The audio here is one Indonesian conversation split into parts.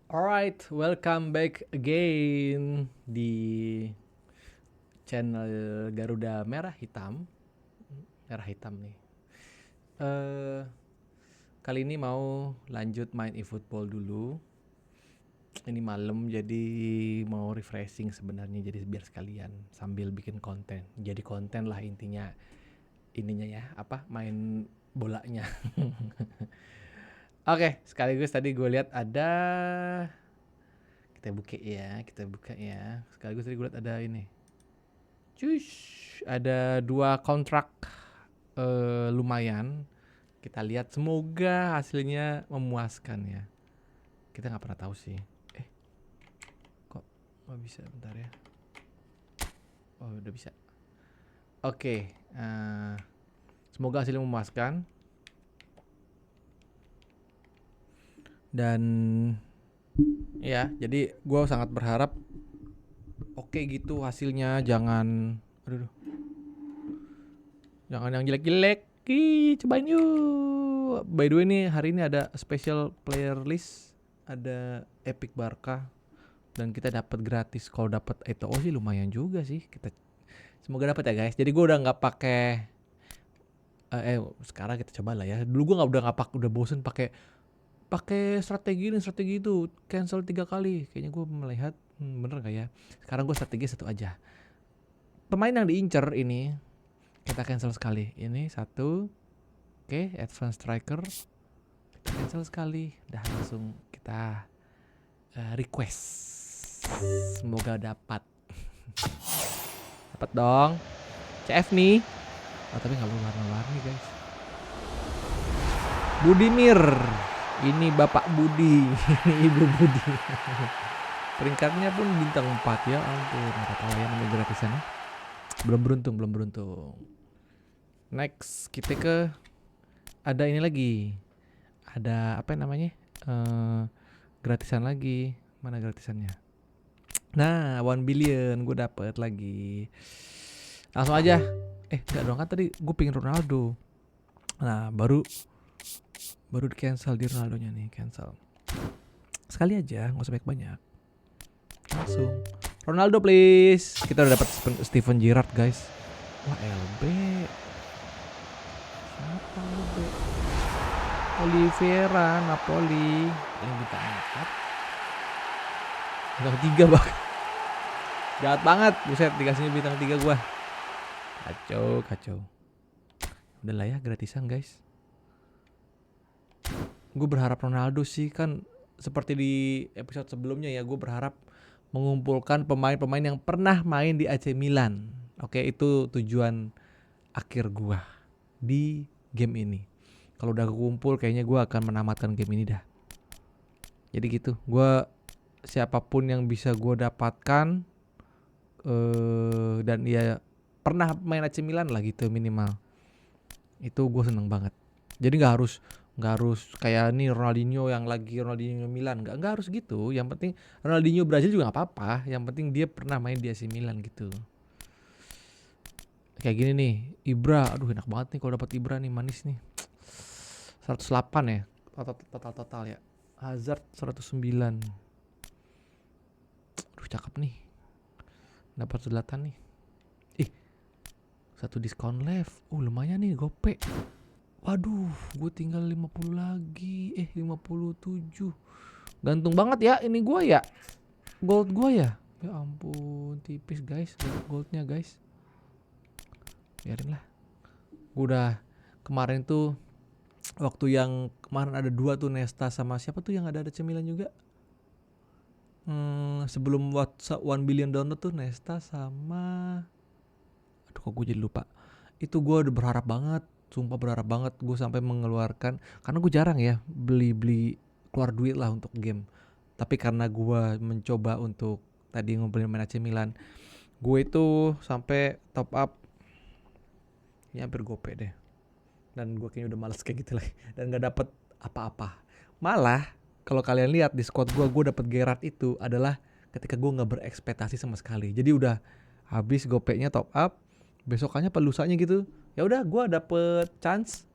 Alright, welcome back again di channel Garuda Merah Hitam. Merah Hitam nih. Kali ini mau lanjut main eFootball dulu. Ini malam jadi mau refreshing sebenarnya, jadi biar sekalian sambil bikin konten. Jadi konten lah intinya. Ininya ya, main bolanya. Oke, sekaligus tadi gue lihat ada kita buka ya. Sekaligus tadi gue lihat ada ini. Ada 2 kontrak lumayan. Kita lihat semoga hasilnya memuaskan ya. Kita nggak pernah tahu sih. Kok nggak bisa? Bentar ya. Oh, udah bisa. Oke. Semoga hasilnya memuaskan. Dan ya, jadi gue sangat berharap oke gitu hasilnya, jangan yang jelek-jelek. Cobain yuk. By the way nih, hari ini ada special player list, ada Epic Barca, dan kita dapat gratis. Kalau dapat Eto'o sih lumayan juga sih. Kita semoga dapat ya guys. Jadi gue udah nggak pakai. Sekarang kita coba lah ya. Dulu gue udah bosen pakai strategi itu, cancel 3 kali. Kayaknya gue melihat bener gak ya. Sekarang gue strategi satu aja. Pemain yang diincer ini kita cancel sekali. Ini 1. Oke, advance striker kita cancel sekali. Dah langsung kita request. Semoga dapat. Dapat dong. CF nih. Oh, tapi gak warna-warni guys. Budimir. Ini Bapak Budi, ini Ibu Budi. Peringkatnya pun bintang 4 ya ampun. Gak apa-apa ya, namanya gratisan ya. Belum beruntung. Next kita ke ada ini lagi. Ada apa namanya? Gratisan lagi. Mana gratisannya? Nah, 1 billion gue dapet lagi. Langsung aja. Enggak dong, kan tadi gue pingin Ronaldo. Nah, baru di cancel di Ronaldonya nih, cancel. Sekali aja, nggak usah banyak. Langsung Ronaldo please. Kita udah dapat Steven Gerrard guys. Wah, LB. Siapa LB? Oliveira Napoli yang bintang 4. Bintang 3 bahkan. Jahat banget, buset dikasihnya bintang 3 gua. Kacau. Udah lah ya, gratisan guys. Gue berharap Ronaldo sih, kan seperti di episode sebelumnya ya, gue berharap mengumpulkan pemain-pemain yang pernah main di AC Milan. Oke, itu tujuan akhir gue di game ini. Kalau udah kumpul kayaknya gue akan menamatkan game ini dah. Jadi gitu, gue siapapun yang bisa gue dapatkan dan dia pernah main AC Milan lah gitu minimal. Itu gue seneng banget. Jadi nggak harus kayak nih Ronaldinho yang lagi Ronaldinho Milan, nggak harus gitu. Yang penting Ronaldinho Brazil juga nggak apa-apa. Yang penting dia pernah main di AC Milan gitu. Kayak gini nih, Ibra, aduh enak banget nih kalau dapat Ibra nih, manis nih. 108 ya, total ya. Hazard 109. Aduh cakep nih. Dapat selatan nih. 1 diskon left. Lumayan nih, gope. Waduh, gue tinggal 50 lagi. 57. Gantung banget ya ini gue ya. Gold gue ya. Ya ampun, tipis guys goldnya guys. Biarin lah. Gue udah kemarin tuh, waktu yang kemarin ada 2 tuh, Nesta sama siapa tuh yang ada cemilan juga. Sebelum WhatsApp 1 billion download tuh, Nesta sama, aduh kok gue jadi lupa. Itu gue udah berharap banget. Sumpah berharap banget, gue sampai mengeluarkan, karena gue jarang ya beli keluar duit lah untuk game. Tapi karena gue mencoba untuk tadi ngumpulin main AC Milan, gue itu sampai top up ya hampir gope deh. Dan gue kayaknya udah males kayak gitu lah, dan gak dapet apa-apa. Malah kalau kalian lihat di squad gue dapet Gerrard itu adalah ketika gue gak berekspektasi sama sekali. Jadi udah habis gopenya top up, besokannya pelusanya gitu. Ya udah, gue dapet chance,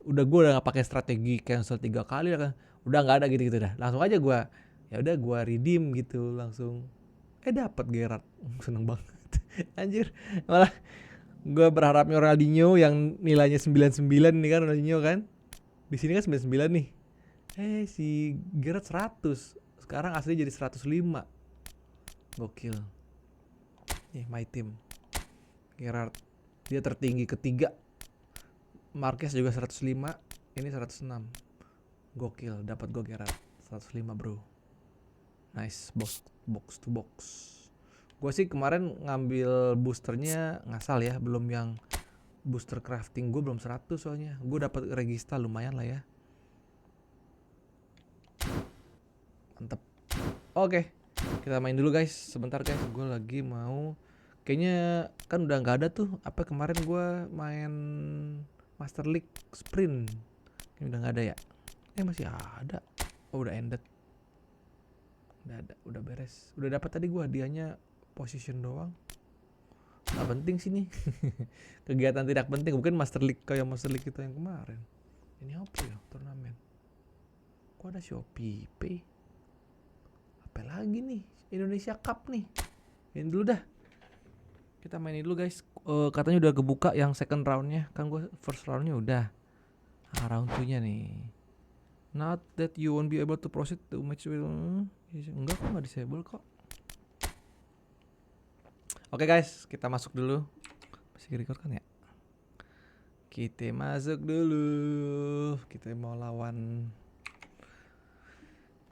gue udah nggak pakai strategi cancel 3 kali kan, udah nggak ada gitu dah, langsung aja gue Ya udah gue redeem gitu langsung. Dapat Gerrard. Seneng banget. Anjir. Malah gue berharapnya Ronaldinho yang nilainya 99 nih kan, Ronaldinho kan. Di sini kan 99 nih. Si Gerrard 100. Sekarang aslinya jadi 105. Gokil. My team. Gerrard. Dia tertinggi ketiga. Marquez juga 105. Ini 106. Gokil, dapat gue Gerrard 105 bro. Nice, box to box. Gue sih kemarin ngambil boosternya ngasal ya, belum yang booster crafting. Gue belum 100 soalnya. Gue dapat regista lumayan lah ya. Mantep. Oke, kita main dulu guys. Sebentar guys, gue lagi mau. Kayaknya kan udah nggak ada tuh. Apa kemarin gue main Master League Sprint. Ini udah nggak ada ya? Masih ada. Oh udah ended. Udah ada, udah beres. Udah dapat tadi gue hadiahnya position doang. Nggak penting sih nih. Kegiatan tidak penting. Bukan Master League kayak Master League kita yang kemarin. Ini apa ya? Turnamen. Kok ada Shopee Pay? Apa lagi nih? Indonesia Cup nih. Ini dulu dah. Kita mainin dulu guys. Katanya udah kebuka yang second roundnya. Kan gue first roundnya udah. Round 2-nya nih. Not that you won't be able to proceed to match with. Enggak kok, nggak disable kok. Oke guys, kita masuk dulu. Masih record kan ya? Kita masuk dulu. Kita mau lawan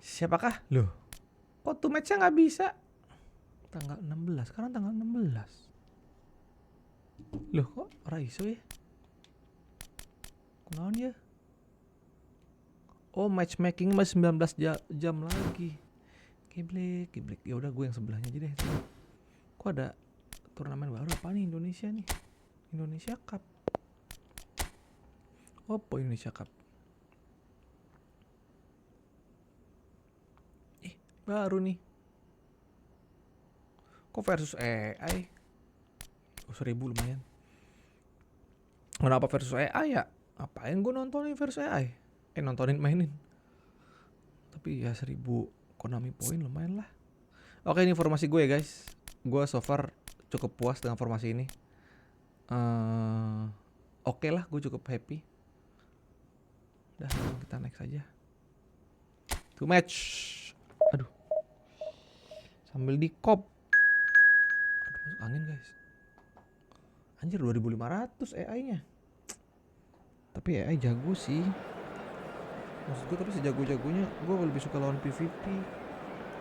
siapakah? Loh, kok tuh match-nya nggak bisa? Tanggal 16, sekarang tanggal 16. Loh kok raiso ya? Kenaon ya? Oh matchmaking masih 19 jam lagi. Geblek. Ya udah gue yang sebelahnya aja deh. Kok ada turnamen baru apa nih Indonesia nih? Indonesia Cup. Apa Indonesia Cup? Baru nih. Kok versus AI? 1000 lumayan. Kenapa versus AI ya? Apain gue nontonin versus AI? Nontonin mainin. Tapi ya 1000 Konami poin lumayan lah. Oke, ini formasi gue ya guys. Gue so far cukup puas dengan formasi ini. Oke lah, gue cukup happy. Udah, kita next aja. To match. Aduh. Sambil di kop. Aduh, masuk angin guys. Anjir 2500 AI-nya. Tapi AI jago sih. Maksud gue tapi sejago-jagonya gue lebih suka lawan PvP.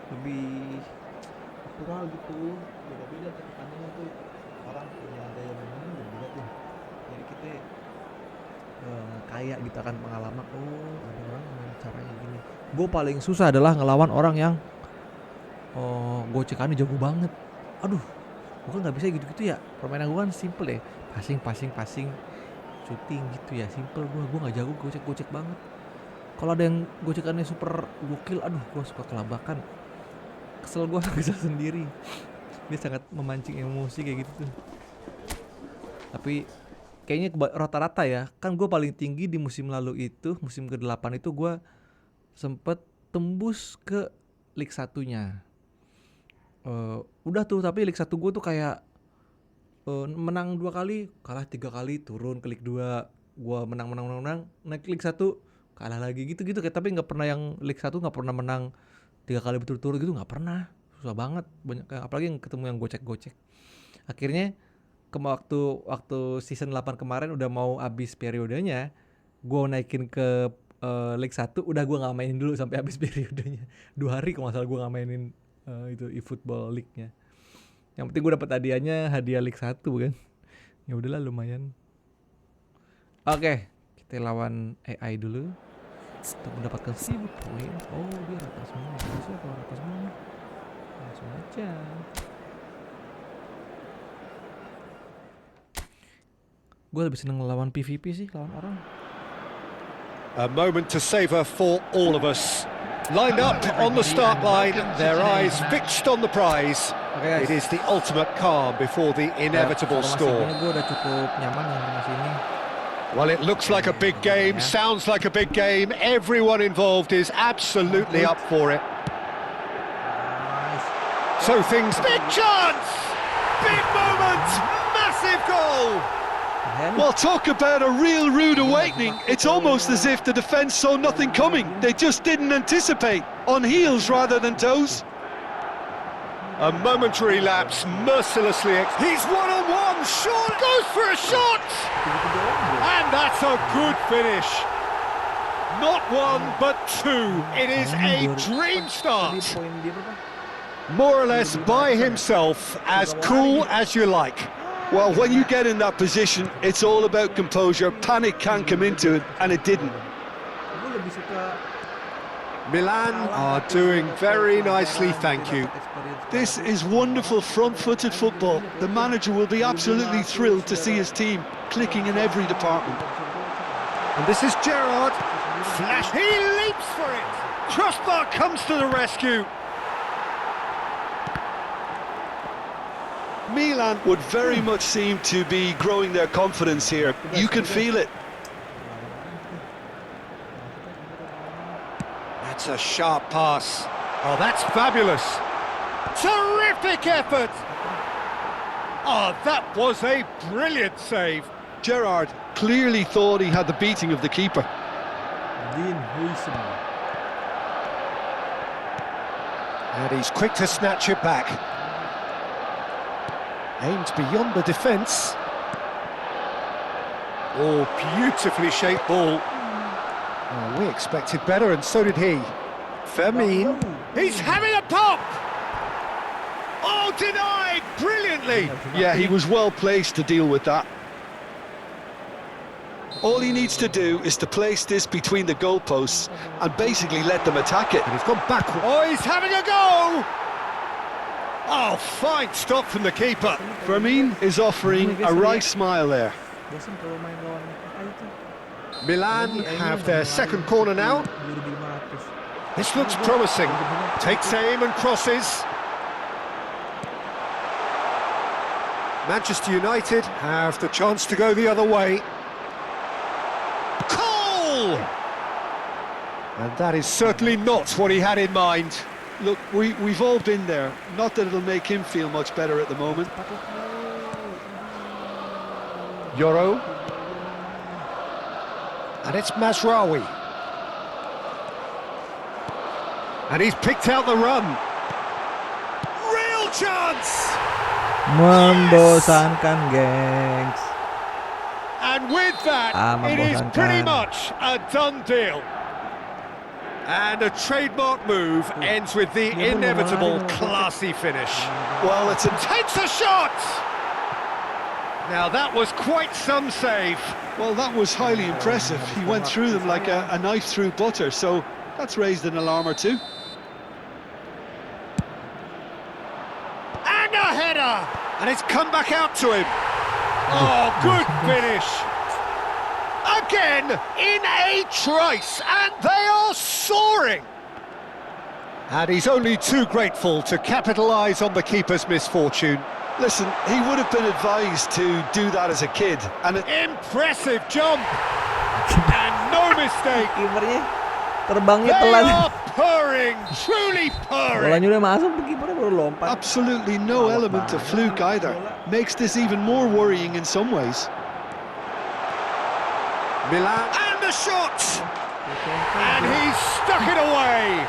Lebih natural gitu. Beda-beda tekanannya tuh. Orang punya daya mainnya beda tuh. Jadi kita kayak gitu akan pengalaman. Oh ada orang main caranya gini. Gue paling susah adalah ngelawan orang yang gocekannya jago banget. Aduh, gue kan gak bisa gitu-gitu ya. Permainan gue kan simple ya. Passing, shooting gitu ya. Simple gue gak jago gocek-gocek banget. Kalau ada yang gocekannya super gokil, aduh gue suka kelabakan. Kesel gue bisa sendiri. Dia sangat memancing emosi kayak gitu tuh. Tapi kayaknya rata-rata ya. Kan gue paling tinggi di musim lalu itu, musim ke-8 itu gue sempet tembus ke League 1-nya. Udah tuh, tapi League 1 gue tuh kayak menang 2 kali, kalah 3 kali, turun ke League 2. Gue menang, naik League 1, kalah lagi gitu-gitu. Tapi gak pernah yang League 1 gak pernah menang 3 kali berturut-turut gitu, gak pernah. Susah banget, banyak, apalagi yang ketemu yang gocek-gocek. Akhirnya waktu season 8 kemarin udah mau habis periodenya, gue naikin ke League 1, udah gue gak mainin dulu sampai habis periodenya. 2 hari kalau gak salah gue gak mainin itu Efootball League-nya. Yang penting gue dapet hadiah League 1 kan. Ya udahlah lumayan. Oke, kita lawan AI dulu untuk mendapatkan 1000 poin. Oh dia rata semua. Bisa kalau rata semua langsung aja. Gue lebih seneng lawan PvP sih, lawan orang. A moment to savor for all of us. Lined up on the start line, their eyes fixed on the prize. It is the ultimate calm before the inevitable score. Gue udah cukup nyaman dengan ini. Well, it looks like a big game, sounds like a big game. Everyone involved is absolutely up for it. So things... Big chance! Big moment! Massive goal! Well, talk about a real rude awakening. It's almost as if the defence saw nothing coming. They just didn't anticipate. On heels rather than toes. A momentary lapse, mercilessly... He's one-on-one, shot! Goes for a shot! And that's a good finish. Not one, but two. It is a dream start. More or less by himself, as cool as you like. Well, when you get in that position, it's all about composure. Panic can't come into it, and it didn't. Milan are doing very nicely, thank you. This is wonderful front-footed football. The manager will be absolutely thrilled to see his team clicking in every department. And this is Gerrard. Flash, he leaps for it. Crossbar comes to the rescue. Milan would very much seem to be growing their confidence here. You can feel it. That's a sharp pass. Oh, that's fabulous. Terrific effort. Oh, that was a brilliant save. Gerrard clearly thought he had the beating of the keeper. And he's quick to snatch it back. Aimed beyond the defence. Oh, beautifully shaped ball. Oh, we expected better, and so did he. Fermin. He's having a pop! Oh, denied brilliantly! Yeah, he was well placed to deal with that. All he needs to do is to place this between the goalposts and basically let them attack it. And he's gone backward. Oh, he's having a go! Oh, fine stop from the keeper. Fermin is offering a wry smile there. Milan have their second corner now. This looks promising. Takes aim and crosses. Manchester United have the chance to go the other way. Goal! And that is certainly not what he had in mind. Look, we've all been there. Not that it'll make him feel much better at the moment. Yoro. And it's Mazraoui. And he's picked out the run. Real chance! Membosankan, gengs. And with that, it is pretty much a done deal. And a trademark move ends with the inevitable classy finish. Well, Takes a shot! Now that was quite some save. Well, that was highly impressive. He went through them like a knife through butter, so that's raised an alarm or two. And a header! And it's come back out to him. Oh, good finish. Again, in a trice, and they are soaring. And he's only too grateful to capitalise on the keeper's misfortune. Listen, he would have been advised to do that as a kid. And Impressive jump. And no mistake. Terbangnya They telat. are purring, truly purring. Bolanya udah masuk, kipernya baru lompat. absolutely no element of fluke either. Makes this even more worrying in some ways. Milan, and the shot! And he's stuck it away.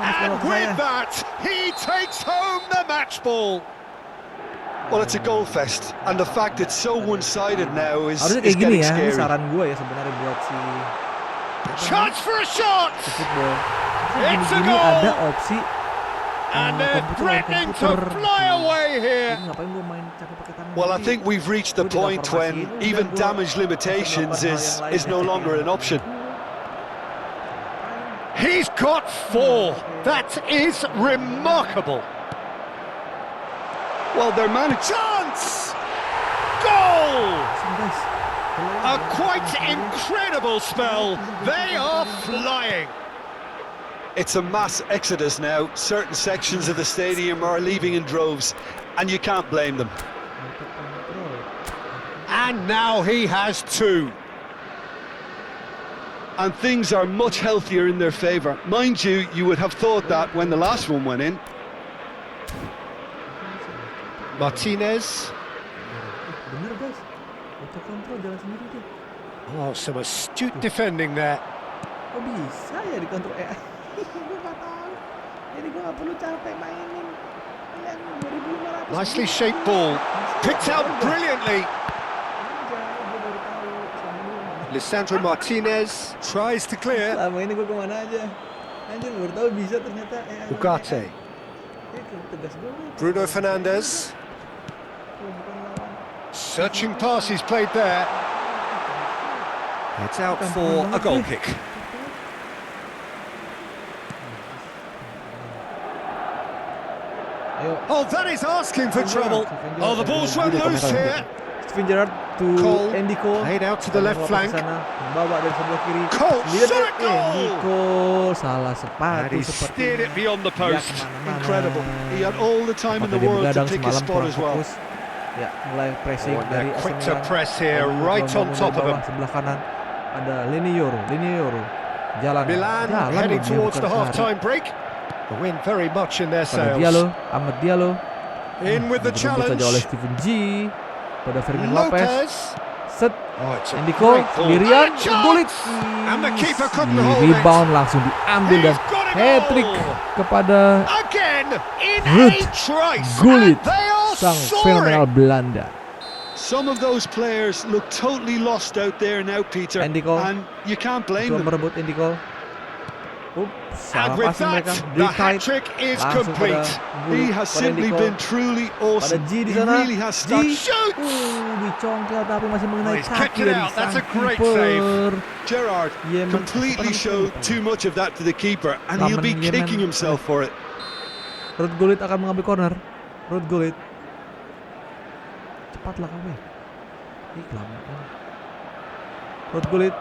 And with that, he takes home the match ball. Well, it's a goal fest, and the fact it's so one-sided now is Harusnya kayak gini getting ya, ini scary. saran gue ya sebenarnya buat si Chance for a shot! football. It's a Gini goal! ada opsi And they're threatening to fly away here. Ngapain gue main capek pakai tangan? Well, I think we've reached the point when even damage limitations is no longer an option. He's got 4. That is remarkable. Well, their manager... Chance! Goal! A quite incredible spell. They are flying. It's a mass exodus now. Certain sections of the stadium are leaving in droves, and you can't blame them. And now he has 2. And things are much healthier in their favour. Mind you, you would have thought that when the last one went in. Martinez. Bener guys, auto control jalan sendiri dia. Oh, some astute defending there. Kok bisa ya dikontrol AI? Gue nggak tahu. Jadi gue nggak perlu capek mainin yang 2.500. Nicely shaped ball, picked out brilliantly. Lisandro Martinez tries to clear. Selama ini gue kemana aja? Anjir, baru tahu bisa ternyata AI. Ugarte. Tegas gue. Bruno Fernandes. Searching passes played there. It's out for a goal kick. Oh, that is asking for trouble. Oh, the ball's run loose here. Steven Gerrard to Cole. Andy Cole. Played out to the left flank. Bawa dari sebelah kiri. Cole, Lihat shot at Andy goal. Cole salah And sepatu he seperti steered it beyond the post. Incredible. He had all the time in the world to pick his spot as well. Ya, mulai pressing Oh, dari they're quick AC to Milan. press here, right on top of him. Sebelah kanan ada Linioro. Jalan Heading dia, towards bukan the half-time break. The wind very much in their pada sails. Ahmad Diallo. In with the Direbut challenge. saja oleh Steven G. Pada Fermin Lopez. Lopez. Set. Oh, it's a Andy Cole great ball. sendirian, And a chance! gulit. And the keeper couldn't hold it. Rebound langsung diambil dan He's got it hat-trick all. kepada Again in Ruud a trice. Gullit, And they are sang soaring. fenomenal Belanda. Some of those players look totally lost out there now, Peter, Andy Cole. and you can't blame Coba them. merebut Andy Cole. And Salah with passing that, mereka. the Big tight. hat-trick is Langsung complete. pada He Gullit, has pada Andy simply Cole. been truly Pada awesome. G di He sana. really has G. started. Shoots! Dicongkel tapi masih mengenai Oh, he's kicked kaki it dari out. That's sang a great kiper. Gerrard Yemen. completely showed too much of that to the keeper, and he'll be Yemen. kicking himself for it. Ruud Gullit akan mengambil corner. Ruud Gullit. Cepatlah kamu. Kelamaan. Ruud Gullit.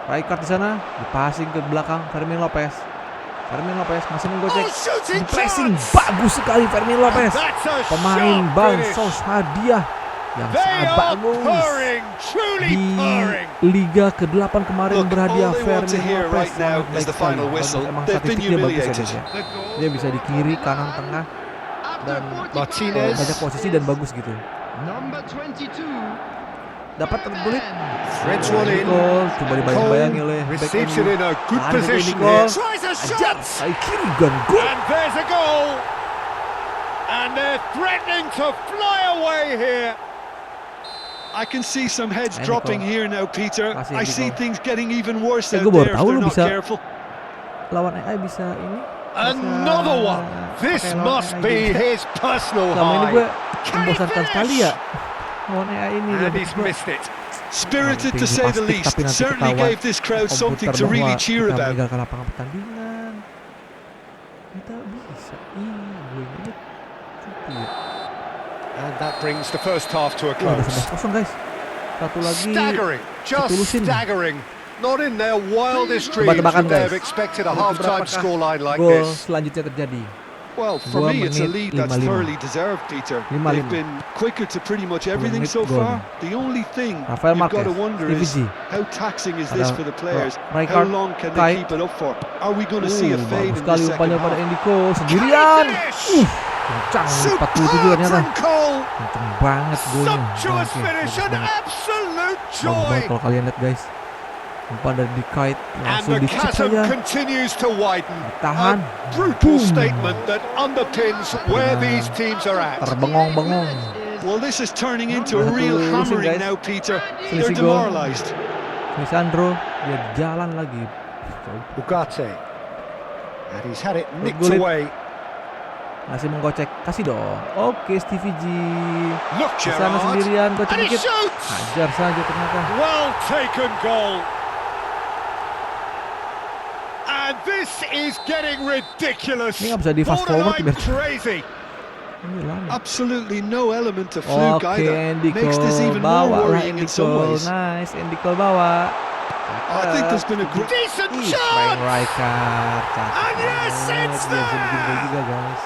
Rijkaard di sana, dipassing ke belakang Fermin Lopez. Fermin Lopez masih menggocek. Shooting Pressing chance. bagus sekali Fermin Lopez. That's a Pemain sharp Bansos finish. hadiah yang They sangat are bagus. purring, truly Di purring. Liga ke-8 kemarin Look, berhadiah all they want to Fermin hear Lopez. right now Sangat is baik the final sekali. whistle. Emang They've been statistiknya bagus ya humiliated. guys ya. Dia bisa di kiri, kanan, tengah dan Martinez. banyak posisi dan bagus gitu. Number 22. Dapat Ruud Gullit. Threads one in. Cole coba dibayang-bayangi oleh back Receives it Andy. in a good Lari ke position Andy here. Cole. Tries a Ajar, shot. saya kiri dan gol. And there's a goal. And they're threatening to fly away here. I can see some heads Andy dropping Cole. here now, Peter. Masih I Andy see Cole. things getting even worse Gue out baru there if tahu they're lu not bisa careful. lawan AI bisa ini. Another bisa one. This pakai lawan must AI be juga. his personal Selama ini high. gue Can he membosankan sekali finish? ya lawan AI ini. And Jadi he's gue missed it. Spirited to tinggi say the plastik, least. tapi nanti Certainly ketahuan gave this crowd something komputer to really bahwa cheer kita about. meninggalkan lapangan pertandingan. Kita bisa. Gue ini cuti ya. And that brings the first half to a Oh, ada close. 11-0 guys. Satu lagi. Staggering, just ketulusin. staggering. Not in their wildest dreams Tebak-tebakan, would they guys. have expected a Berapakah half-time scoreline like Gol this. selanjutnya terjadi. Well, for 2 me, it's a menit lead that's 55. thoroughly deserved, Peter. 5-5. They've been quicker to pretty much everything menit so gol. far. The only thing Rafael you've got to Marquez, wonder Stevie is G. how taxing is this Ada for the players? How Rijkaard, long can tight. they keep it up for? Are we going to see a fade bagus in sekali this umpannya second pada half? Andy Cole sendirian. finish! Kencang 47 Superb ternyata. from Cole. Kencang banget golnya. Sumptuous Oke, finish, bagus an banget. absolute Bagus joy. banget kalau kalian lihat guys. Umpan dari Kite And langsung the dicip chasm saja. continues to widen. Tahan. A brutal Boom. statement that underpins where these teams are at. Terbengong-bengong. Well, this is turning into a Satu real lusin, hammering guys. now, Peter. They're Selisih gol. demoralised. Lisandro dia jalan lagi. Ugarte. And he's had it nicked Gullit. away. Masih menggocek. Kasih dong. Oke, Stevie G. Look, Di sana Gerrard. sendirian, And gocek he dikit. shoots. Hajar saja ternyata. Well taken goal. And this is getting ridiculous. Ini nggak bisa di fast forward, Borderline biar- crazy. Ini lama. Absolutely no element of fluke Oke, either. Andy Makes this Cole even more bawa lah worrying Andy in some Cole. ways. Nice, Andy Cole bawa. I think there's been a great... Decent Ih, main chance. Rijkaard. Cakep And yes, banget. it's Dia bisa bikin gol there. juga guys.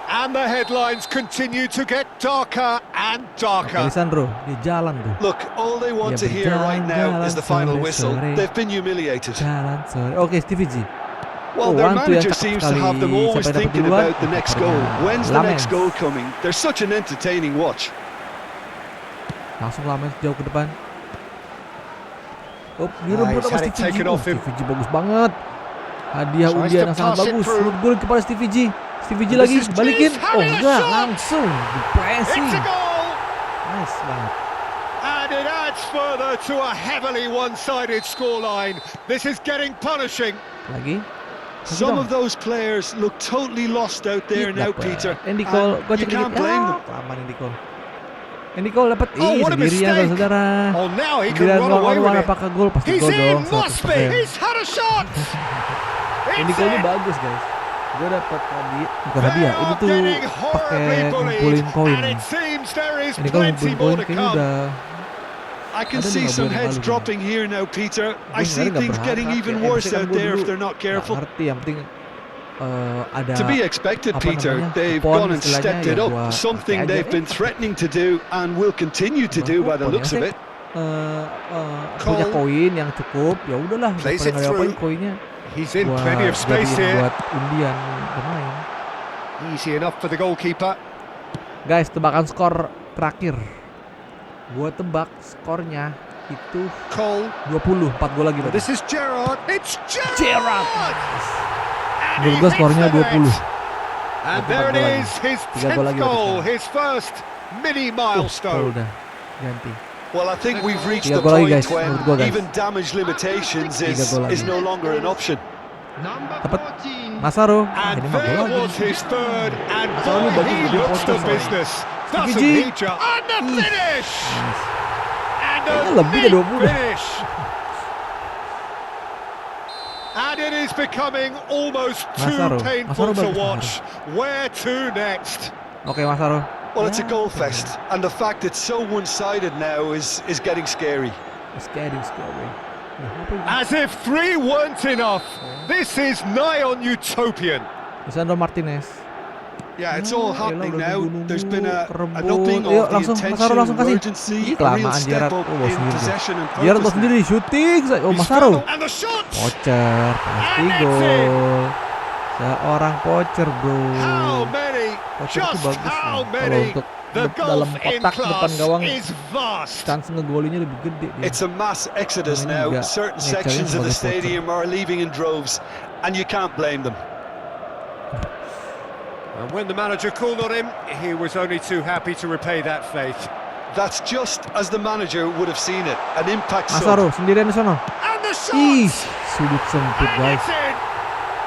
And the headlines continue to get darker and Oke, darker. Lisandro, dia jalan tuh. Look, all they want Dia to hear right now berjalan is the final sore-sore. whistle. They've been humiliated. Jalan sore. Oke, Stevie G. Well, Oh, their Wantu yang manager cakep seems to have them sekali. always Siapa yang dapat thinking duluan? about the next goal. When's the next Lamens. goal coming? They're such an entertaining watch. Langsung Lamens jauh ke depan. Oh, he's direbut sama had it Stevie G. taken Oh, off him. Stevie G bagus banget. Hadiah Tries undian to yang sangat pass it bagus. through. Shoot gol kepada Stevie G. Stevie G This lagi is balikin. G's Oh having a enggak, shot. langsung di pressing. It's a goal! Nice banget. And it adds further to a heavily one-sided scoreline. This is getting punishing. Lagi. Some of those players look totally lost out there now, Peter. Andy And Cole, gue you cek can't dikit. blame Ah, them. kelamaan Andy Cole. Andy Cole dapat Oh, what a sendirian mistake. saudara. Oh, now he can Giliran run away with lawan it. apakah gol? Pasti He's gol in, dong. must be. 100%. He's had a shot. Andy It's Cole ini in. bagus guys. Gue dapat tadi bukan They hadiah. Ini are tuh getting pakai horribly bullied, ngumpulin koin. and it seems there is Ini kalau plenty ngumpulin more koin to kayaknya come. udah. I can Ada see 5 some bulan yang heads lalu. dropping here now, Peter. Gue I see sebenarnya nggak things getting berharap even ya. worse Kan out gue there dulu if they're not nggak careful. ngerti. Yang penting ada To be expected, apa Peter. namanya, They've kupon gone and istilahnya, stepped ya it up. gua Something pakai aja. they've been threatening to do and will continue to do by the Kupon, looks yang of it. punya koin yang cukup, ya udahlah Plays daripada it nggak diapain through. koinnya He's in gua plenty of space jadiin here. buat undian bermain. Easy enough for the goalkeeper. Guys, tebakan skor terakhir. Gua tebak skornya itu Cole. 20, 4 gol lagi berarti. This is Gerrard. It's Gerrard. Gerrard. And Menurut he gua hits skornya the net. 20. And Berarti there 4 it gol lagi. is, his 3 gol 10th lagi berarti goal, sekarang. his first mini Kalau milestone. udah ganti. Well, I think we've reached 3 the gol lagi point guys, when menurut gua guys. even damage limitations 3 gol lagi. is no longer an option. Number Dapat 14. Masaro. And Ini 5 gol there lagi. was his third, and Masaro ini boy, bagus he jadi looks the poster soalnya. business. Stevie Doesn't G. he just? And the finish! Nice. And Kayaknya a lebih dari neat 20. finish. And it is becoming almost too Masaro. painful Masaro to bagus, watch. Where to next? Oke, Masaro. Well, it's a goal fest, and the fact it's so one-sided now is getting scary. It's getting scary. Ya, apa ini? As if 3 weren't enough. This is nigh on utopian. Lisandro Martinez. Yeah, it's all Ah, happening elah, now. udah nunggu, There's been an kerebut. upping Ayo, of the langsung, intention, Masaro langsung kasih. urgency, Ih, a real kelamaan step Gerrard. up Oh, bawa in sendiri. possession and Gerrard bawa purpose now. sendiri, shooting. Oh, He Masaro. struggled, and the shot. Pocher, pasti And it's in. gol. Seorang pocher, bro. How many? Pocher tuh Just bagus how loh. Kalau many? untuk The dalam gulf in kotak depan class gawang, is vast. chance ngegolinya lebih gede dia. It's a mass exodus Ini now. juga Certain nature-nya sections of the sebagai poacher. stadium are leaving in droves, and you can't blame them. And when the manager called on him, he was only too happy to repay that faith. That's just as the manager would have seen it. An impact Masaro sub. sendirian di sana. And the Ih, shot! sudut sempit And guys. it's in!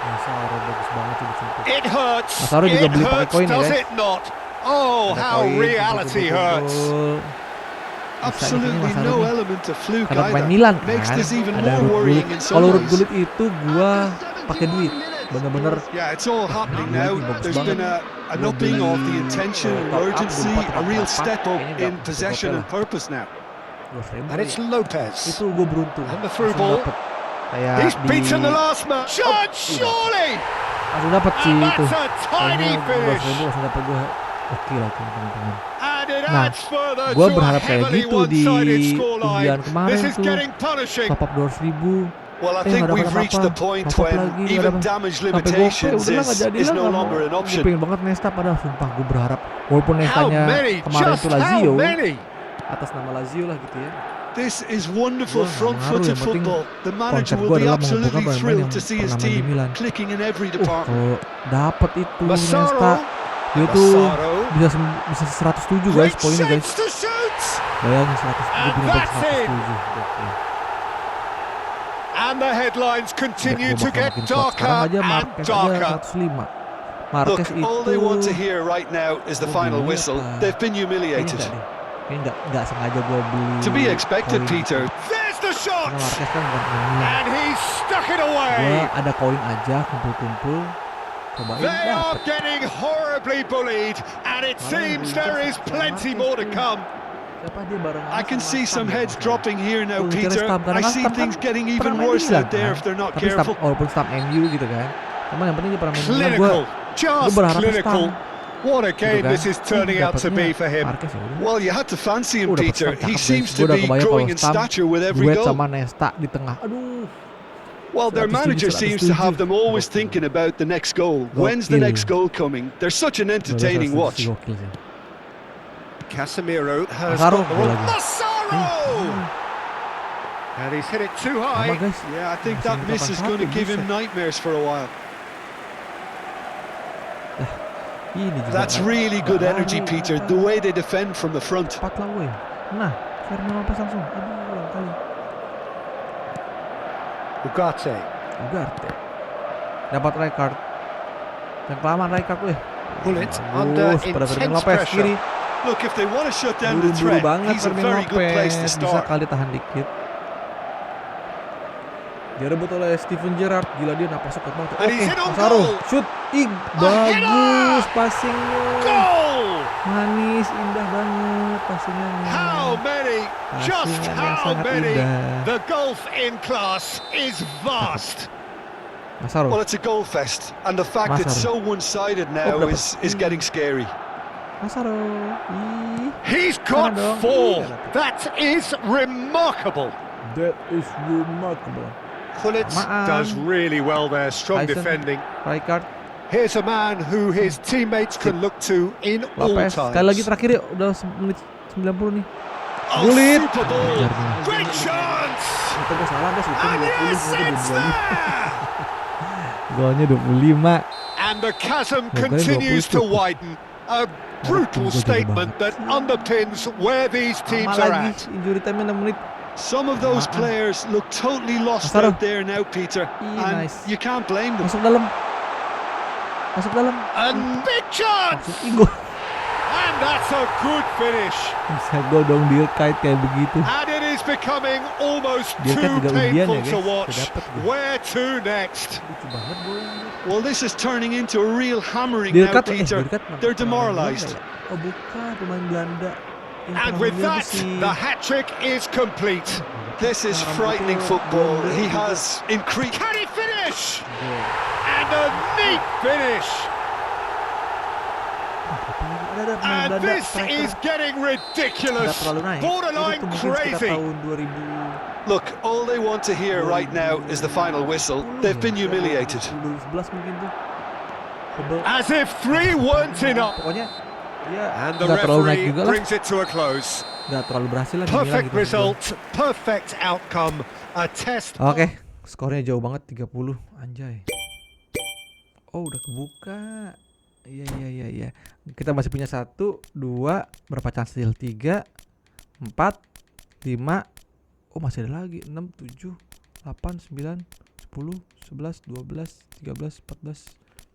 Masaro bagus banget sudut sempit. It hurts. Masaro juga It beli pakai hurts, koin ya, does guys? it not? Oh, Ada how koin, reality hurts. betul-betul. Absolutely Masaro no nih. element of fluke Karena pemain either. Milan Makes kan, this even ada more root worrying gullit. in some Kalau root ways. gullit itu gua pakai duit, bener-bener. Yeah, it's all happening Gila, now. ini bagus There's been banget. an upping of the intention and Top up, urgency, berapa, a real berapa, step up kayaknya in nggak possession cukup and purpose now. 12.000 And it's ya. Lopez. Itu gue beruntung. And the through Langsung ball. dapet. Kayak He's di beaten the last man. Shot, surely! langsung dapet sih And itu. that's a tiny Kayaknya finish. 12.000 langsung dapet gue. Oke lah itu teman-teman. And it Nah, adds further gue to a berharap kayak heavily gitu di one-sided undian scoreline. kemarin This is tuh. getting punishing. Top up 200.000. Well, I nggak think dapat we've reached the apa-apa. point Top up when lagi, nggak even dapat. damage Sampai GoPay limitations udahlah nggak jadi is lah, no nggak longer mau. an Gue option. pengen banget Nesta, padahal sumpah gue berharap walaupun How Nestanya many? kemarin Just itu how Lazio, many? atas nama Lazio lah gitu ya. This is wonderful Gua nggak front-footed ngaruh, yang penting football. The manager konsep will gua be adalah absolutely mengumpulkan pemain thrilled yang to see his pernah main di team Milan. clicking in every department. Kalau dapet itu Nesta, Massaro. dia tuh Massaro. bisa 107 guys Great poinnya guys. chance to shoot. Bayangin 100, dia And punya that's it. 107. Oke. And the headlines continue Gua to bakal get makin kuat. Sekarang darker aja and Marquez aja darker. 105. Look, Marquez all they want to itu hear right now is the Gua final beli whistle. apa? They've been Kayaknya humiliated. enggak deh. Kayaknya enggak sengaja gue beli. To be expected, koin. Peter. There's the shot. Karena Marquez kan bukan pemain Milan. And he stuck it Gue away. ada koin aja, kumpul-kumpul. Cobain They are dapet. getting horribly bullied, and it seems there is plenty more to come. Siapa dia barengan I can sama see some Stam ya, heads maksudnya. dropping here now, Gua ngejar Peter. Stam, karena I kan see Stam things kan getting pernah even main di worse Milan, out there kan? if they're not Tapi careful. Stam, walaupun Stam MU gitu kan. Cuman yang penting dia pernah main di Milan. Clinical, just berharap clinical. Stam. What a game Gitu kan. this is turning out to be for him. Marquez ya udah. Well, you had to fancy him, Dapet Peter. Stam He cakep, seems guys. to Gua udah be kebayang growing kalau in Stam stature with every duet goal. sama Nesta di tengah. Aduh. Well, their 107, manager seems to have them always Gokil. thinking about the next goal. When's the Gokil. next goal coming? They're such an entertaining 107 watch. sih, gokil sih. Casemiro has Massaro, got the gol wrong. lagi. Massaro! And he's hit it too Sama high. guys. Yeah, I think Masih that miss is going to kapan-kapan, give him buset. nightmares for a while. Ini juga That's nggak- really good nggak energy, lari, Peter, apa. the way they defend from the front. Cepat lah weh. Nah, Fernando pas langsung. Aduh, ulang kali. Ugarte. Ugarte. Dapat Rijkaard. Yang kelamaan Rijkaard weh. Bullet under Bagus, pada Fermin intense Lopez kiri. pressure. Look, if they want to shut down the Buru-buru threat, banget he's a Fermin very good place to Lopez. Bisa start. kali tahan dikit. Direbut oleh Steven Gerrard. Gila dia napasnya kuat banget. And Oke, he's in on Massaro. goal. Shoot. Ih, Akhirnya. bagus passingnya. Goal! Manis, indah banget passingnya. How many? Just Passingnya yang how sangat many? indah. The golf in class is vast. Massaro. Well, it's a goal fest, and the fact it's so Massaro. one-sided now dapat. is getting scary. Massaro. Ih. He's got Sana dong. 4. Iya. That is remarkable. That is remarkable. Gullit Samaan. does really well there. Strong Tyson. defending. Rijkaard. Here's a man who his teammates can look to in all Lopez. times. Sekali lagi terakhir ya. Udah menit 90 nih. Oh, Gullit. super ball. Ajarnya. Great chance. Itu gue salah deh. And yes, it's there. Golnya 25. And the chasm Golnya continues 20. to widen. A brutal statement that underpins where these teams Sama are lagi. at. Injury time-nya 6 menit. Some of those Maaan. players look totally lost Massaro. out there now, Peter, and Nice. you can't blame them. Masuk dalam. Masuk dalam. A big chance. Masuk. Ih, gol. And that's a good finish. Bisa gol dong dia kait kayak begitu. And it is becoming almost Dia kan too juga undian ya, painful guys. to watch. Udah dapet gua. Where to next? Lucu banget golnya. Well, this is turning into a real hammering Dia now, dekat, Peter. dekat. They're Pemain demoralised. Belanda ya? Oh bukan, pemain Belanda. Yang And pernah with main that, si- the hat-trick is complete. This is frightening football. He has increased. Can he finish? Gol. And a neat finish. Ada pemain And Belanda, this striker. is getting Nggak ridiculous. terlalu naik. Borderline Itu mungkin sekitar crazy. tahun 2000. Look, all they want to hear right now is the final whistle. They've been humiliated. 2011 mungkin tuh. Sebel. As if 3 weren't enough. Pokoknya ya And the nggak terlalu naik referee juga lah. brings it to a close. Nggak terlalu berhasil lah. dinilai Perfect gitu. result, perfect outcome. A test. Oke, skornya jauh banget 30. Anjay. Oh, udah kebuka. Iya. Kita masih punya 1, 2, berapa chance deal? 3, 4, 5. Oh, masih ada lagi. 6, 7, 8, 9, 10, 11, 12, 13, 14,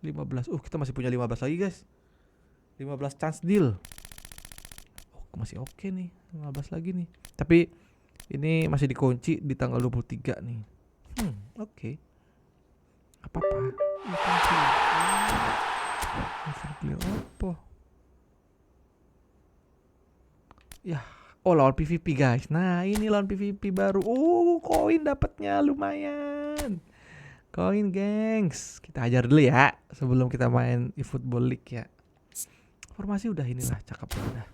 15. Kita masih punya 15 lagi, guys. 15 chance deal. Oh, masih oke nih. 15 lagi nih. Tapi ini masih dikunci di tanggal 23 nih. Oke. Apa-apa. Clear apa? Ya, oh lawan PVP guys. Nah, ini lawan PVP baru. Koin dapatnya lumayan. Koin, gengs. Kita ajar dulu ya sebelum kita main eFootball League ya. Formasi udah inilah, cakep udah.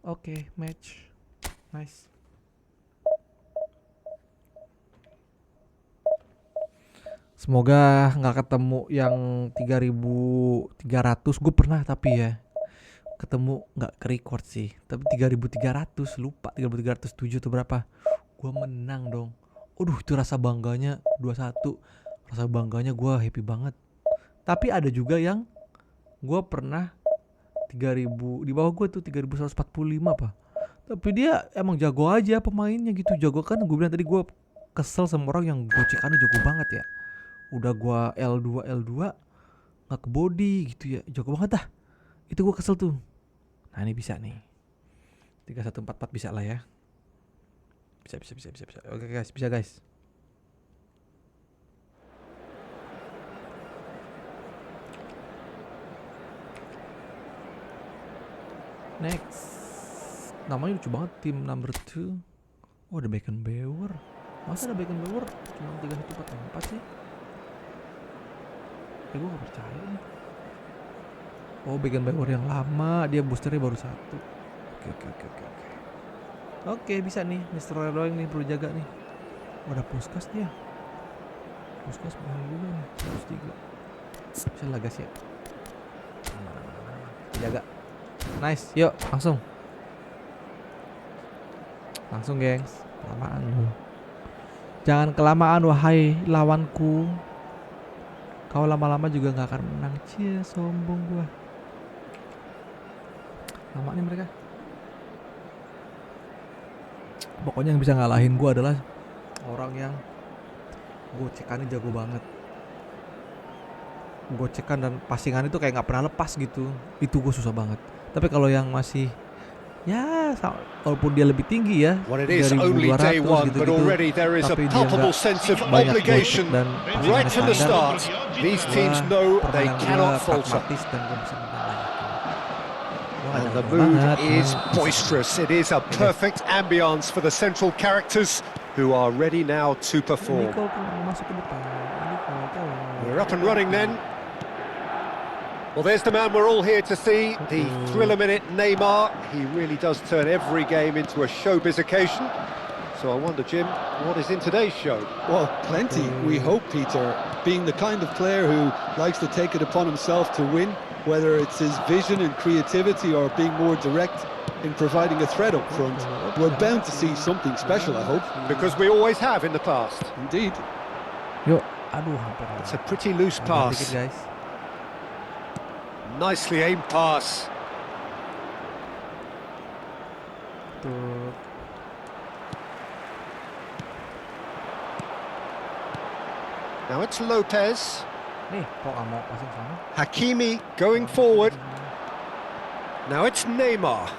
Oke, match. Nice. Semoga nggak ketemu yang 3.300. Gue pernah tapi ya ketemu nggak ke record sih. Tapi 3.300 lupa 3.307 tuh berapa. Gue menang dong. Itu rasa bangganya 21. Rasa bangganya gue happy banget. Tapi ada juga yang gue pernah 3.000 di bawah gue tuh 3.145 apa. Tapi dia emang jago aja pemainnya gitu. Jago kan gue bilang tadi gue kesel sama orang yang gocekannya jago banget ya. Udah gua L2 nggak ke body gitu ya, jago banget dah. Itu gua kesel tuh. Nah ini bisa nih 3144 bisa lah ya. Bisa. Oke guys, bisa guys. Next, namanya lucu banget, tim number 2. Oh ada Beckenbauer. Masa ada Beckenbauer cuma 3144 sih? Gue gak percaya nih. Oh Beckenbauer yang lama, dia boosternya baru 1. Oke. Oke bisa nih, Mr. Roy nih perlu jaga nih. Ada Puskas dia. Puskas mahal juga nih, 103. Bisa lah guys ya. Jaga. Nice, yuk langsung. Langsung gengs. Kelamaan lu. Jangan kelamaan wahai lawanku. Kau lama-lama juga gak akan menang. Cie, sombong gua. Lama nih mereka. Pokoknya yang bisa ngalahin gua adalah orang yang gocekannya jago banget. Gocekan dan passingan itu kayak gak pernah lepas gitu. Itu gue susah banget. Tapi kalau yang masih ya walaupun dia lebih tinggi ya, Well, it is only day 1200 one, but gitu-gitu, already there is a tapi dia palpable nggak sense of banyak obligation gocek dan right passingannya from the standar. start. These teams know they Permainan cannot gua falter. pragmatis dan gue bisa menang lah gitu. Gua nggak And the jago mood banget, is cuman boisterous. It is a perfect ambience for the central characters who are ready now to perform. Nicole pun masuk ke depan. Nicole tuh. We're up and running then. Well, there's the man we're all here to see, the thriller minute Neymar. He really does turn every game into a showbiz occasion. So I wonder, Jim, what is in today's show? Well, plenty, we hope, Peter. Being the kind of player who likes to take it upon himself to win, whether it's his vision and creativity or being more direct in providing a threat up front, we're bound to see something special, I hope. Because we always have in the past. Indeed. Yuk, aduh hampir. It's a pretty loose Agak dikit, pass. guys. Nicely aimed pass. Tuh. Now it's Lopez. Nih, kok nggak mau passing sana? Hakimi going forward. Now it's Neymar.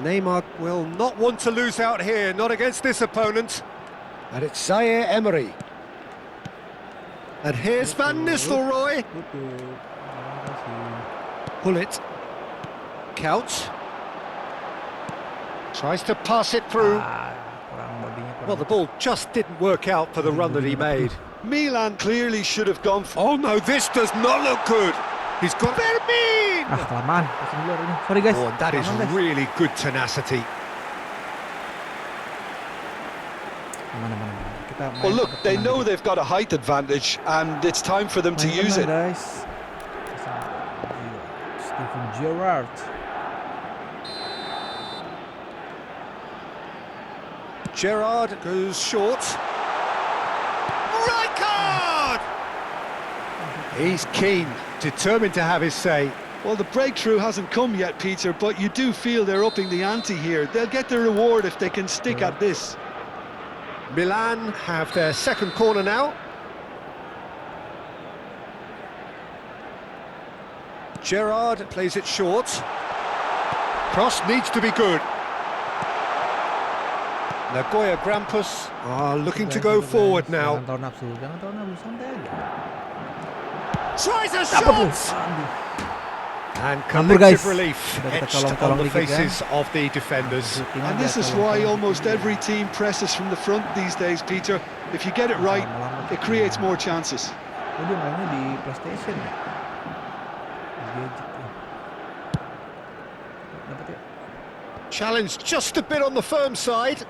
Neymar will not want to lose out here, not against this opponent. And it's Zaire Emery. And here's Van Nistelrooy. Tutup. Terima kasih. Pull it. Couch. Tries to pass it through. Kurang bodinya kurang. Well, the ball just didn't work out for the run that he made. Milan clearly should have gone for... Oh no, this does not look good. He's got Fermin. Kelamaan. Passing dulu ini. Sorry guys. Oh, that is Kelamaan, guys. really good tenacity. Mana. Kita main Well, look, ke they depan know dikit. they've got a height advantage, and it's time for them to Main use tenang, it. guys. Steven Gerrard. Gerrard goes short. Right card! He's keen, determined to have his say. Well, the breakthrough hasn't come yet, Peter, but you do feel they're upping the ante here. They'll get their reward if they can stick at this. Milan have their second corner now. Gerrard plays it short. Cross needs to be good. Nagoya Grampus are looking to go forward now. Jangan tahu nafsu, santai aja. Tries a Dapat lu. shot! Aduh. And Campur, collective guys. relief Udah kita etched colong-colong on the dikit, faces of the defenders. And this is why almost every team presses from the front these days, Peter. If you get it right, it creates more chances. Oh, dia mainnya di PlayStation ya? Di gadget ya. Dapat ya? Challenge just a bit on the firm side.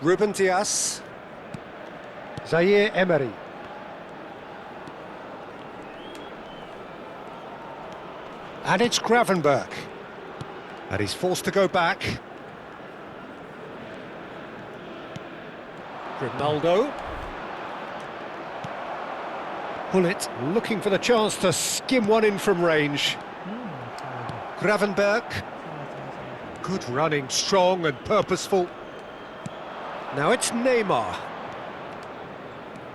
Ruben Dias. Zaire Emery. And it's Gravenberg. And he's forced to go back. Ronaldo. Pull it, looking for the chance to skim one in from range. Gravenberg. Good running, strong and purposeful. Now it's Neymar.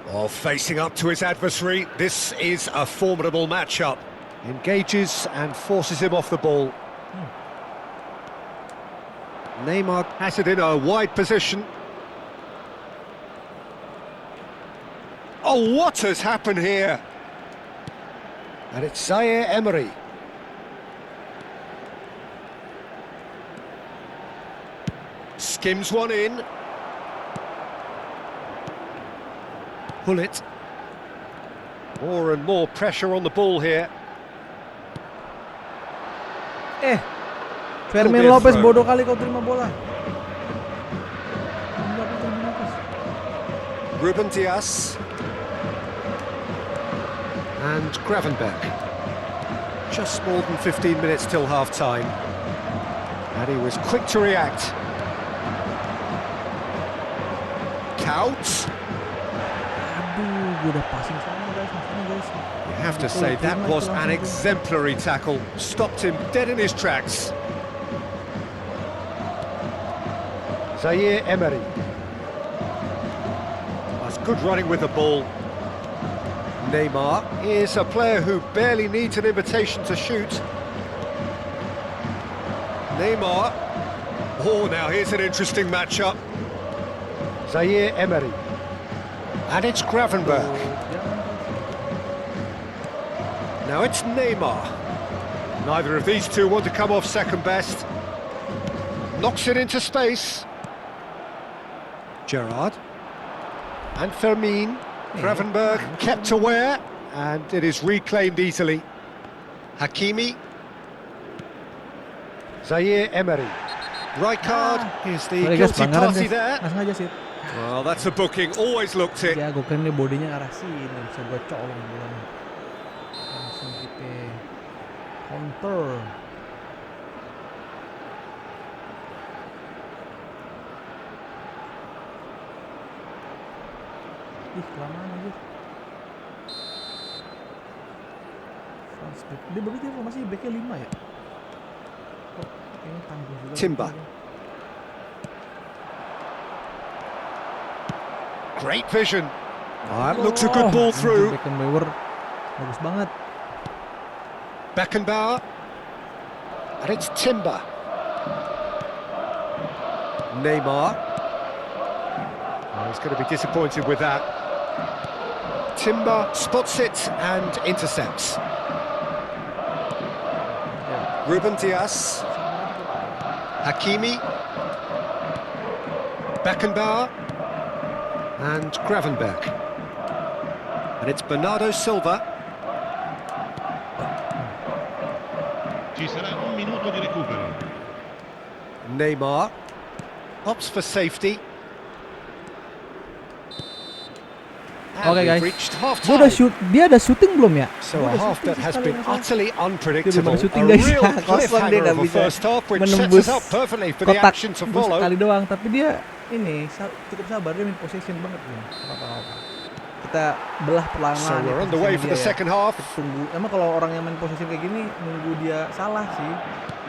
Oh, facing up to his adversary. This is a formidable matchup. Engages and forces him off the ball. Neymar has it in a wide position. Oh, what has happened here? And it's Zaire Emery. Skims one in. Pull it. More and more pressure on the ball here. Fermin Will be a Lopez throw. bodoh kali kau terima bola. Ruben Dias. And Gravenberch. Just more than 15 minutes till half-time. And he was quick to react. Couch. Aduh, gue udah passing sana guys, maksudnya guys. You have to say that was an exemplary tackle. Stopped him dead in his tracks. Zaire Emery. That's good running with the ball. Neymar is a player who barely needs an invitation to shoot. Neymar. Oh, now here's an interesting matchup. Zaire Emery. And it's Gravenberch. Now it's Neymar. Neither of these two want to come off second best. Knocks it into space. Gerrard. And Fermin. Gravenberch kept aware, and it is reclaimed easily. Hakimi. Zaire Emery. Rijkaard is the Sorry guys, guilty pelanggaran party guys. there. Langsung aja sih. Well, that's a booking, always looked it. Ya, gue kira nih bodinya ke arah sini, bisa gue colong bola. Langsung kita counter. Ih, kelamaan aja. Dia berarti masih backnya 5 ya? Kok kayaknya tangguh juga. Timber. Great vision. That looks a good ball through. Beckenbauer bagus banget. Beckenbauer. And it's Timber. Neymar. Oh, he's going to be disappointed with that. Timber spots it and intercepts. Ruben Dias. Hakimi. Beckenbauer. And Gravenberch. And it's Bernardo Silva. Ci sarà un minuto di recupero. Neymar opts for safety. And Okay, we've guys. reached half Dia udah time. dia ada shooting belum ya? So Dia a udah half shooting that has sekali, been nggak salah. utterly Dia unpredictable. belum shooting A guys. real Kosong dia cliffhanger nggak of a bisa first half which sets menembus us up perfectly for the kotak action to cuma follow. sekali doang, tapi dia ini cukup sabar, dia main possession banget ya. Apa-apa. Kita belah perlahan. So we're on the way for the second half. Tunggu. Emang kalau orang yang main possession kayak gini nunggu dia salah sih.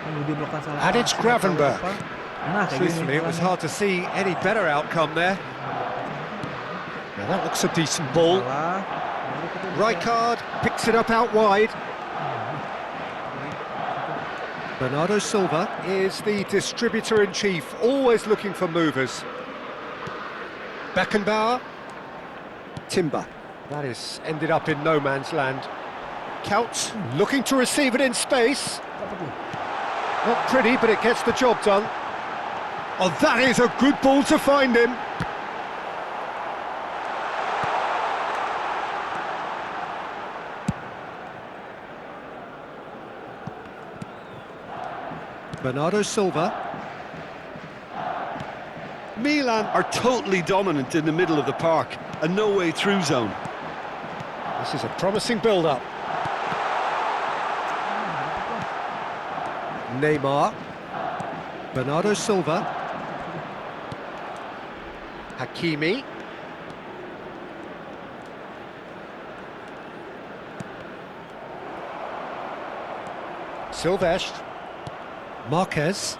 Nunggu dia melakukan salah. And it's Gravenberch. Nah, kayak gini. Truthfully, it was hard to see any better outcome there. Now that looks a decent ball. Rijkaard picks it up out wide. Bernardo Silva is the distributor-in-chief, always looking for movers. Beckenbauer. Timber. That is ended up in no man's land. Couch looking to receive it in space. Not pretty, but it gets the job done. Oh, that is a good ball to find him. Bernardo Silva. Milan are totally dominant in the middle of the park, a no-way through zone. This is a promising build-up. Neymar. Bernardo Silva. Hakimi. Silvestre. Marquez.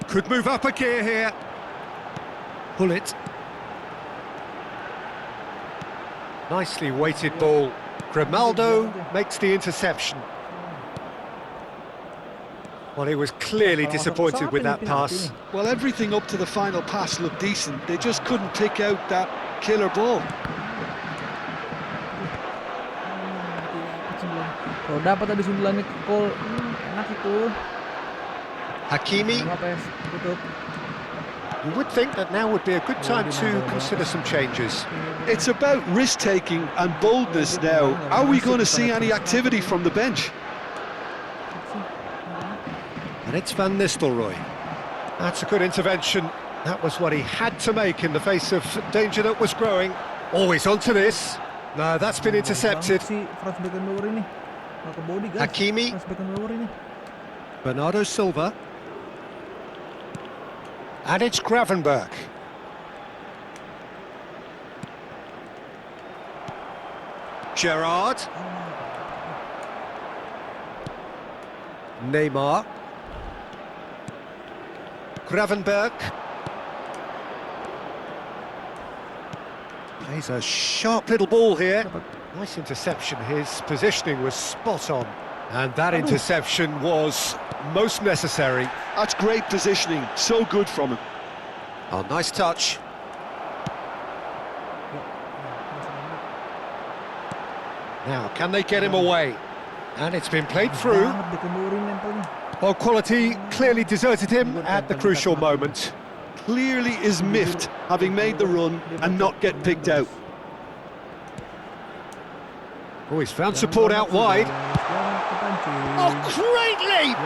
Could move up a gear here. Bullet. Nicely weighted ball. Grimaldo makes the interception. Well, he was clearly disappointed with that pass. Well, everything up to the final pass looked decent. They just couldn't pick out that killer ball. Kalau dapat tadi sundulannya ke gol, enak itu. Hakimi. Apa ya? Tutup. You would think that now would be a good time to consider some changes. It's about risk-taking and boldness now. Are we going to see any activity from the bench? And it's Van Nistelrooy. That's a good intervention. That was what he had to make in the face of danger that was growing. Oh, he's onto this. No, that's been intercepted. Si Franz Beckenbauer ini. Nggak ke body guys. Hakimi. Franz Beckenbauer ini. Bernardo Silva. And it's Gravenberch. Gerrard. Neymar. Gravenberch. Plays a sharp little ball here. Nice interception. His positioning was spot on. And that interception was most necessary. That's great positioning, so good from him. Oh, nice touch. Now, can they get him away? And it's been played through. Well, quality clearly deserted him at the crucial moment. Clearly is miffed, having made the run and not get picked out. Oh, he's found support out wide. Oh, great leap!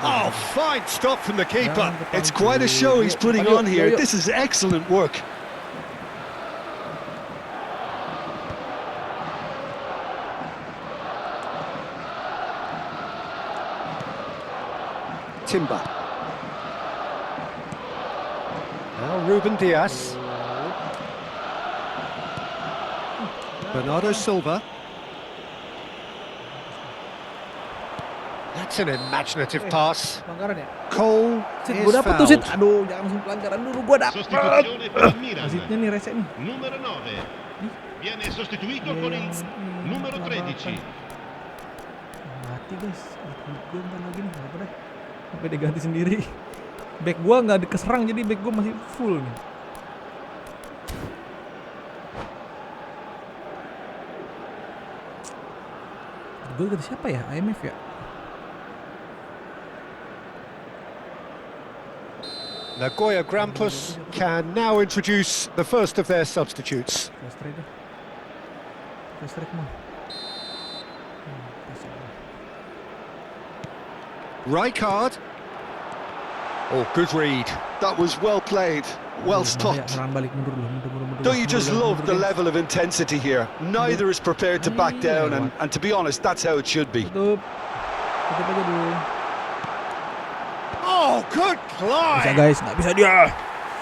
Oh, fine stop from the keeper. It's quite a show he's putting on here. This is excellent work. Timber. Now Ruben Diaz. Bernardo Silva. That's an imaginative pass. Cole is Gue dapet tuh Sid. fouled. Aduh, jangan langsung pelanggaran dulu. Gue dapet. Sostituzione per il Milan. Wasitnya nih rese nih. Numero 9. Viene sostituito con il numero 13. Mati guys. Gue bentar lagi nih. Apa deh. Sampai dia ganti sendiri. Back gue nggak keserang jadi back gue masih full nih. Gue ganti siapa ya? IMF ya? Nagoya Grampus can now introduce the first of their substitutes. Fast trade deh. Fast trade mah. Rijkaard. Oh, good read. That was well played, well stopped. Don't you just love the level of intensity here? Neither is prepared to back down, and to be honest, that's how it should be. Tutup. Tutup aja dulu. Oh, good Bisa climb. guys, nggak bisa dia.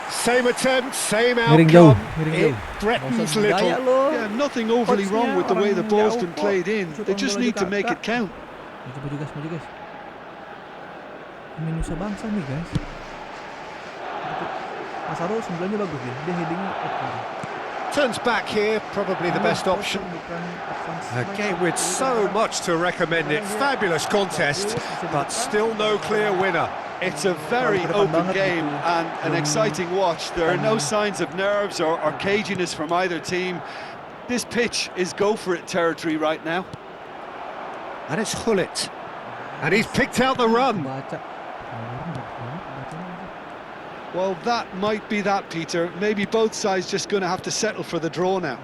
Same attempt, same Miring jauh, outcome. miring It jauh. threatens Gaya little. lo. Yeah, nothing overly wrong with the way the ball's been played in. They just need to make it count. Maju guys, maju guys. Ini Nusa Bangsa nih guys. Masaro sebenarnya bagus dia headingnya oke. Turns back here, probably the best option. A game with so much to recommend it. Fabulous contest, but still no clear winner. It's a very open game and an exciting watch. There are no signs of nerves or caginess from either team. This pitch is go-for-it territory right now. And it's Hullet. And he's picked out the run. Well, that might be that, Peter. Maybe both sides just going to have to settle for the draw now.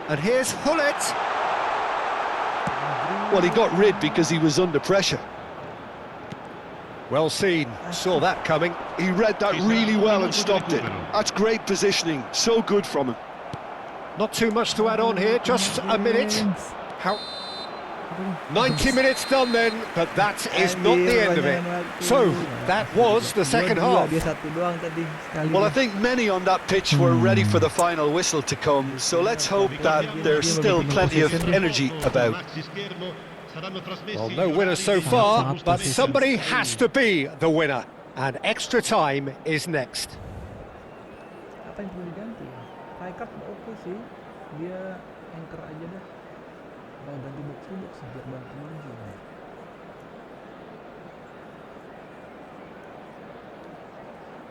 And here's Hullet. Well, he got rid because he was under pressure. Well seen, saw that coming. He read that really well and stopped it. That's great positioning, so good from him. Not too much to add on here, just a minute. How 90 minutes done then, but that is not the end of it. So, that was the second half. Well, I think many on that pitch were ready for the final whistle to come, so let's hope that there's still plenty of energy about. Well, no winner so far, but somebody has to be the winner. And extra time is next. Apa yang perlu diganti? Rijkaard oke sih, dia anchor aja dah. Mau ganti box to box biar bantu maju.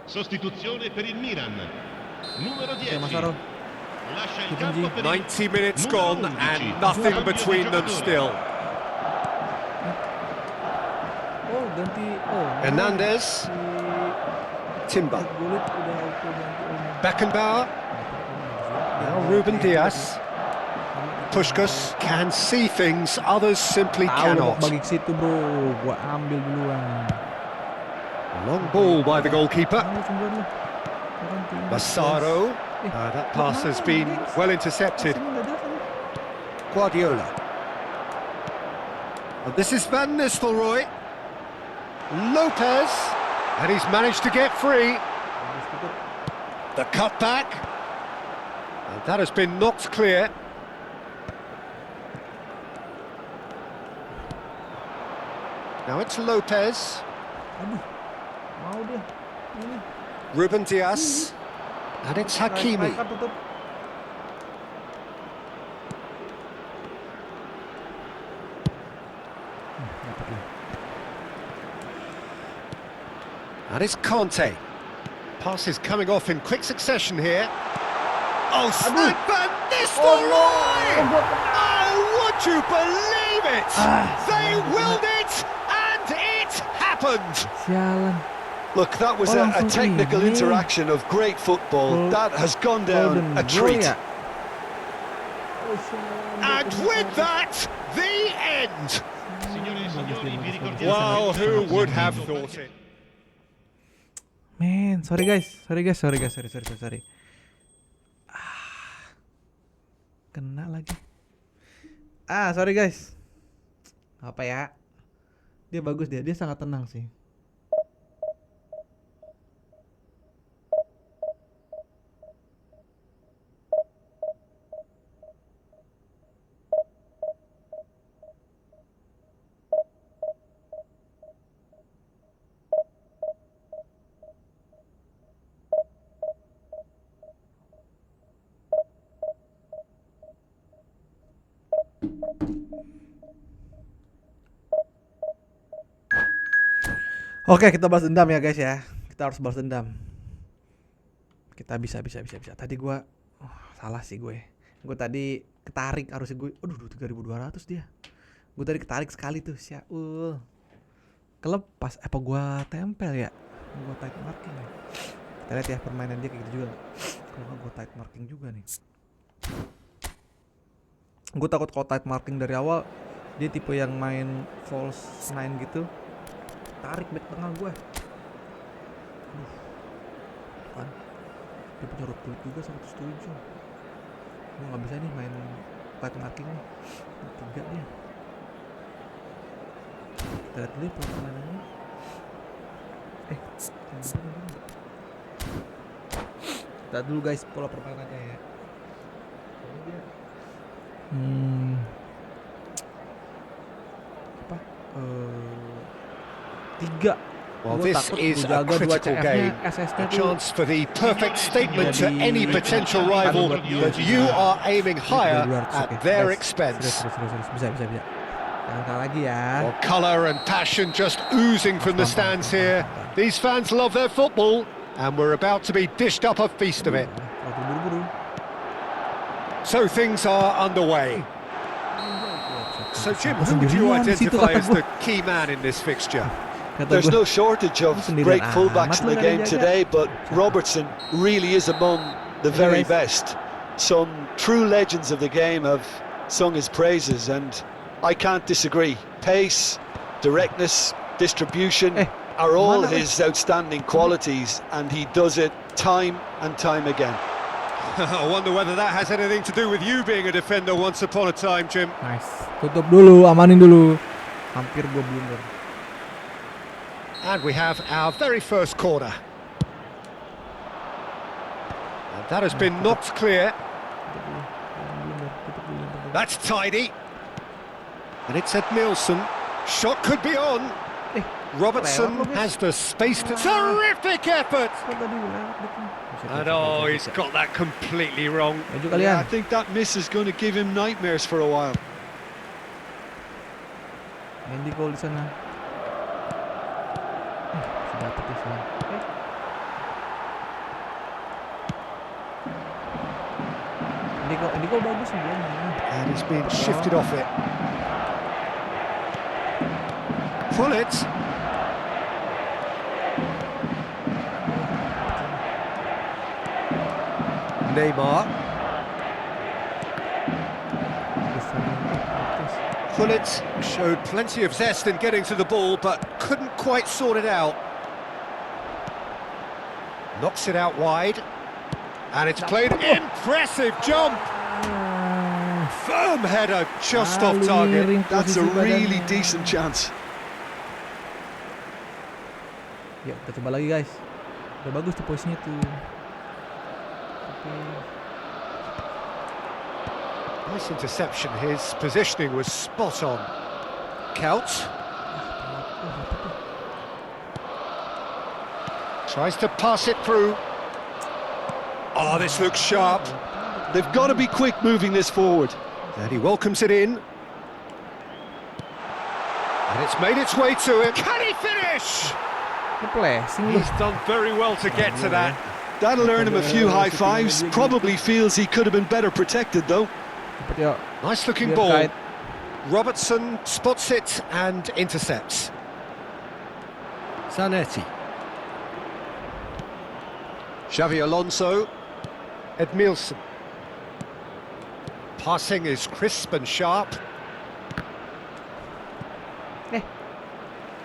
Sostituzione per il Milan. Numero 10. Masaro. Lascia il campo per il 90 minutes numero gone 11. and nothing between them still. Oh, ganti. Oh. Hernandez. Timber. Gullit udah auto ganti. Beckenbauer. Now Ruben Diaz. Puskás can see things others simply Tahu cannot. bagi ke situ bro, gua ambil duluan. Long ball by the goalkeeper. Massaro. That pass has been well intercepted. Guardiola. And this is Van Nistelrooy. Lopez. And he's managed to get free. The cutback. And that has been knocked clear. Now it's Lopez. Ruben Dias. And it's Hakimi. And it's Conte. Passes coming off in quick succession here. Oh, Van Nistelrooy! Oh, would you believe it? They willed it, and it happened. Sialan. Look, that was a technical interaction of great football. That has gone down a treat. And with that, the end. Signore e signori, vi ricordiamo Wow, who would have thought it? Man, sorry guys. Sorry. Kena lagi. Sorry guys. Apa ya? Dia bagus dia sangat tenang sih. Oke, kita balas dendam ya guys ya. Kita harus balas dendam. Kita bisa. Tadi gua salah sih gue. Gue tadi ketarik, harusnya gue. Aduh, 3.200 dia. Gue tadi ketarik sekali tuh, Syaul. Kelepas apa gua tempel ya? Gua tight marking ya. Kita lihat ya permainan dia kayak gitu juga. Kalau gua tight marking juga nih. Gue takut kalau tight marking dari awal dia tipe yang main false 9 gitu. Tarik back tengah gue. Kan dia punya road kulit juga 107. Gue gak bisa nih main tight marking nih. 3 dia. Kita lihat dulu pola permainannya. Kita dulu guys pola permainannya ya. Apa? 3. Well, this is a critical game, a chance for the perfect statement to any potential rival that you are aiming higher at their expense. Bisa. Jangan kalah lagi ya. Well, colour and passion just oozing from the stands here. These fans love their football, and we're about to be dished up a feast of it. So things are underway. So Jim, who would you identify as the key man in this fixture? There's no shortage of great fullbacks in the game today, but Robertson really is among the very best. Some true legends of the game have sung his praises, and I can't disagree. Pace, directness, distribution are all his outstanding qualities, and he does it time and time again. I wonder whether that has anything to do with you being a defender once upon a time, Jim. Nice. Tutup dulu, amanin dulu. Hampir gua blunder. And we have our very first corner. And that has been knocked clear. That's tidy. And it's Ed Nielsen. Shot could be on. Robertson has the space to... Terrific effort! And oh, he's got that completely wrong. Yeah, I think that miss is going to give him nightmares for a while. Andy Cole di sana. Dapet di sana. Andy Cole bagus nih dia. And he's been shifted off it. Pull it. Neymar. Pullet showed plenty of zest in getting to the ball, but couldn't quite sort it out. Knocks it out wide. And it's played. Impressive jump! Firm header, just off target. That's a really decent chance. Ya, kita coba lagi guys. Udah bagus tuh posisinya tuh. Oke. Nice interception. His positioning was spot on. Kaut. Tries to pass it through. Oh, this looks sharp. They've got to be quick moving this forward. And he welcomes it in. And it's made its way to him. Can he finish? He's done very well to get to that. That'll earn him a few high fives. Probably feels he could have been better protected though. Nice looking ball. Robertson spots it and intercepts. Zanetti. Xavi Alonso. Edmilson. Passing is crisp and sharp.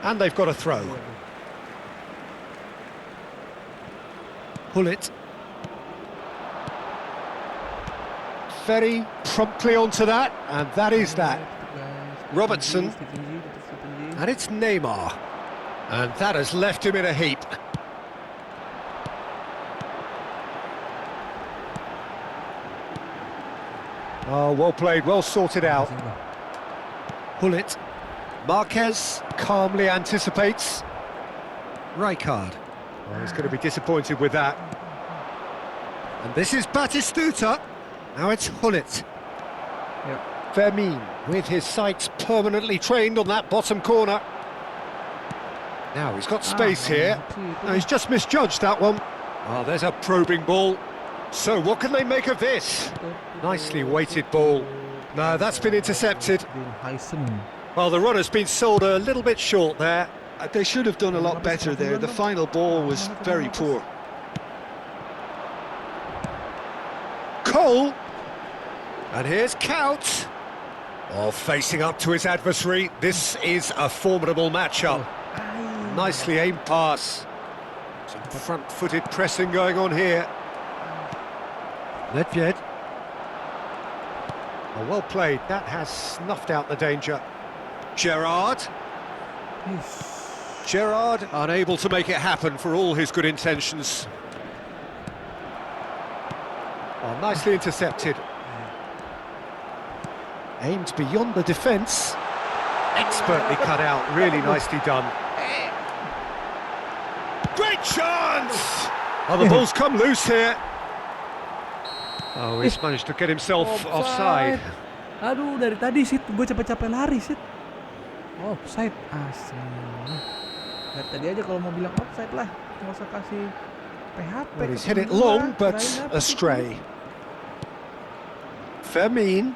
And they've got a throw. Pull it. Very promptly onto that, and that is that. Robertson. And it's Neymar. And that has left him in a heap. Oh, well played, well sorted out. Pull it. Marquez calmly anticipates. Rijkaard. Oh, he's going to be disappointed with that. And this is Batistuta. Now it's Hullet. Vermin with his sights permanently trained on that bottom corner. Now he's got space here. No, he's just misjudged that one. Oh, there's a probing ball. So what can they make of this? Nicely weighted ball. No, that's been intercepted. Well, the runner's been sold a little bit short there. They should have done a lot better there. The final ball was very poor. Cole. And here's Kaut. Oh, facing up to his adversary. This is a formidable matchup. Nicely aimed pass. Some front-footed pressing going on here. Nedved. Oh, well played. That has snuffed out the danger. Gerrard. Gerrard unable to make it happen for all his good intentions. Oh, nicely intercepted. Aimed beyond the defence. Expertly cut out, really nicely done. Great chance! Oh, the ball's come loose here. Oh, he's managed to get himself offside. Aduh, dari tadi Sid, gue capek-capek lari Sid. Offside, asli. Dari tadi aja kalau mau bilang offside lah, nggak usah kasih PHP. Well, he's hit it long, but astray. Vermin.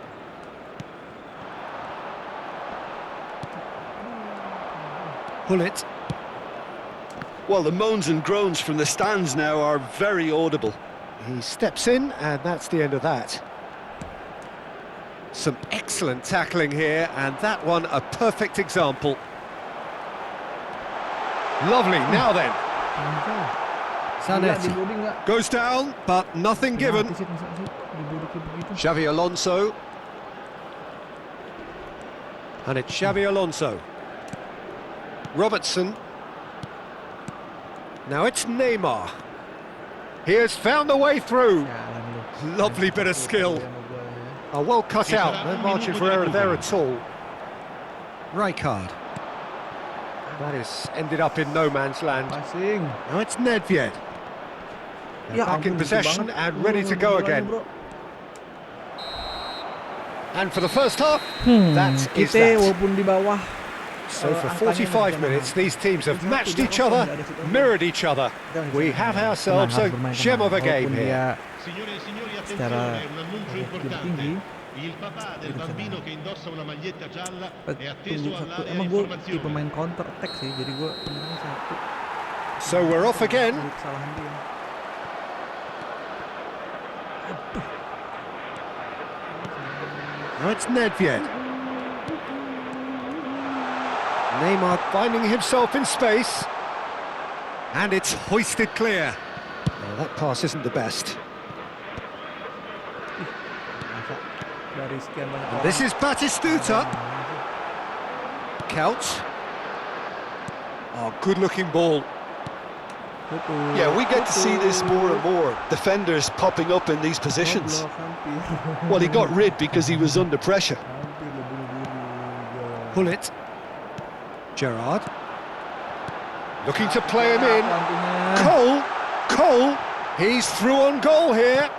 Pull it. Well, the moans and groans from the stands now are very audible. He steps in, and that's the end of that. Some excellent tackling here, and that one a perfect example. Lovely, now then. Zanetti goes down, but nothing given. Xavi Alonso. And it's Xavi Alonso. Robertson. Now it's Neymar. He has found a way through. Lovely bit of skill. Oh, well cut out. No margin for error there at all. Rijkaard. That has ended up in no man's land. Now it's Nedved. They're back in possession and ready to go again. And for the first half, that is that. So for 45 minutes, these teams have matched each other, mirrored each other. We have ourselves a gem of a game here. Signore e signori, attenzione, un annuncio importante. Il papà del bambino che indossa una maglietta gialla è atteso all'area di informazione. Pemain counter attack sih, jadi gue So we're off again. Now it's Nedved. Neymar finding himself in space. And it's hoisted clear. that pass isn't the best. Masa dari sekian banyak And this is Batistuta. Couch. Oh, good-looking ball. Yeah, we get to see this more and more. Defenders popping up in these positions. Well, he got rid because he was under pressure. Pull it. Gerrard. Looking to play him in. Cole. He's through on goal here.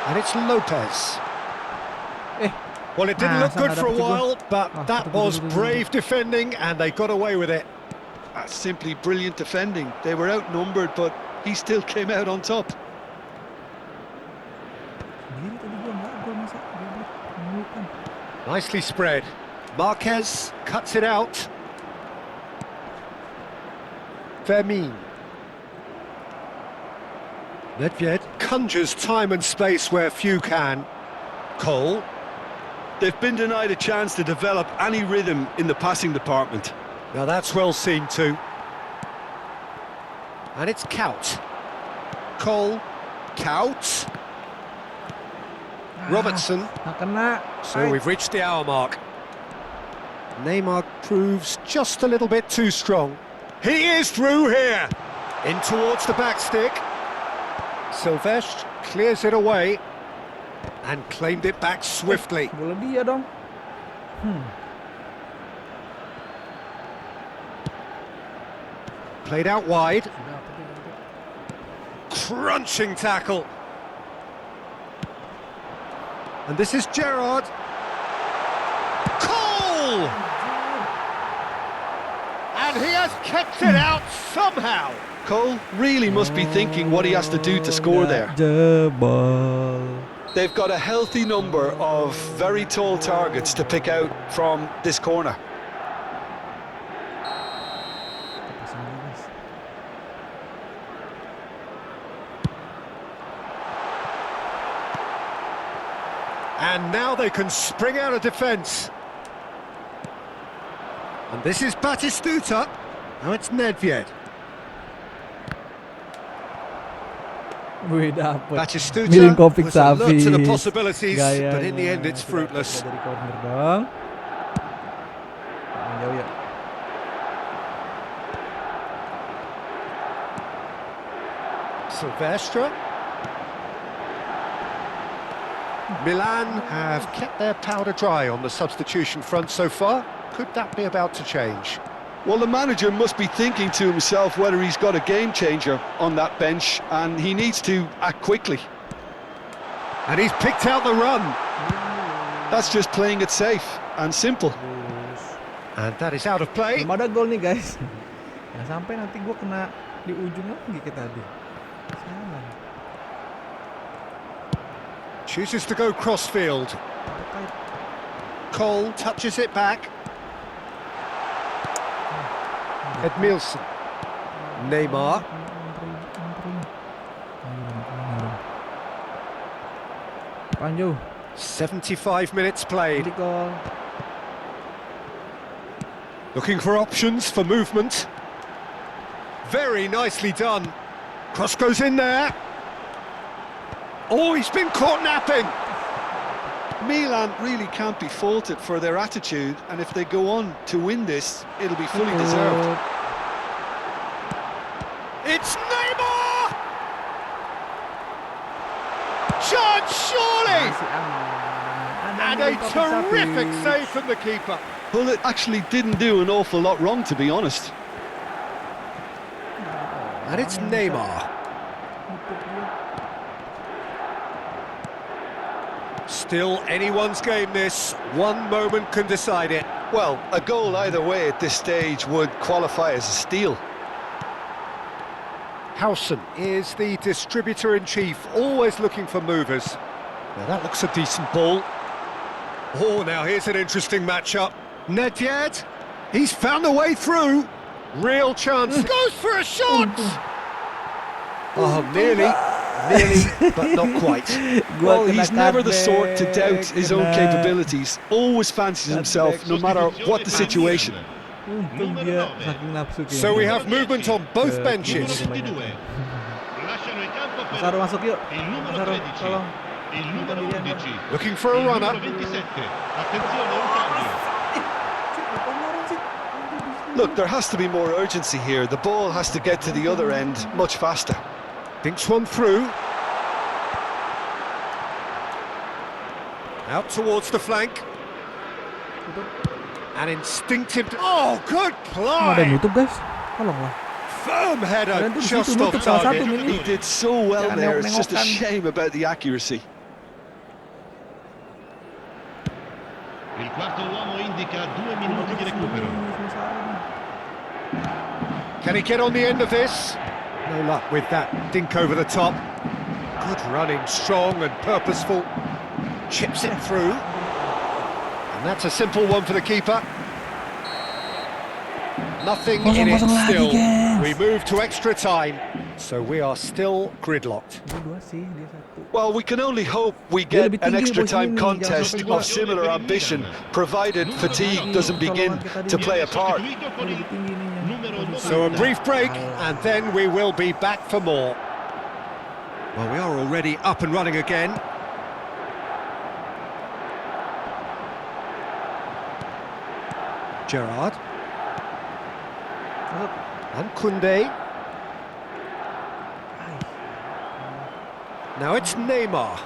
And it's Lopez. Well, it didn't look good for a while, but that was brave defending, and they got away with it. That's simply brilliant defending. They were outnumbered, but he still came out on top. Nicely spread. Marquez cuts it out. Vermin. Nedved conjures time and space where few can. Cole. They've been denied a chance to develop any rhythm in the passing department. Now that's well seen too. And it's Kaut. Cole. Kaut. Robertson. So we've reached the hour mark. Neymar proves just a little bit too strong. He is through here. In towards the back stick. Silvestre clears it away and claimed it back swiftly. Bola dia dong. Played out wide. Crunching tackle. And this is Gerrard. Cole! And he has kept it out somehow. Cole really must be thinking what he has to do to score there. They've got a healthy number of very tall targets to pick out from this corner. And now they can spring out of defence. And this is Batistuta. Now it's Nedved. Wih, dapet. Batistuta Miring kopi was alert sapi. to the possibilities, Gayanya. but in the end it's fruitless. Dari corner dong. Jauh ya. Silvestre. Milan have kept their powder dry on the substitution front so far. Could that be about to change? Well, the manager must be thinking to himself whether he's got a game changer on that bench, and he needs to act quickly. And he's picked out the run. That's just playing it safe and simple. And that is out of play. Belum ada gol nih guys. Jangan sampai nanti gue kena di ujung lagi kayak tadi. Salah. Chooses to go crossfield. Cole touches it back. Edmilson. Neymar. Panju. 75 minutes played. Jadi gol. Looking for options for movement. Very nicely done. Cross goes in there. Oh, he's been caught napping. Milan really can't be faulted for their attitude, and if they go on to win this, it'll be fully deserved. It's Neymar! Chance, surely! And a terrific save from the keeper. Well, it actually didn't do an awful lot wrong, to be honest. And it's Neymar. Still anyone's game this. One moment can decide it. Well, a goal either way at this stage would qualify as a steal. Howson is the distributor-in-chief, always looking for movers. Now that looks a decent ball. Oh, now here's an interesting matchup. Nedved, he's found a way through. Real chance, goes for a shot! Oh, nearly, but not quite. Well, he's never the sort to doubt his own capabilities. Always fancies himself, no matter what the situation. Untung dia saking nafsu kayaknya. So we have movement on both benches. Masaro masuk yuk. Masaro, tolong. Looking for a runner. Look, there has to be more urgency here. The ball has to get to the other end much faster. Thinks one through. Out towards the flank. An instinctive... Oh, good Ada yang play! nutup guys. Tolonglah. Firm header, Kalian tuh di just situ off nutup salah satu target. ini. He did so well Jangan there. It's just a nengok-nengokkan. shame about the accuracy. Il quarto uomo indica 2 minuti di recupero. Can he get on the end of this? No luck with that dink over the top. Good running, strong and purposeful. Chips it through. And that's a simple one for the keeper. Nothing in it Kosong-kosong lagi, still. guys. We move to extra time. So we are still gridlocked. Dua sih, dia satu. Well, we can only hope we Dia get lebih an tinggi extra posisi time ini, contest jangan sampai of similar ambition, provided fatigue doesn't begin to play a part. Dia lebih tinggi ininya. So a brief break and then we will be back for more. Well, we are already up and running again. Gerrard. Masuk. And Koundé. Now it's Neymar.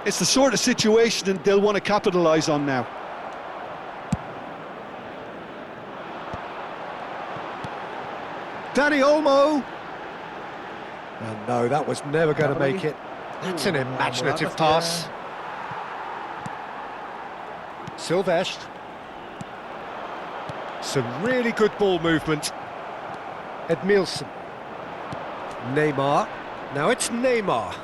It's the sort of situation they'll want to capitalise on now. Dani Olmo. And no, that was never going to make it. That's an imaginative pass. Silvestre. Some really good ball movement. Edmilson. Neymar. Now it's Neymar.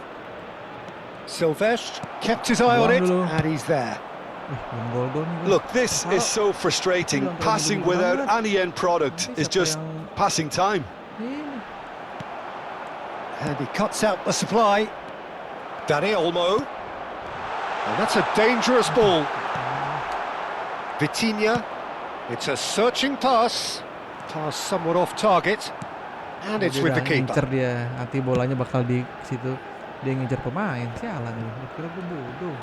Silvestre kept his eye on it, and he's there. Belum gol-gol nih, guys. Look, this is so frustrating. Passing without any end product is just passing time. Ini. And he cuts out the supply. Dani Olmo. And that's a dangerous ball. Vitinha. It's a searching pass. Pass somewhat off target. And it's Dia with the udah keeper. ngincer dia, nanti bolanya bakal di situ. Dia ngincer pemain, sialan lu. Kira gue bodoh.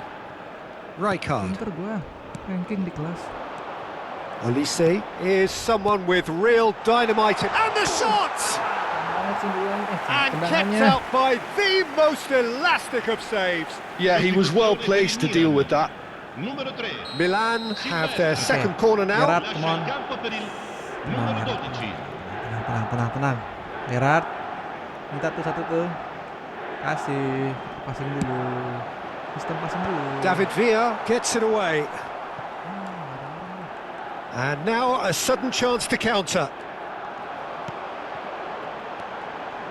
Rijkaard. Pinter gua, ranking di kelas. Olise is someone with real dynamite. And the shot! Banget sih dia ini. And kept Tendangannya. out by the most elastic of saves. Yeah, he was well placed to deal with that. Numero 3. Milan have their second corner now. Gerrard, come Lascia on. il campo per il numero 12. Tenang. Gerrard. Minta tuh satu tuh. Kasih. Passing dulu. Sistem passing dulu. David Villa gets it away. And now a sudden chance to counter.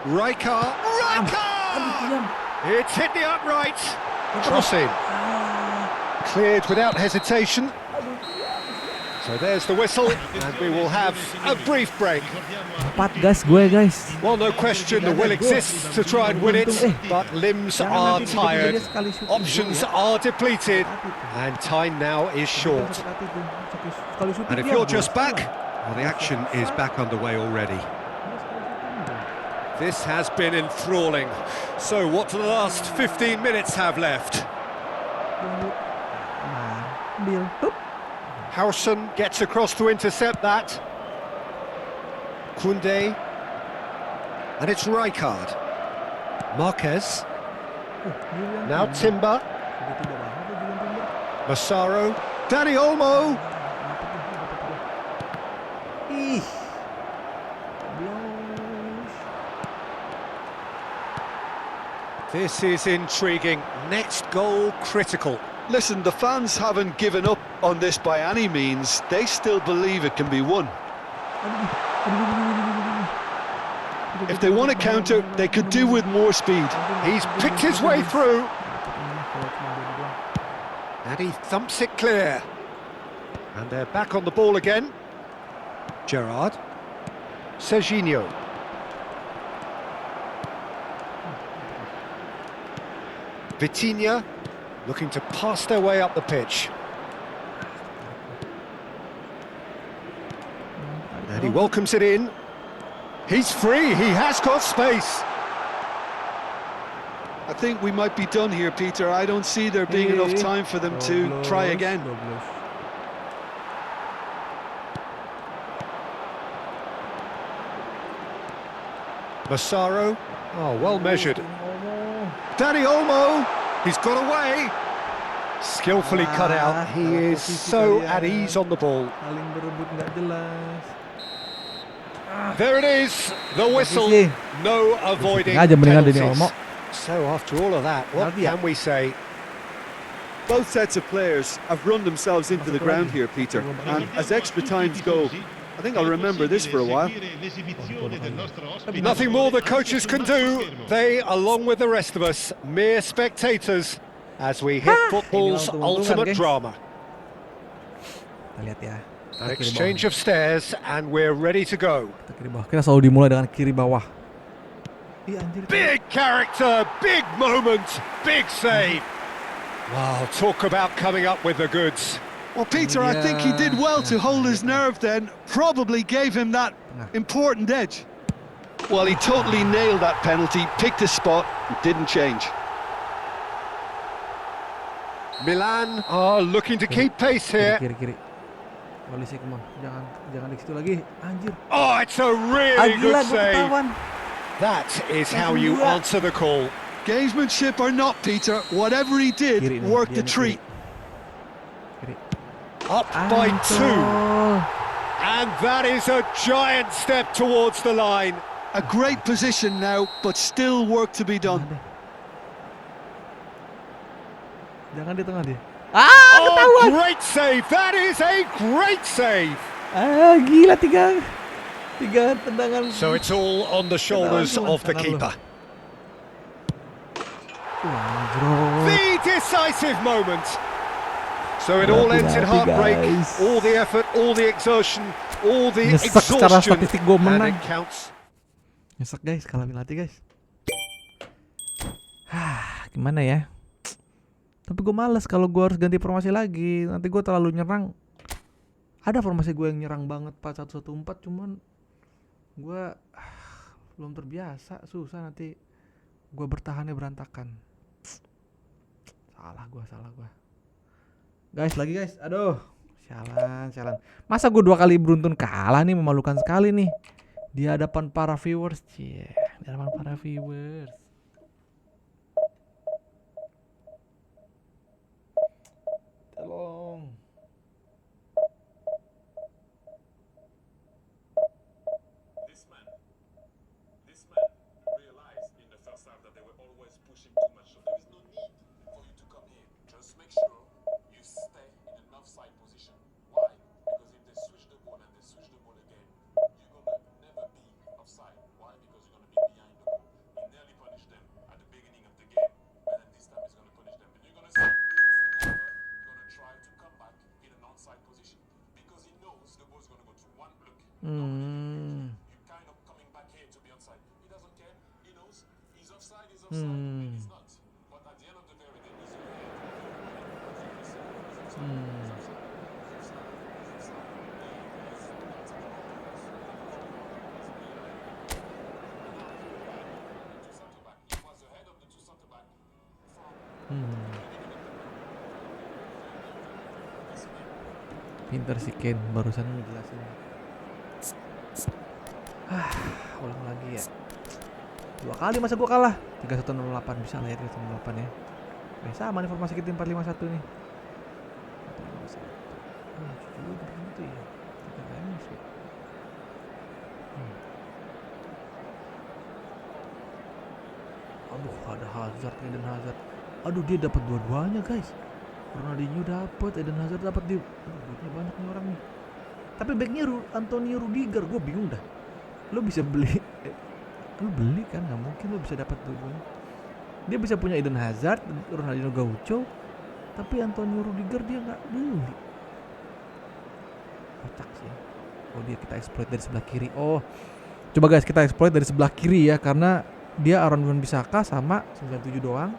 Rijkaard! It's hit the upright. Crossing. Cleared without hesitation. So there's the whistle, and we will have a brief break. Empat guys, gue guys. Well, no question the will exists to try and win it, but limbs are tired, options are depleted, and time now is short. And if you're just back, well, the action is back underway already. This has been enthralling. So what do the last 15 minutes have left? Ambil. Hup. Howson gets across to intercept that. Koundé. And it's Rijkaard. Marquez. Now Timber. Massaro. Dani Olmo. Ih. This is intriguing. Next goal critical. Listen, the fans haven't given up on this by any means. They still believe it can be won. If they want to counter, they could do with more speed. He's picked his way through. And he thumps it clear. And they're back on the ball again. Gerrard. Serginho. Vitinha looking to pass their way up the pitch. And he welcomes it in. He's free, he has got space. I think we might be done here, Peter. I don't see there being enough time for them to try again. Massaro, oh, well measured. Danny Olmo, he's got away. Skillfully cut out, he is so at ease on the ball. Saling berebut nggak jelas. There it is, the whistle. No avoiding penalties. So after all of that, what can we say? Both sets of players have run themselves into the ground here, Peter. And as extra times go, I think I'll remember this for a while. Nothing more the coaches can do. They, along with the rest of us, mere spectators, as we hit football's ultimate drama. Kita lihat ya. An exchange of stares, and we're ready to go. Kita selalu dimulai dengan kiri bawah. Big character, big moment, big save. Wow, talk about coming up with the goods. Well, Peter, I think he did well to hold his nerve then. Probably gave him that important edge. Well, he totally nailed that penalty, picked a spot, and didn't change. Milan are looking to keep pace here. Kiri. Polisi, come on. Jangan di situ lagi. Anjir. Oh, it's a really good save. Ketahuan. That is how you answer the call. Gamesmanship or not, Peter, whatever he did worked a treat. Up by 2. And that is a giant step towards the line. A great position now, but still work to be done. Jangan di tengah dia. Oh, great save! That is a great save! Gila tiga tendangan. So it's all on the shoulders of the keeper. The decisive moment. So it all ends in heartbreak. All the effort, all the exertion, all the exhaustion, and it counts. Nyesek guys, kalah penalti guys. Gimana ya? Tapi gue males kalau gue harus ganti formasi lagi. Nanti gue terlalu nyerang. Ada formasi gue yang nyerang banget 4-1-1-4, cuman gue belum terbiasa, susah nanti gue bertahannya berantakan. Salah gue. Guys, aduh, sialan. Masa gue 2 kali beruntun kalah nih, memalukan sekali nih di hadapan para viewers, Tolong. This man realized in the first half that they were always pushing too much, so there is no need for you to come here. Just make sure you stay in an offside position. Why? Because if they switch the ball and they switch the ball again, you're gonna never be offside. Why? Because you're gonna be behind the ball. He nearly punished them at the beginning of the game, and then this time he's gonna punish them. And you're gonna see he's never gonna try to come back in an onside position because he knows the ball's gonna go to one look. You're kind of coming back here to be onside. He doesn't care. He knows he's offside, and he's not. But at the end of the day, he's Pinter si Ken barusan ngejelasin. Ulang lagi ya. 2 kali masa gua kalah. 3108 bisa lah ya 3108 ya. Sama nih formasi kita 451 nih. 451. Begitu ya. Aduh, ada Hazard, Eden Hazard. Aduh, dia dapat dua-duanya, guys. Ronaldinho dapat, Eden Hazard dapat, dia. Duitnya banyak nih orang nih. Tapi backnya Antonio Rudiger, gue bingung dah. Lo bisa beli, lo beli kan? Nggak mungkin lo bisa dapat dua-duanya. Dia bisa punya Eden Hazard, Ronaldinho Gaucho, tapi Antonio Rudiger dia nggak beli. Kocak sih. Oh, dia kita exploit dari sebelah kiri. Oh, coba guys kita exploit dari sebelah kiri ya, karena dia Aaron Wan-Bissaka sama 97 doang,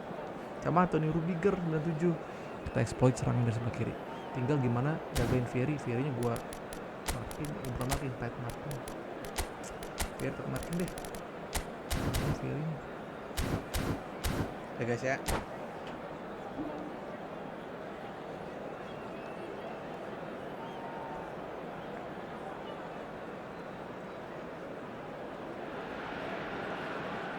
sama Antonio Rudiger 97. Kita exploit serangan dari sebelah kiri. Tinggal gimana jagain Vieri. Vierinya gua bukan marking, tight marking. Biar tight marking deh. Feeling. Ya guys ya.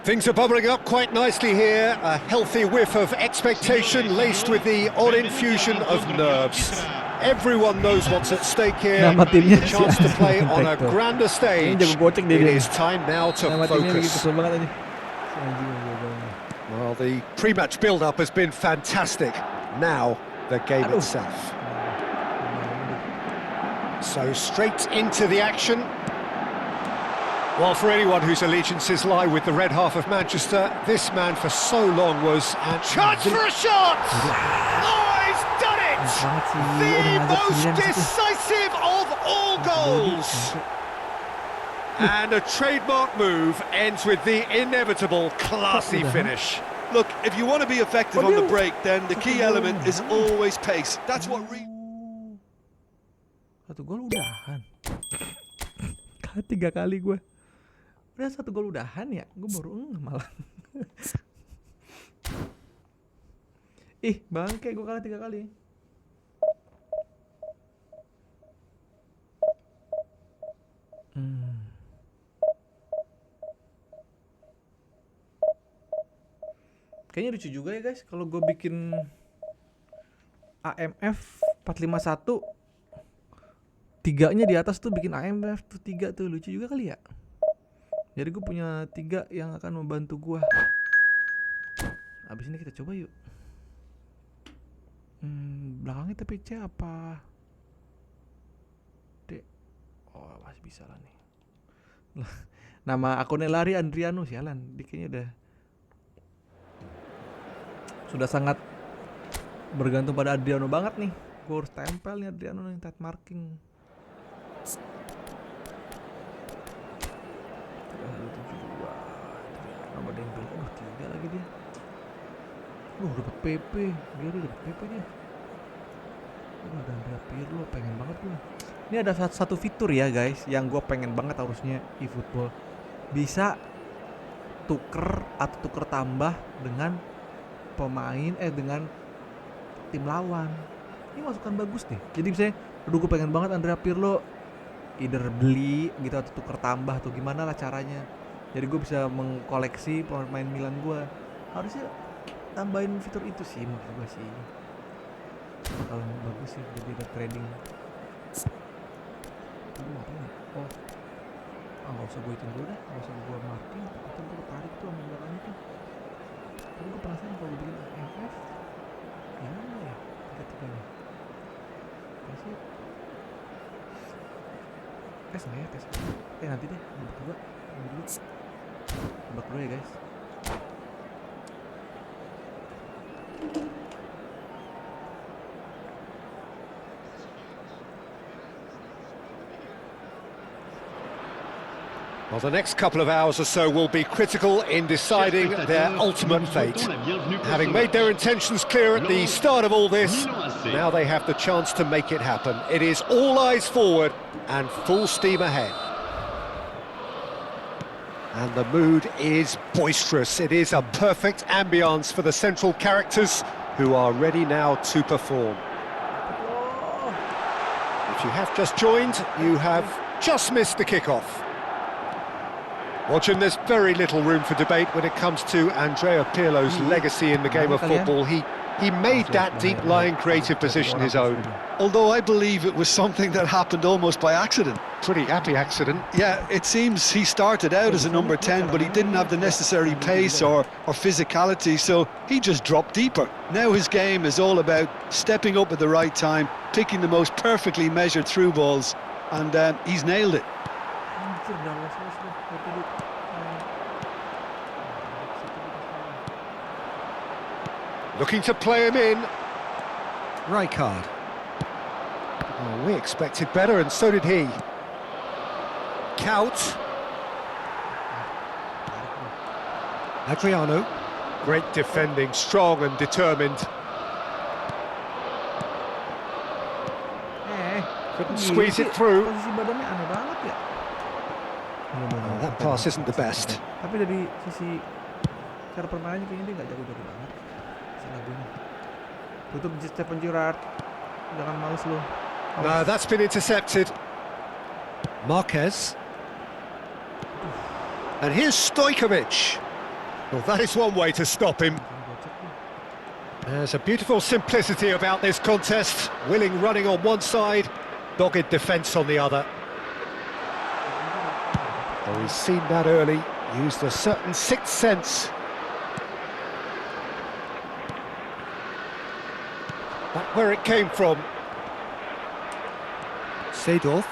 Things are bubbling up quite nicely here. A healthy whiff of expectation laced with the odd infusion of nerves. Everyone knows what's at stake here. Nama timnya A chance to play on a Tekto. grander Ini stage. jago gocek deh It dia. is time now to Nama timnya lagi focus. kesel banget ini. Si anjing yang jago-jago. Well, the pre-match build-up has been fantastic. Now, the game Aduh. itself. So straight into the action. Well, for anyone whose allegiances lie with the red half of Manchester, this man for so long was... And chance for a shot! Oh, he's done it! The most decisive of all goals! And a trademark move ends with the inevitable classy finish. Look, if you want to be effective on the break, then the key element is always pace. That's what... Satu gol udahan. 3 kali gue. Udah 1 gol udahan ya? Gue baru malah. Ih, bangke gue kalah 3 kali. Kayaknya lucu juga ya guys kalau gue bikin AMF 451 3-nya di atas tuh bikin AMF tuh 3 tuh, lucu juga kali ya. Jadi gue punya 3 yang akan membantu gue. Abis ini kita coba yuk. Belakangnya tapi C apa D? Oh masih bisa lah nih. Nama akunnya Lari Andriano, sialan. Dia kayaknya sudah sangat bergantung pada Adriano banget nih. Gue harus tempel nih Adriano nih, tight marking. 3172 nomor Dembele. Aduh 3 lagi dia. Dapat PP. Dia dapat PP dia. Ada Andrea Pirlo, pengen banget gue. Ini ada satu fitur ya guys yang gue pengen banget harusnya Efootball. Bisa tuker atau tuker tambah dengan pemain dengan tim lawan. Ini masukan bagus nih. Jadi misalnya aduh gue pengen banget Andrea Pirlo, either beli gitu atau tuker tambah atau gimana lah caranya. Jadi gue bisa mengkoleksi pemain Milan gue. Harusnya tambahin fitur itu sih menurut gue sih. Kalau bagus sih jadi ada trading. Oh, nggak usah gue hitung dulu dah, nggak usah gue marking. Itu gue tarik tuh sama belakangnya tuh. Tapi gue penasaran kalau gue bikin AMF gimana ya 3-3 nya. Kasih tes nggak ya, tes nanti deh, berdua ya guys. Well, the next couple of hours or so will be critical in deciding their ultimate fate. Having made their intentions clear at the start of all this, now they have the chance to make it happen. It is all eyes forward and full steam ahead. And the mood is boisterous. It is a perfect ambience for the central characters who are ready now to perform. If you have just joined, you have just missed the kickoff. Watching, there's very little room for debate when it comes to Andrea Pirlo's legacy in the game of football. He made that deep-lying creative position his own. Although I believe it was something that happened almost by accident. Pretty happy accident. Yeah, it seems he started out as a number 10, but he didn't have the necessary pace or physicality, so he just dropped deeper. Now his game is all about stepping up at the right time, picking the most perfectly measured through balls, and he's nailed it. Looking to play him in. Rijkaard. Oh, we expected better, and so did he. Kaut. Adriano. Great defending, strong and determined. Couldn't squeeze it through. Posisi badannya aneh banget ya. Oh, that pass isn't the best. Tapi dari sisi cara permainannya kayaknya dia nggak jago-jago banget. Salah gue nih. Tutup Stephen Gerrard. Jangan males lu. No, that's been intercepted. Marquez. And here's Stojkovic. Well, that is one way to stop him. There's a beautiful simplicity about this contest. Willing running on one side, dogged defence on the other. Oh, he's seen that early, used a certain sixth sense. Back where it came from. Seedorf.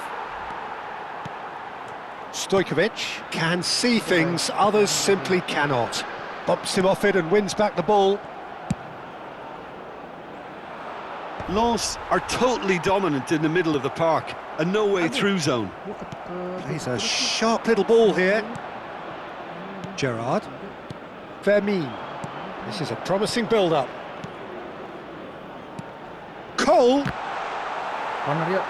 Stojkovic can see things others simply cannot. Bumps him off it and wins back the ball. Lens are totally dominant in the middle of the park, a no-way through zone. Plays a sharp little ball here. Gerrard. Vermeer. This is a promising build-up. Cole. Corner ya.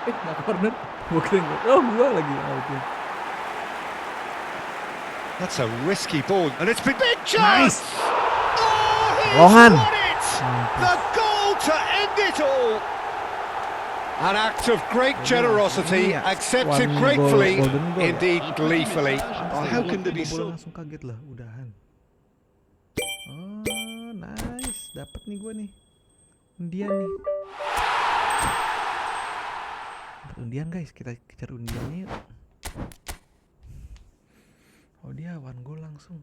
Nggak corner. Gua lagi. Okay. That's a risky ball, and it's been big chance. Nice. Oh, he's Longan. won it. The goal to end it all. An act of great generosity, accepted gratefully, indeed gleefully. Oh, how can they be so... Langsung kaget lah, udahan. Oh, nice. Dapat nih gue nih. Undian nih. Dapat undian guys, kita kejar undiannya yuk. Oh dia one goal langsung.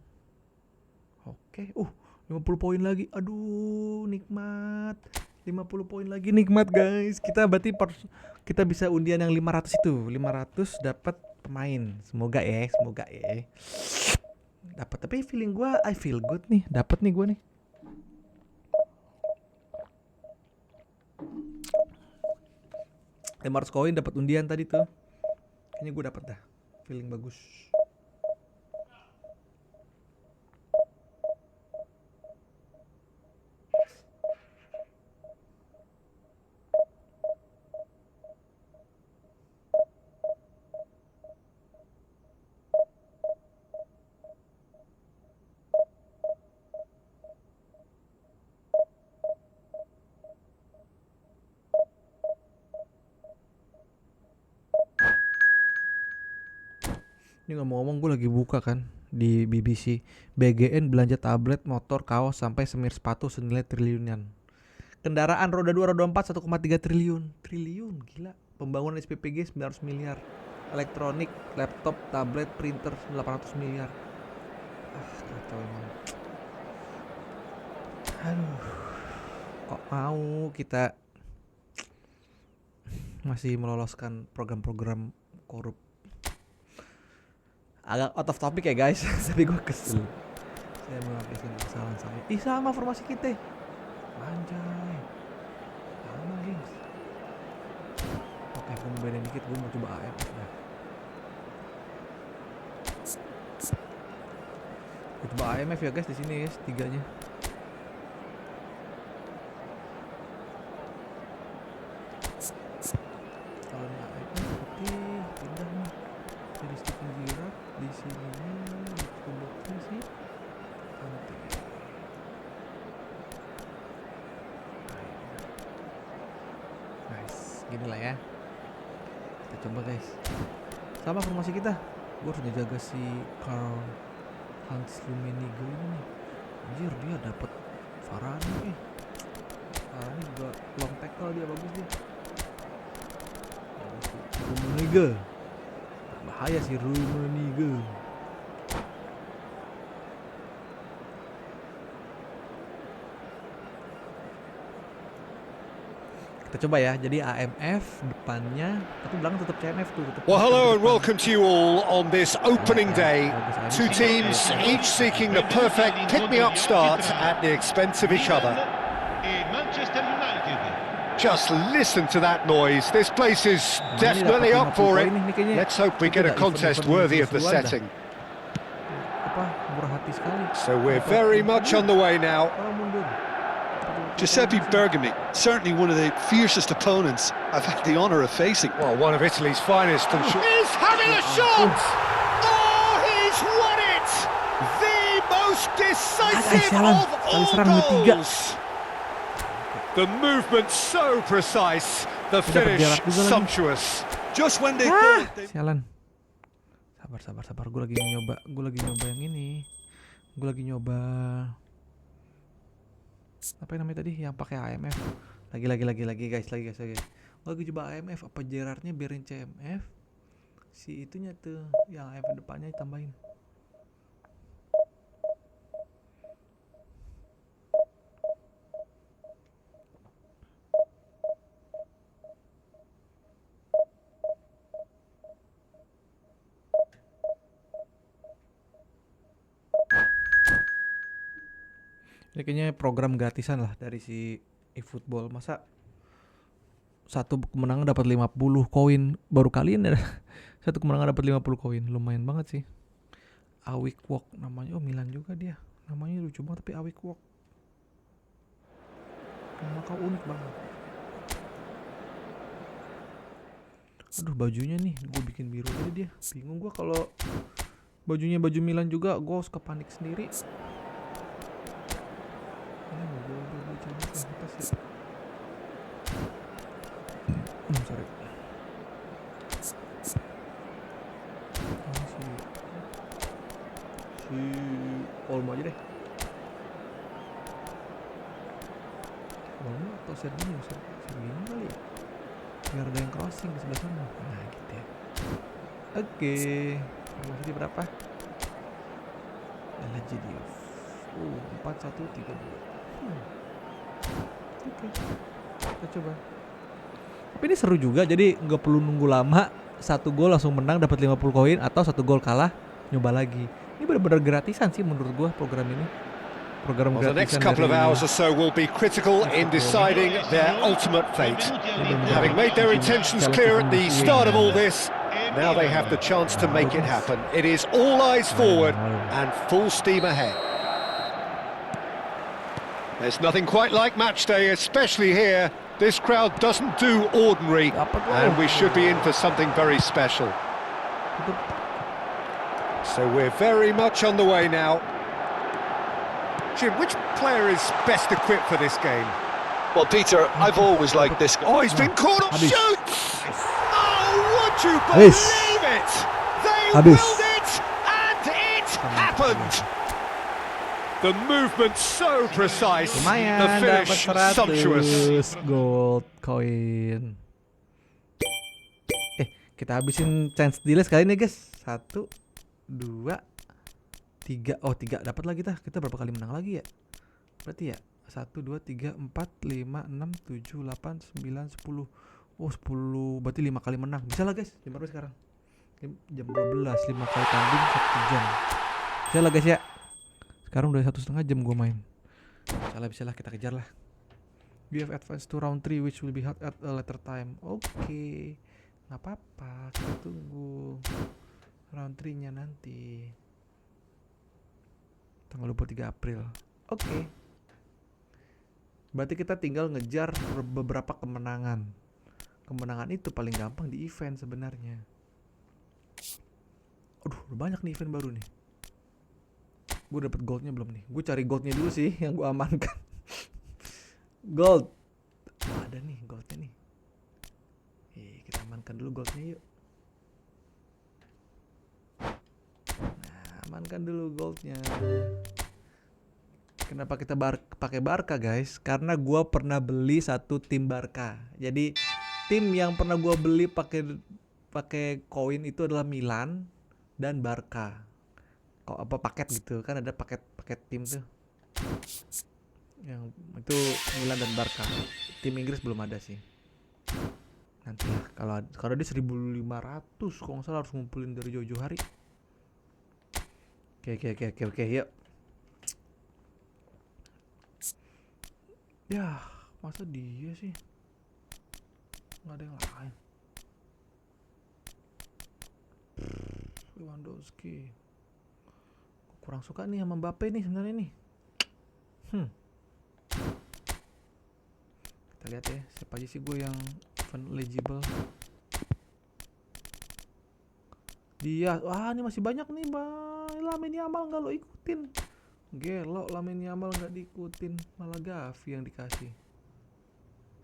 Oke, 50 poin lagi. Aduh, nikmat. 50 poin lagi nikmat guys. Kita berarti kita bisa undian yang 500 itu. 500 dapat pemain. Semoga ya. Dapat, tapi feeling gua I feel good nih. Dapat nih gua nih. Mars koin dapat undian tadi tuh. Kayaknya gua dapat dah. Feeling bagus. Ini ngomong-ngomong gue lagi buka kan di BBC. BGN belanja tablet, motor, kaos sampai semir sepatu senilai triliunan. Kendaraan roda 2, roda 4 1,3 triliun. Triliun, gila. Pembangunan SPPG 900 miliar. Elektronik, laptop, tablet, printer 800 miliar. Kacau emang. Aduh. Kok mau kita masih meloloskan program-program korup. Agak out of topic ya guys, tapi gue kesel. Saya mengapresiasi kesalahan saya. Sama formasi kita. Anjay. Sama guys. Oke, gue mau bedain dikit, gue mau coba AM ya. Gue coba AMF ya guys di sini guys, tiganya. Kalau ini AMF putih, pindah nih. Jadi Stephen Gerrard di sini nih, kubuknya sih. Nanti. Nice, gini lah ya. Kita coba guys. Sama formasi kita. Gue harus ngejaga si Karl Hans Rummenigge ini nih. Anjir dia dapat Varane nih. Varane juga long tackle dia bagus dia. Rummenigge. Bahaya si Rummenigge. Kita coba ya. Jadi AMF depannya, tapi belakang tetap CMF tuh. Well, hello and welcome to you all on this opening day. Two teams each seeking the perfect pick-me-up start at the expense of each other. Just listen to that noise. This place is definitely up for it. Let's hope we get a contest worthy of the setting. Murah hati sekali. So we're very much on the way now. Mundur. Giuseppe Bergami, certainly one of the fiercest opponents I've had the honour of facing. Well, one of Italy's finest and he's having a shot! Oh, he's won it! The most decisive of all goals! The movement so precise, the finish sumptuous. Just when they thought they... Sialan. Sabar. Gue lagi nyoba yang ini. Gue lagi nyoba apa yang namanya tadi yang pakai AMF. Lagi guys. Gue lagi coba AMF, apa Gerardnya biarin CMF. Si itunya tuh yang AMF depannya ditambahin. Ini kayaknya program gratisan lah dari si Efootball. Masa satu kemenangan dapat 50 koin, baru kali ini satu kemenangan dapat 50 koin, lumayan banget sih. Awik Walk namanya, oh Milan juga dia. Namanya lucu banget tapi Awik Walk. Nama kau unik banget. Aduh bajunya nih, gue bikin biru aja dia. Bingung gue kalau bajunya baju Milan juga, gue suka panik sendiri. Ini mau gue cari atas ya. Sorry. Si Olmo aja deh. Olmo atau Sergio kali ya. Biar ada yang crossing di sebelah sana. Nah gitu ya. Oke. Promosi berapa? Alajidiof. 4-1-3-2. Oke. Kita coba. Tapi ini seru juga, jadi nggak perlu nunggu lama. 1 gol langsung menang dapat 50 koin, atau 1 gol kalah nyoba lagi. Ini benar-benar gratisan sih menurut gua program ini. Program Well, the next gratisan couple of dari hours or so will be critical in deciding their ultimate fate. Having made their intentions clear at the start of all this, now they have the chance to make it happen. It is all eyes forward and full steam ahead. There's nothing quite like match day, especially here. This crowd doesn't do ordinary, and we should be in for something very special. So we're very much on the way now. Jim, which player is best equipped for this game? Well, Peter, I've always liked this guy. Oh, he's been caught on shoots! Oh, would you believe it? They willed it, and it happened! The movement so precise, the finish sumptuous. Gold coin. Kita habisin chance delay sekali nih guys. 1, 2, 3. Oh 3 dapat lagi kita berapa kali menang lagi ya? Berarti ya 1, 2, 3, 4, 5, 6, 7, 8, 9, 10. Oh 10, berarti 5 kali menang. Bisa lah guys, jam berapa sekarang? Jam 12, 5 kali tanding 1 jam. Bisa lah guys ya. Sekarang udah 1,5 jam gue main. Bisa lah kita kejar lah. We have advanced to round 3 which will be held at a later time. Oke. Gak apa-apa, kita tunggu round 3-nya nanti. Tanggal 23 April. Oke. Berarti kita tinggal ngejar beberapa kemenangan. Kemenangan itu paling gampang di event sebenarnya. Aduh, udah banyak nih event baru nih. Gue dapet goldnya belum nih? Gue cari goldnya dulu sih yang gue amankan. Gold. Oh, ada nih goldnya nih. Kita amankan dulu goldnya yuk. Nah, amankan dulu goldnya. Kenapa kita pakai Barca guys? Karena gue pernah beli satu tim Barca. Jadi tim yang pernah gue beli pakai koin itu adalah Milan dan Barca. Apa paket gitu kan, ada paket tim tuh yang itu Milan dan Barca. Tim Inggris belum ada sih. Nanti lah kalau dia 1.500 kalau nggak salah, harus ngumpulin dari jauh-jauh hari. Oke yuk. Ya masa dia sih nggak ada yang lain. Lewandowski. Kurang suka nih sama Mbappe nih sebenarnya nih. Kita lihat ya, siapa aja sih gue yang event eligible. Dia, wah ini masih banyak nih bang. Lamine Yamal nggak lo ikutin. Gelo, Lamine Yamal nggak diikutin, malah Gavi yang dikasih.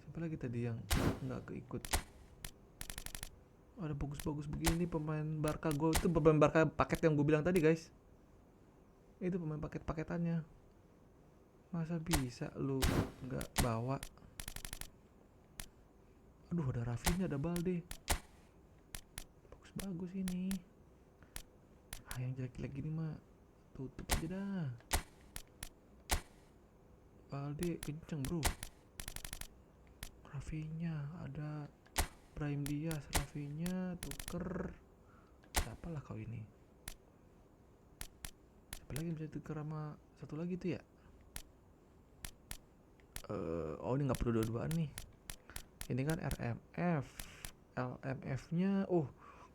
Siapa lagi tadi yang nggak keikut? Ada bagus-bagus begini pemain Barca. Gue itu pemain Barca paket yang gue bilang tadi guys. Itu pemain paket-paketannya. Masa bisa lu nggak bawa? Aduh, ada Rafinha, ada Balde. Bagus-bagus ini. Yang jelek-jelek gini mah tutup aja dah. Balde kenceng bro. Rafinha, ada Brahim Diaz, Rafinha tuker. Siapa lah kau ini? Siapa lagi bisa tuker sama satu lagi tuh ya? Oh ini nggak perlu dua-duaan nih. Ini kan RMF, LMF-nya. Oh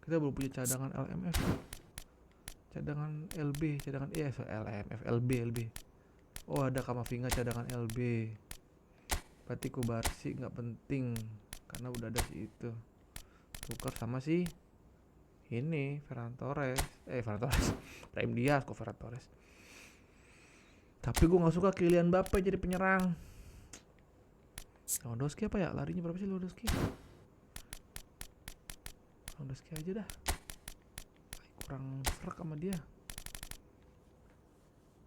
kita belum punya cadangan LMF nih. Cadangan LB, cadangan LMF, LB. Oh ada Kamavinga cadangan LB. Berarti Kubarsi nggak penting karena udah ada si itu. Tukar sama si ini Ferran Torres. Brahim Diaz kok Ferran Torres. Tapi gue nggak suka Kylian Mbappe jadi penyerang. Lewandowski apa ya? Larinya berapa sih Lewandowski? Lewandowski aja dah. Kurang serak sama dia.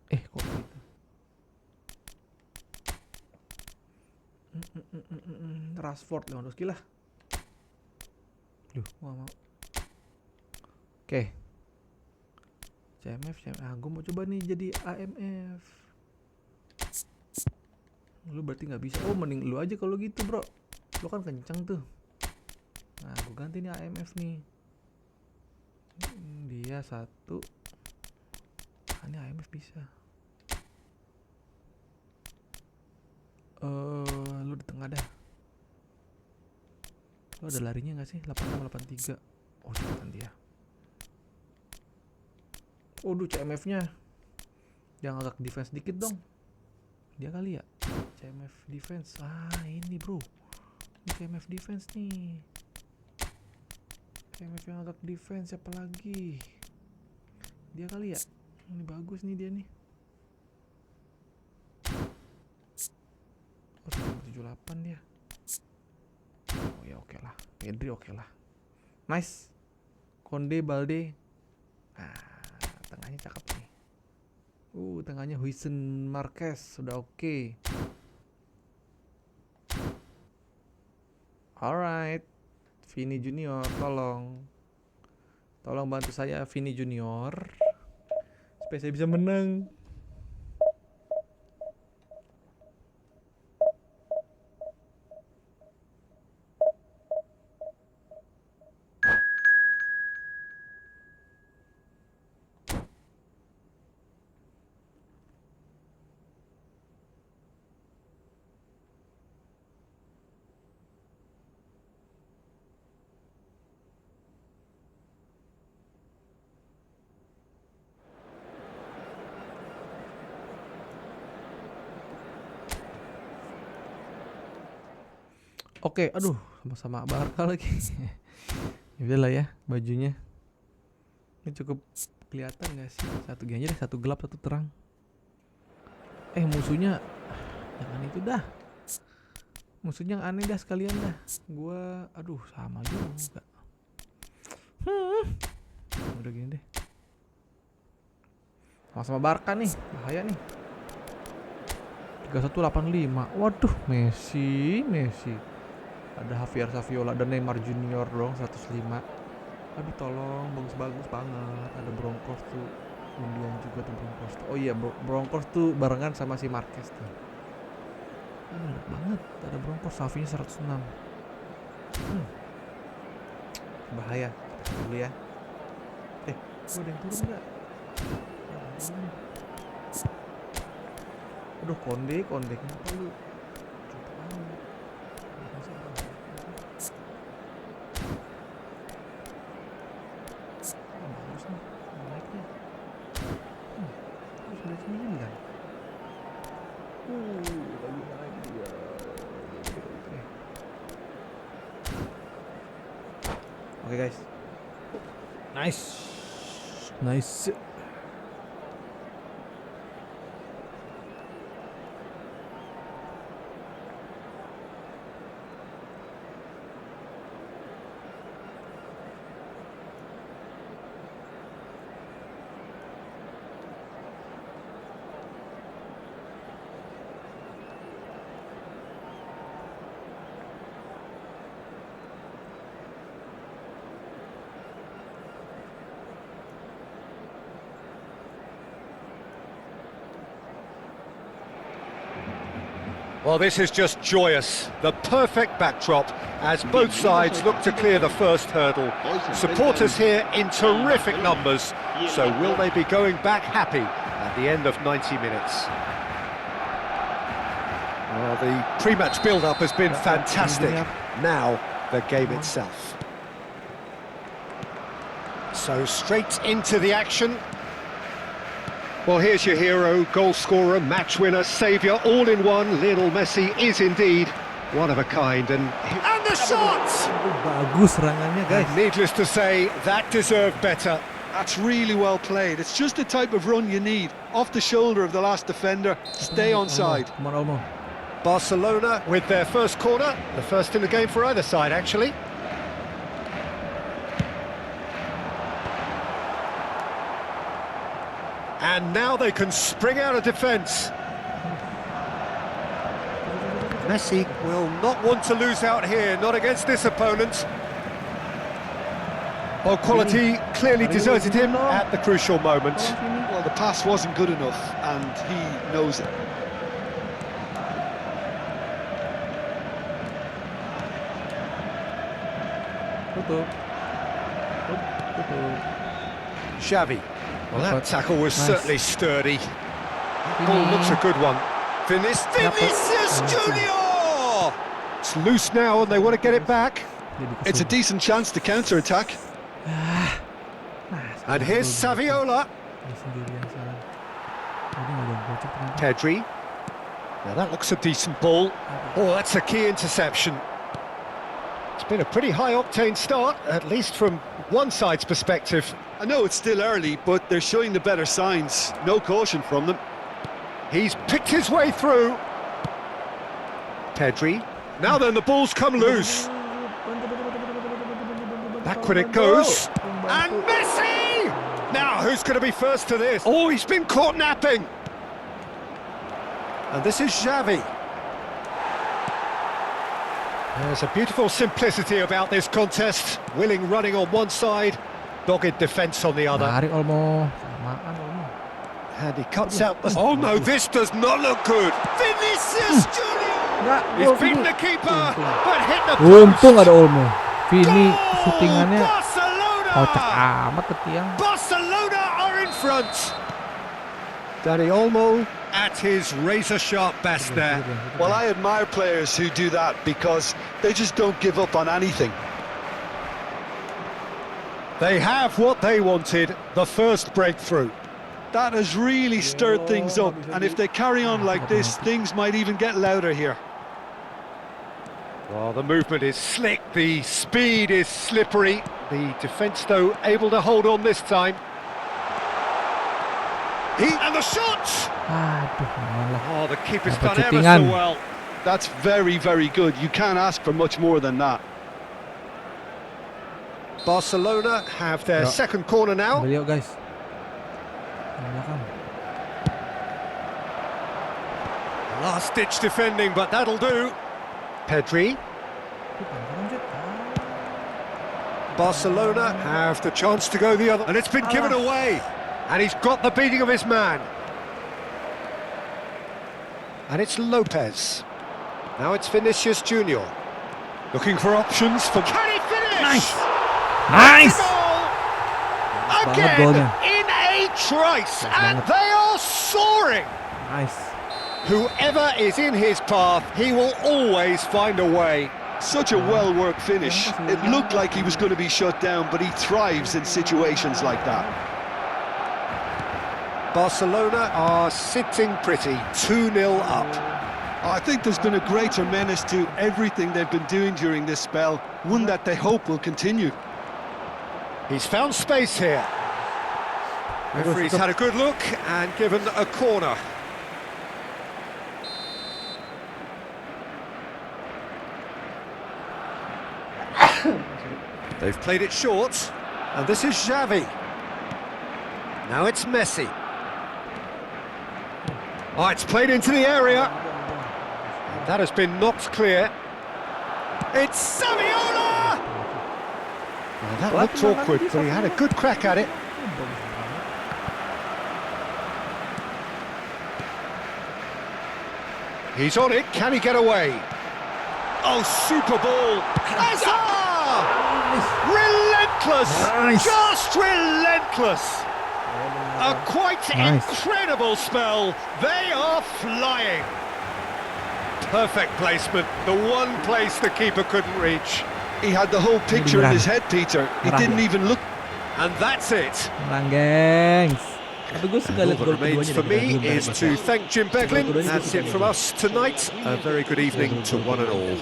Kok gitu? Rashford, Lewandowski lah. Duh, gua mau. Oke. CMF. Gue mau coba nih jadi AMF. Lu berarti nggak bisa. Oh, mending lu aja kalau gitu, bro. Lu kan kenceng tuh. Nah, gue ganti nih AMF nih. Dia satu. Ini AMF bisa. Lu di tengah dah. Lu ada larinya nggak sih? 86, 83. Oh, cepetan dia. Waduh, CMF-nya. Yang agak defense dikit dong. Dia kali ya. CMF defense. Ini bro. Ini CMF defense nih. CMF yang agak defense siapa lagi? Dia kali ya. Ini bagus nih dia nih. Oh 78 dia. Oh ya oke lah. Pedri oke lah. Nice. Konde, Balde. Tengahnya cakep nih. Tengahnya Huijsen Marquez sudah oke. Alright. Vini Junior, tolong bantu saya Vini Junior supaya saya bisa menang. Oke, aduh, sama-sama Barca lagi. Udah lah ya, bajunya. Ini cukup kelihatan gak sih? Satu gini aja deh, satu gelap, satu terang. Musuhnya jangan itu dah. Musuhnya yang aneh dah sekalian dah. Gua, aduh, sama juga. Udah gini deh. Sama-sama Barca nih, bahaya nih. 3185. Waduh, Messi. Ada Javier Saviola dan Neymar Junior dong 105. Aduh tolong, bagus banget. Ada Broncos tuh. Undian juga tuh Broncos tuh. Oh iya, Broncos tuh barengan sama si Marquez tuh. Enak banget. Ada Broncos, Savinya 106. Bahaya. Dulu ya. Gua ada yang turun enggak? Aduh, Konde kenapa lu? Bagus nih, naiknya. Terus 99. Lagi naik dia. Oke guys. Nice. Nice. Well, this is just joyous. The perfect backdrop as both sides look to clear the first hurdle. Supporters here in terrific numbers. So will they be going back happy at the end of 90 minutes? Well, the pre-match build-up has been fantastic. Now, the game itself. So straight into the action. Well, here's your hero, goal scorer, match winner, saviour, all in one. Lionel Messi is indeed one of a kind. And the shot! Bagus serangannya guys. Needless to say, that deserved better. That's really well played. It's just the type of run you need. Off the shoulder of the last defender, stay onside. Come on, Olmo. Barcelona with their first corner, the first in the game for either side, actually. And now they can spring out of defence. Messi will not want to lose out here, not against this opponent. Well, quality clearly deserted him at the crucial moment. Well, the pass wasn't good enough, and he knows it. Tutup. Tutup. Xavi. Well, that tackle was certainly sturdy. Ball looks a good one. Vinicius Junior! It's loose now and they want to get it back. It's a decent chance to counter-attack. And here's Saviola. Pedri. Now that looks a decent ball. Oh, that's a key interception. It's been a pretty high-octane start, at least from one side's perspective. I know it's still early, but they're showing the better signs. No caution from them. He's picked his way through. Pedri. Now then, the ball's come loose. Backward it goes. And Messi! Now, who's going to be first to this? Oh, he's been caught napping. And this is Xavi. There's a beautiful simplicity about this contest. Willing running on one side, dogged defence on the other. Tarik Olmo. Samaan Olmo. And he cuts out the... Oh no, this does not look good. Vinicius Junior! He's beaten the keeper, but hit the post. Untung ada Olmo. Vini Goal! syutingannya Barcelona! kocak amat ke tiang. Barcelona are in front. Dani Olmo at his razor-sharp best there. Well, I admire players who do that because they just don't give up on anything. They have what they wanted, the first breakthrough. That has really stirred things up, and if they carry on like this, things might even get louder here. Well, the movement is slick, the speed is slippery. The defence, though, able to hold on this time. And the shot! Aduh, malah. Oh, the keeper's Dapat done ever syutingan. so well. That's very, very good. You can't ask for much more than that. Barcelona have their Ya. second corner now. Ambil yuk guys. Di belakang. Last-ditch defending, but that'll do. Pedri. Barcelona have the chance to go the other, and it's been given away. And he's got the beating of his man. And it's Lopez. Now it's Vinicius Junior. Looking for options for... Can he finish? Nice. Nice. Goal! Again, golnya. in a trice, and banget. they are soaring. Nice. Whoever is in his path, he will always find a way. Such a well-worked finish. It looked like he was going to be shut down, but he thrives in situations like that. Barcelona are sitting pretty, 2-0 up. I think there's been a greater menace to everything they've been doing during this spell, one that they hope will continue. He's found space here. Referee's had a good look and given a corner. They've played it short, and this is Xavi. Now it's Messi. Oh, it's played into the area. And that has been knocked clear. It's Saviola! Well, that looked awkward, but he had a good crack at it. He's on it, can he get away? Oh, super ball! Hazard! Relentless! Just relentless! A quite incredible spell. They are flying. Perfect placement, the one place the keeper couldn't reach. He had the whole picture in his head, Peter. He didn't even look. And that's it. Menang, gengs. Tapi gue suka All liat that gol remains keduanya for deh, me belum is dari to Barca. thank Jim Beglin. That's it from us tonight. A very good evening to one and all. Gol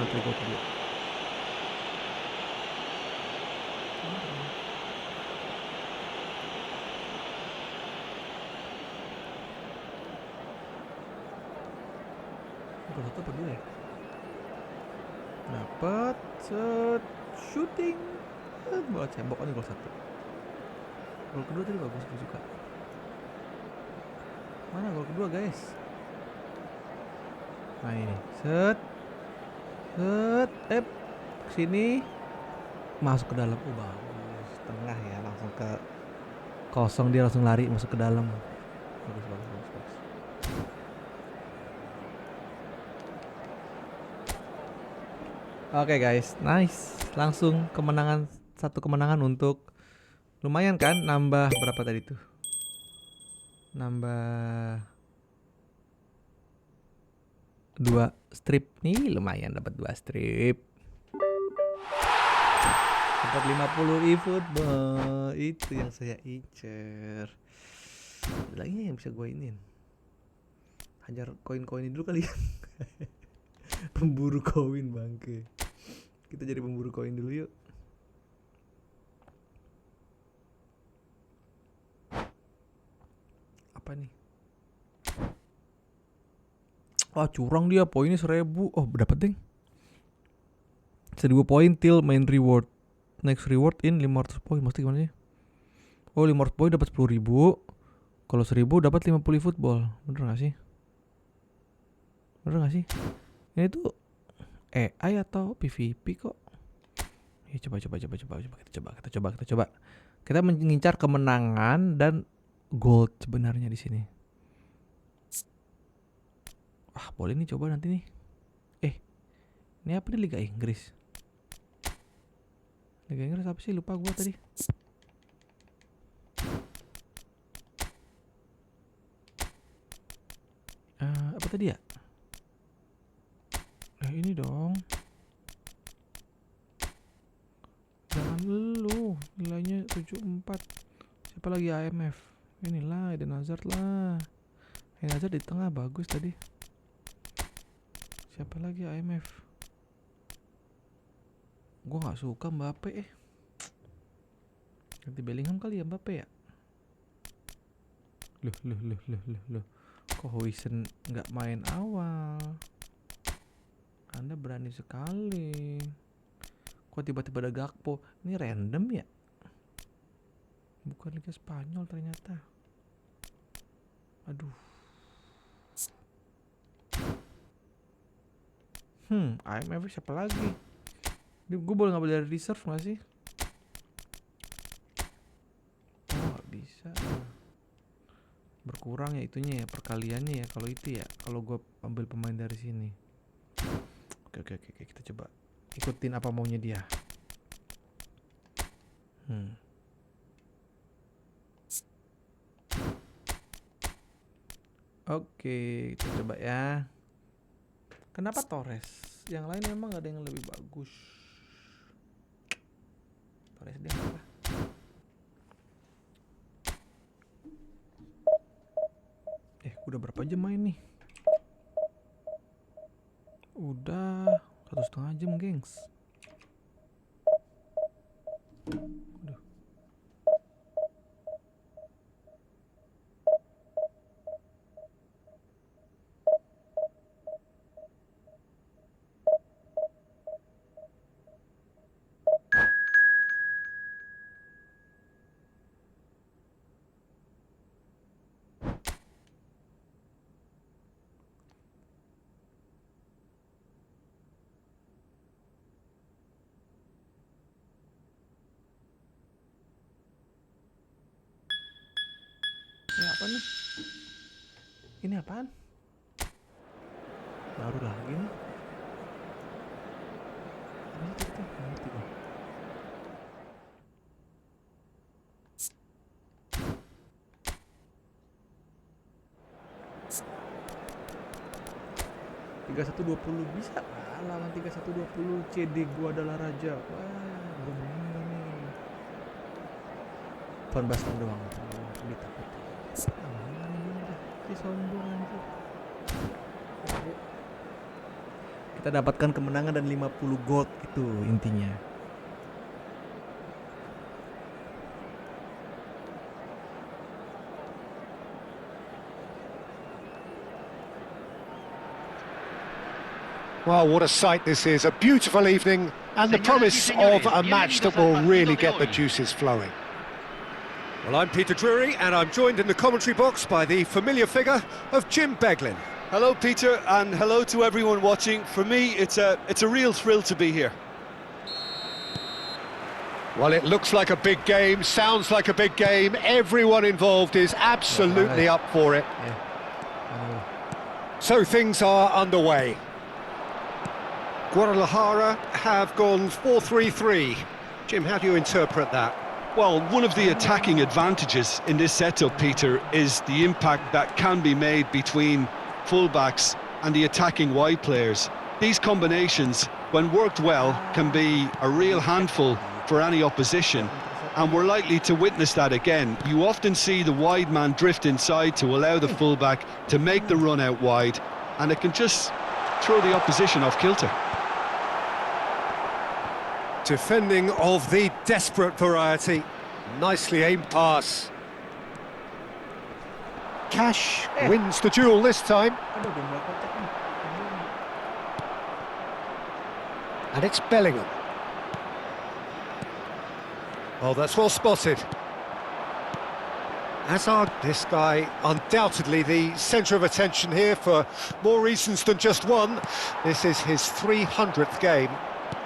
kedua. Gol satu apa dua ya? Dapat set shooting. Bola cembok nih gol satu. Gol kedua tadi bagus, gue suka. Mana gol kedua, guys? Nah ini, set, kesini, masuk ke dalam. Oh bagus, tengah ya, langsung ke kosong, dia langsung lari masuk ke dalam. Bagus. Oke guys, nice. Langsung satu kemenangan untuk lumayan kan, nambah berapa tadi tuh? Nambah 2 strip nih, lumayan dapat 2 strip. Dapat 50 eFootball. Itu yang saya incer. Lagi yang bisa gue inin. Hajar koin-koin dulu kali ya. Pemburu koin bangke. Kita jadi pemburu koin dulu yuk. Apa nih? Wah curang dia, poinnya 1000. Oh dapat deng. 1000 poin till main reward. Next reward in 500 poin. Maksudnya gimana sih? Oh 500 poin dapat 10.000. Kalau 1000 dapat 50 football. Bener gak sih? Ini tuh AI atau PVP kok? Ya coba kita coba. Kita mengincar kemenangan dan gold sebenarnya di sini. Ah, boleh nih coba nanti nih. Ini apa nih, Liga Inggris? Liga Inggris apa sih? Lupa gua tadi. Apa tadi ya? Ini dong. Jangan lu, nilainya 74. Siapa lagi IMF? Inilah Eden Hazard lah. Eden Hazard di tengah bagus tadi. Siapa lagi IMF? Gua nggak suka Mbappe. Ganti Bellingham kali ya Mbappe ya. Loh. Kok Huijsen nggak main awal? Anda berani sekali. Kok tiba-tiba ada Gakpo? Ini random ya? Bukan Liga Spanyol ternyata. Aduh. IMF siapa lagi? Gue boleh ngambil dari reserve gak sih? Oh gak bisa. Berkurang ya itunya ya, perkaliannya ya kalau itu ya. Kalau gue ambil pemain dari sini. Oke, kita coba ikutin apa maunya dia. Oke, kita coba ya. Kenapa Torres? Yang lain emang ada yang lebih bagus. Torres dia apa? Udah berapa jam main nih? Udah 1,5 jam, gengs. Ini apa nih? Ini apaan? Baru lagi nih. Ini tuh, nggak ngerti gua. Tiga 120 bisa lawan 3120 CD gua adalah raja. Wah, gua menang nih. Van Basten doang. Ditakut. Si sombong anjir. Kita dapatkan kemenangan dan 50 gold itu intinya. Well, what a sight this is. A beautiful evening and the promise of a match that will really get the juices flowing. Well, I'm Peter Drury and I'm joined in the commentary box by the familiar figure of Jim Beglin. Hello, Peter, and hello to everyone watching. For me, it's a real thrill to be here. Well, it looks like a big game, sounds like a big game. Everyone involved is absolutely up for it. So things are underway. Guadalajara have gone 4-3-3. Jim, how do you interpret that? Well, one of the attacking advantages in this setup, Peter, is the impact that can be made between fullbacks and the attacking wide players. These combinations, when worked well, can be a real handful for any opposition, and we're likely to witness that again. You often see the wide man drift inside to allow the fullback to make the run out wide, and it can just throw the opposition off kilter. Defending of the desperate variety. Nicely aimed pass. Cash wins the duel this time. And it's Bellingham. Oh, that's well spotted. Hazard, this guy undoubtedly the centre of attention here for more reasons than just one. This is his 300th game.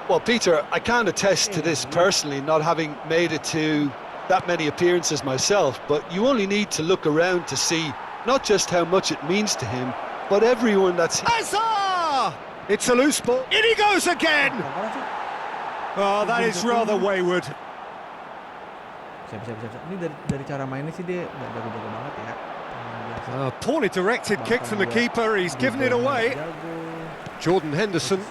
Well, Peter, I can't attest to this personally, not having made it to that many appearances myself, but you only need to look around to see not just how much it means to him, but everyone that's... Hazard! It's a loose ball. In he goes again! Oh, that is rather wayward. Siap. Ini dari cara mainnya sih dia nggak jago-jago banget ya. A poorly directed kick from the keeper. He's given it away. Jordan Henderson.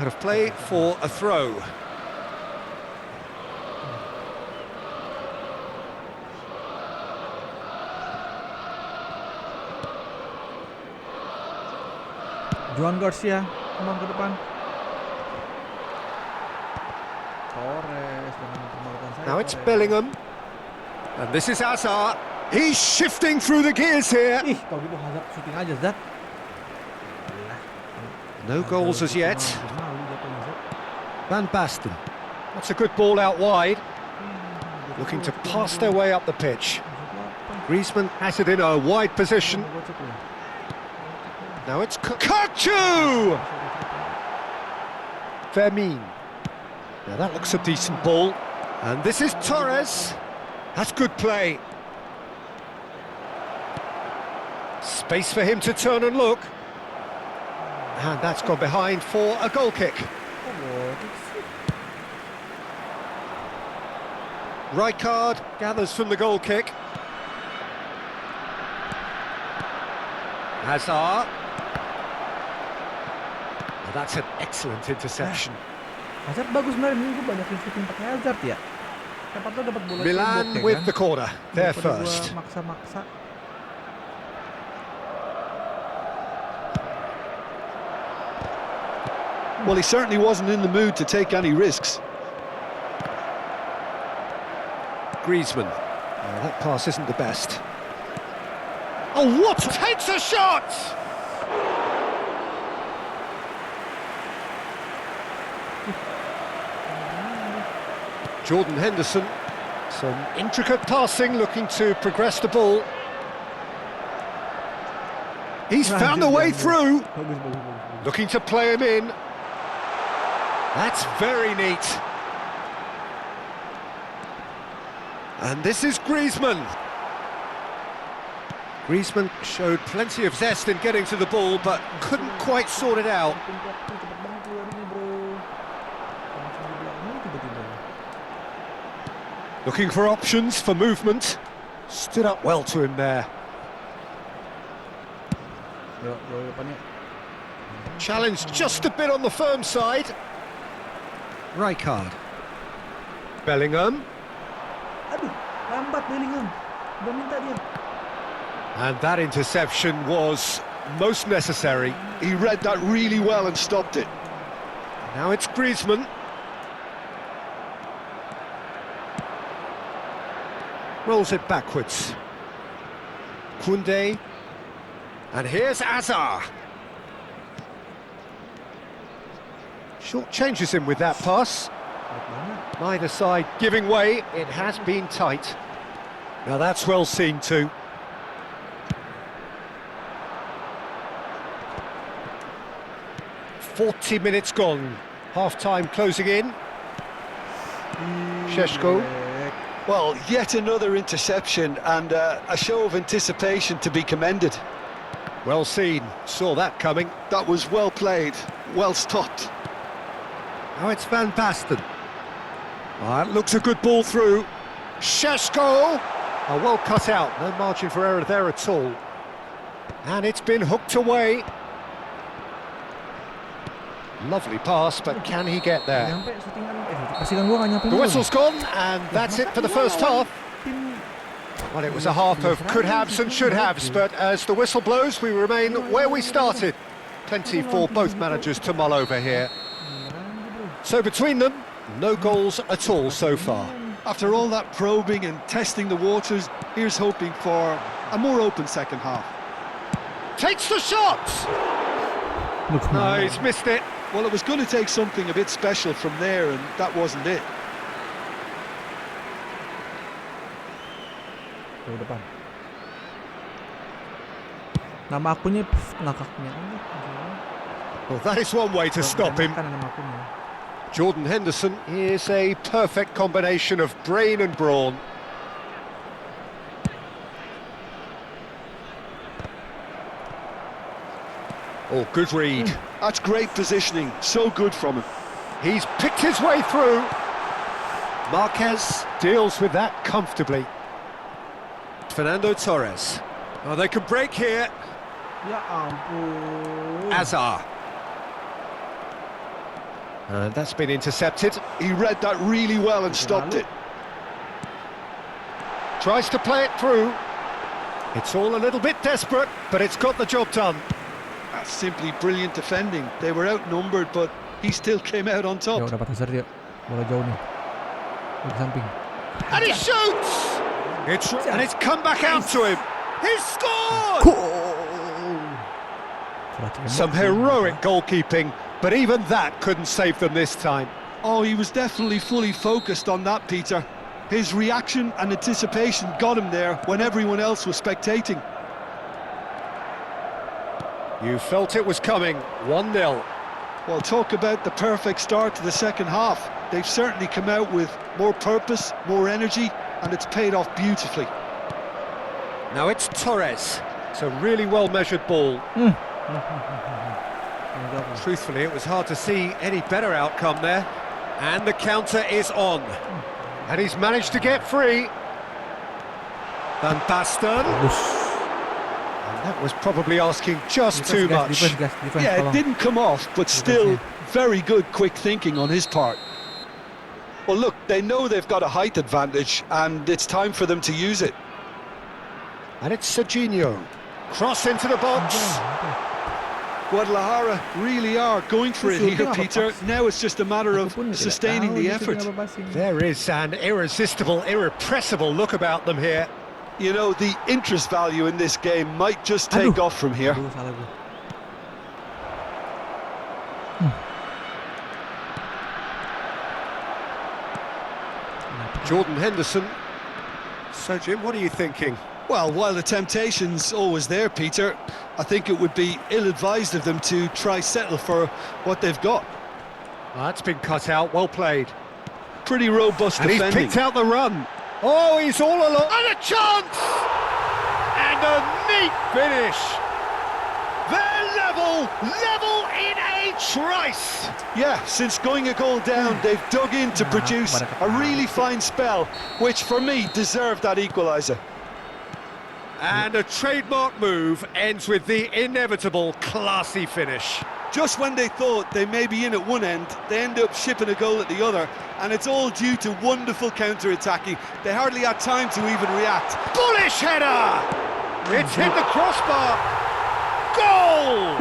Out of play for a throw. Juan Garcia, kembang ke depan. Torres dengan pembarutan saya. Now it's Bellingham. And this is Hazard. He's shifting through the gears here. Ih, kalau gitu Hazard shooting aja, Zat. No goals as yet. Van Basten. That's a good ball out wide. Looking to pass their way up the pitch. Griezmann has it in a wide position. Now it's Kachu! Fermin. Now that looks a decent ball. And this is Torres. That's good play. Space for him to turn and look. And that's gone behind for a goal kick. Rijkaard gathers from the goal kick. Hazard. Well, that's an excellent interception. Hazard bagus sebenarnya, minggu banyak yang shooting pakai Hazard ya. Siapa tahu dapat bola Milan with the corner, they're first. Maksa-maksa. Well, he certainly wasn't in the mood to take any risks. Griezmann. That pass isn't the best. Oh, what? Takes a shot! Jordan Henderson. Some intricate passing, looking to progress the ball. He's found a way through. Looking to play him in. That's very neat. And this is Griezmann. Griezmann showed plenty of zest in getting to the ball, but couldn't quite sort it out. Cepet banget keluarnya, bro. Langsung di belakang tiba-tiba. Looking for options for movement. Stood up well to him there. Yo, depannya. Challenged just a bit on the firm side. Rijkaard. Bellingham. Aduh, lambat Bellingham. Udah minta dia. And that interception was most necessary. He read that really well and stopped it. Now it's Griezmann. Rolls it backwards. Koundé. And here's Azar. Short changes him with that pass. Neither side giving way. It has been tight. Now that's well seen too. "40 minutes gone. Half-time closing in. Šeško. Well, yet another interception and a show of anticipation to be commended. Well seen. Saw that coming. That was well played, well stopped. Now it's Van Basten. That looks a good ball through. Šeško. Well cut out. No margin for error there at all. And it's been hooked away. Lovely pass, but can he get there? Nyampe syutingan, pasingan gua nggak nyampe. The whistle's gone, and that's it for the first half. Well, it was a half of could-haves and should-haves, but as the whistle blows, we remain where we started. Plenty for both managers to mull over here. So between them, no goals at all so far. After all that probing and testing the waters, here's hoping for a more open second half. Takes the shot! No, he's missed it. Well, it was going to take something a bit special from there, and that wasn't it. Tuh depan. Nama akunnya ngakaknya. Well, that is one way to stop him. Nama akunnya. Jordan Henderson is a perfect combination of brain and brawn. Oh, good read. That's great positioning, so good from him. He's picked his way through. Marquez deals with that comfortably. Fernando Torres. Oh, they can break here. Ya ampun. Azar. And that's been intercepted. He read that really well and stopped it. Tries to play it through. It's all a little bit desperate, but it's got the job done. That's simply brilliant defending. They were outnumbered, but he still came out on top. Yo, dapat hazard dia. Bola jauh nih. Di samping. And he shoots! And it's come back out to him. He's scored! Some heroic goalkeeping, but even that couldn't save them this time. Oh, he was definitely fully focused on that, Peter. His reaction and anticipation got him there when everyone else was spectating. You felt it was coming. 1-0. Well, talk about the perfect start to the second half. They've certainly come out with more purpose, more energy, and it's paid off beautifully. Now it's Torres. It's a really well-measured ball. Truthfully, it was hard to see any better outcome there. And the counter is on. And he's managed to get free. Van Basten. And that was probably asking just too much. Yeah, it didn't come off, but still very good quick thinking on his part. Well, look, they know they've got a height advantage, and it's time for them to use it. And it's Serginho. Cross into the box. Guadalajara really are going for it here, Peter. Now it's just a matter of sustaining the effort. There is an irresistible, irrepressible look about them here. You know, the interest value in this game might just take off from here. Jordan Henderson. So, Jim, what are you thinking? Well, while the temptation's always there, Peter, I think it would be ill-advised of them to try settle for what they've got. Well, that's been cut out, well played. Pretty robust and defending. he's picked out the run. Oh, he's all alone. And a chance! And a neat finish. They're level in a trice. Yeah, since going a goal down, they've dug in to produce a really fine spell, which for me deserved that equaliser. And a trademark move ends with the inevitable classy finish. Just when they thought they may be in at one end, they end up shipping a goal at the other, and it's all due to wonderful counter-attacking. They hardly had time to even react. Bullish header! It's hit the crossbar. Goal!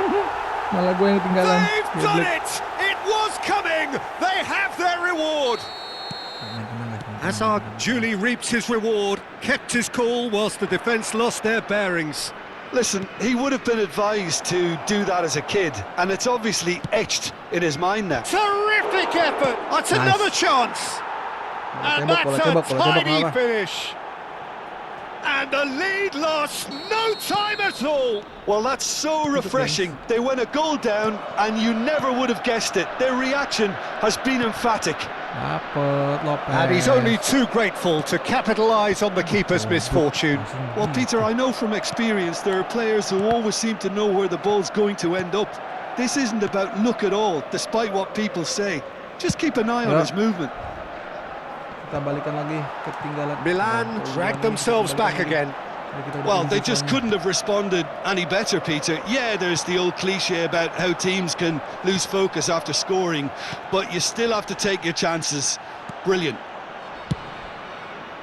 Malah gue yang ketinggalan. They've done it! It was coming! They have their reward! Hazard duly reaps his reward, kept his cool whilst the defence lost their bearings. Listen, he would have been advised to do that as a kid, and it's obviously etched in his mind now. Terrific effort! That's another chance! And that's a tidy finish! And the lead lost no time at all! Well, that's so refreshing. They went a goal down, and you never would have guessed it. Their reaction has been emphatic. Dapet Lopez. And he's only too grateful to capitalise on the keeper's misfortune. Well, Peter, I know from experience there are players who always seem to know where the ball's going to end up. This isn't about luck at all, despite what people say. Just keep an eye on his movement. Kita balikan lagi ketinggalan. Milan dragged themselves back again. Well, they just couldn't have responded any better, Peter. Yeah, there's the old cliche about how teams can lose focus after scoring, but you still have to take your chances. Brilliant.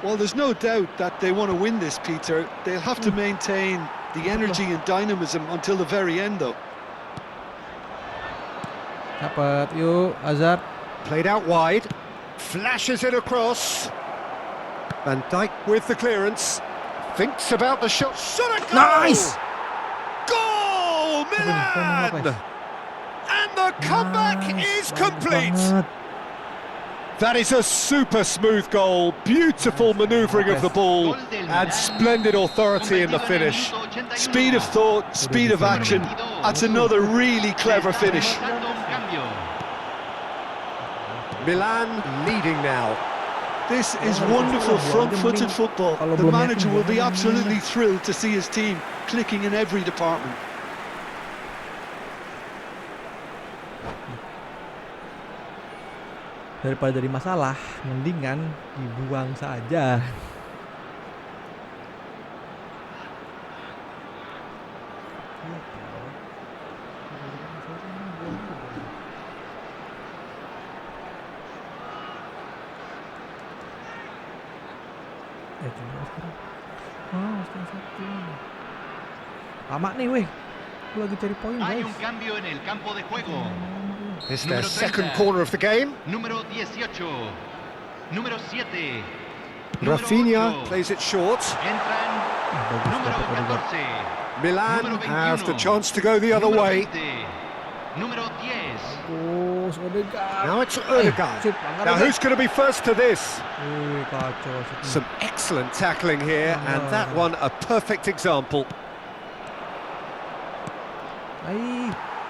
Well, there's no doubt that they want to win this, Peter. They'll have to maintain the energy and dynamism until the very end, though. Dapet, yuk Hazard. Played out wide, flashes it across. Van Dijk with the clearance. Thinks about the shot. Shot a goal! Nice! Goal! Milan! And the comeback is complete. That is a super smooth goal. Beautiful manoeuvring of the ball and splendid authority in the finish. Speed of thought, speed of action. That's another really clever finish. Milan leading now. This is wonderful front-footed football. The manager will be absolutely thrilled to see his team clicking in every department. Daripada jadi masalah, mendingan dibuang saja. Lama nih, weh. Gue lagi cari poin, guys. Hay un cambio en el campo de juego. It's their second corner of the game. Número 18. Número 7. Rafinha plays it short. Entran. Número 14. Milan have the chance to go the other way. Número 10. Terus Odegaard. Now it's Odegaard. Now who's going to be first to this? Kacau. Some excellent tackling here, and that one a perfect example.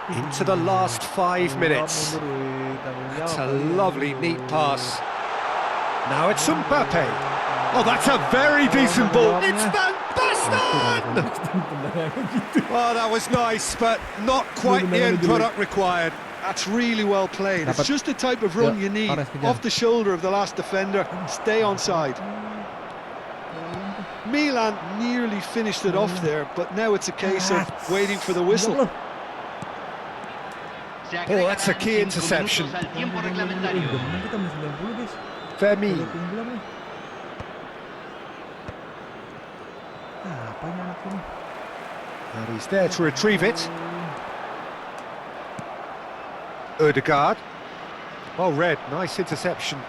Into the last 5 minutes. That's a lovely, neat pass. Now it's Mbappe. Oh, that's a very decent ball. It's Van Basten! Well, that was nice, but not quite the end product required. That's really well played. It's just the type of run you need. Off the shoulder of the last defender, stay onside. Milan nearly finished it off there, but now it's a case of waiting for the whistle. Oh, that's a key interception. Fermi. And he's there to retrieve it. Odegaard. Well read, nice interception.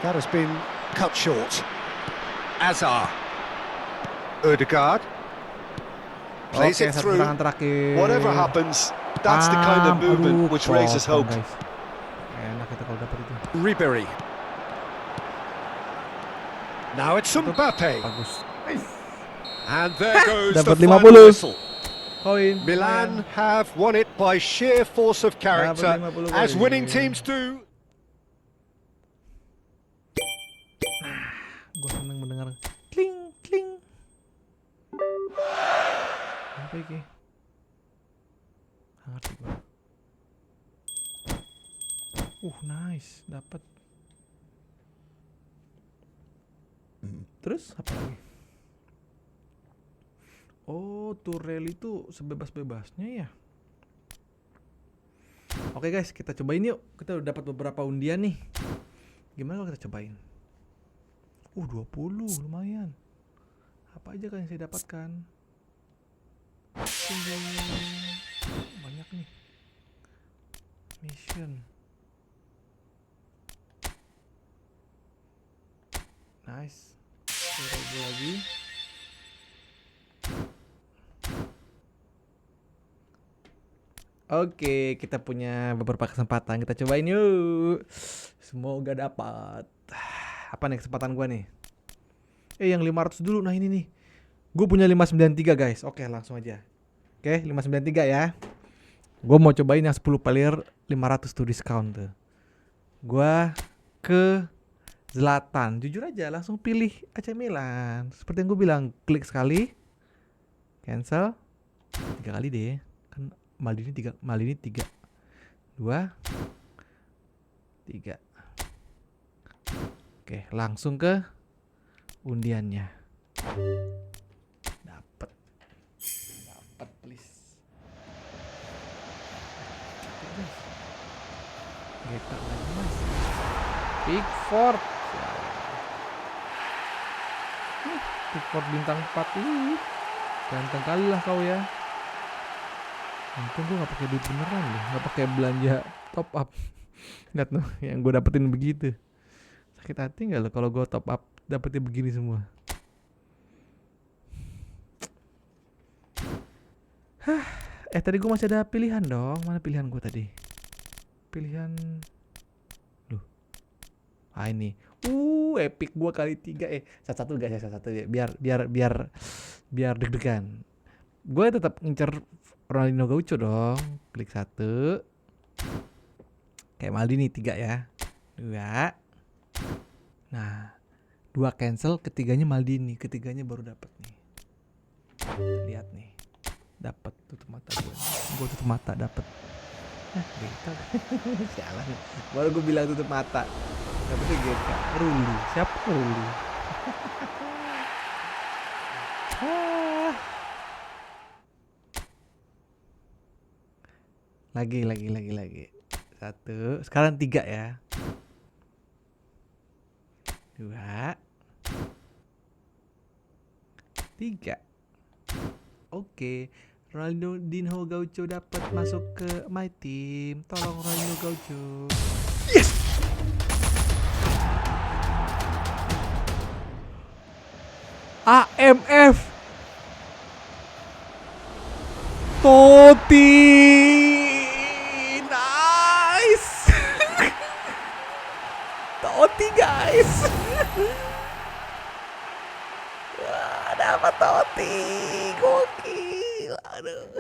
That has been cut short. Azar. Odegaard. Plays it through. Whatever happens, that's the kind of movement which raises hope. Enak kita kalau dapat itu. Ribery. Now it's Mbappe. Bagus. And there goes the Dapat final 50. whistle. Koin. Milan have won it by sheer force of character, Dapat 50 as winning koin. teams do. Apa iki? Nggak ngerti gua. Nice, dapat. Terus apa lagi? Oh, tour rally itu sebebas-bebasnya ya. Oke guys, kita cobain yuk. Kita udah dapat beberapa undian nih. Gimana kalau kita cobain? 20 lumayan. Apa aja kan yang saya dapatkan? Banyak nih. Mission. Nice. 1000 lagi. Oke, kita punya beberapa kesempatan. Kita cobain yuk. Semoga dapat. Apa nih kesempatan gua nih? Yang 500 dulu. Nah ini nih. Gue punya 593 guys. Oke, langsung aja. Oke, 593 ya. Gue mau cobain yang 10 player 500 tuh discount tuh. Gue ke Zlatan. Jujur aja langsung pilih AC Milan. Seperti yang gue bilang, klik sekali, cancel 3 kali deh. Kan Maldini 3, 2 3. Oke, langsung ke undiannya. Dapat please. Geta lagi mas. Pickford. Pickford bintang 4. Ganteng kali lah kau ya. Untung gue gak pakai duit beneran loh, gak pakai belanja top up. Lihat tuh yang gue dapetin begitu. Sakit hati gak lo kalau gue top up dapetnya begini semua. Tadi gue masih ada pilihan dong. Mana pilihan gue tadi? Pilihan loh. Ini. Epic gue kali 3. Satu guys, satu ya. Biar deg-degan. Gue tetap ngincer Ronaldinho Gaucho dong. Klik 1. Kayak Maldini 3 ya. 2. Nah, 2 cancel, ketiganya Maldini, ketiganya baru dapat nih. Lihat nih. Dapat tutup mata gue. Gue tutup mata dapat. Geka. Sialan. Baru gue bilang tutup mata. Dapetnya Geka. Ruli. Siapa Ruli? Lagi. 1. Sekarang 3 ya. 2 3. Oke, Ronaldinho Gaucho dapat masuk ke my team. Tolong Ronaldinho Gaucho. Yes. AMF Totti. Nice. Totti guys. Dapat Totti. Gokil. Aduh.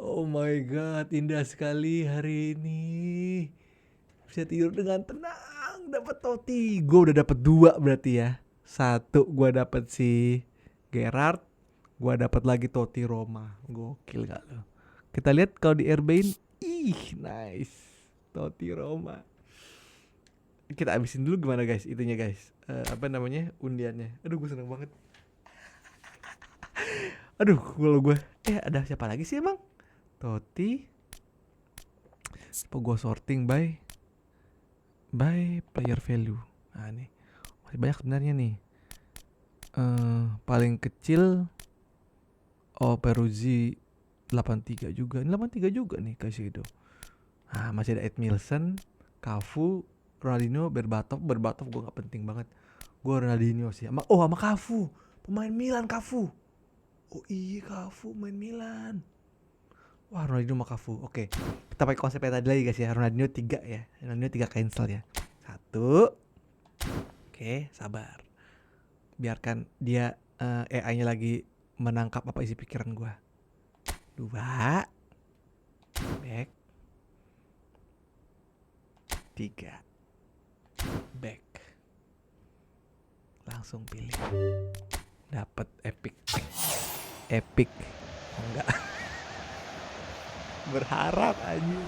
Oh my god, indah sekali hari ini. Bisa tidur dengan tenang, dapat Totti. Gue udah dapat 2 berarti ya. 1 gue dapat si Gerrard, gue dapat lagi Totti Roma. Gokil gak lo? Kita lihat kalau di RB-in. Nice. Totti Roma. Kita abisin dulu gimana guys, itunya guys. Undiannya. Aduh, gue seneng banget. Aduh, kalau gue ada siapa lagi sih emang? Totti. Apa gue sorting by player value. Nah nih masih banyak sebenarnya nih. Paling kecil Peruzzi 83 juga. Ini 83 juga nih Caicedo. Nah masih ada Edmilson, Cafu, Ronaldinho, Berbatov gue gak penting banget. Gue Ronaldinho sih. Sama Cafu, pemain Milan Cafu. Oh iya, Cafu main Milan. Wah, Ronaldinho sama Cafu. Oke. Kita pakai konsepnya tadi lagi guys ya. Ronaldinho 3 ya. Ronaldinho 3 cancel ya. 1. Oke, sabar. Biarkan dia AI-nya lagi menangkap apa isi pikiran gua. 2. Back. 3. Back. Langsung pilih. Dapat epic. Epic. Enggak. Berharap aja.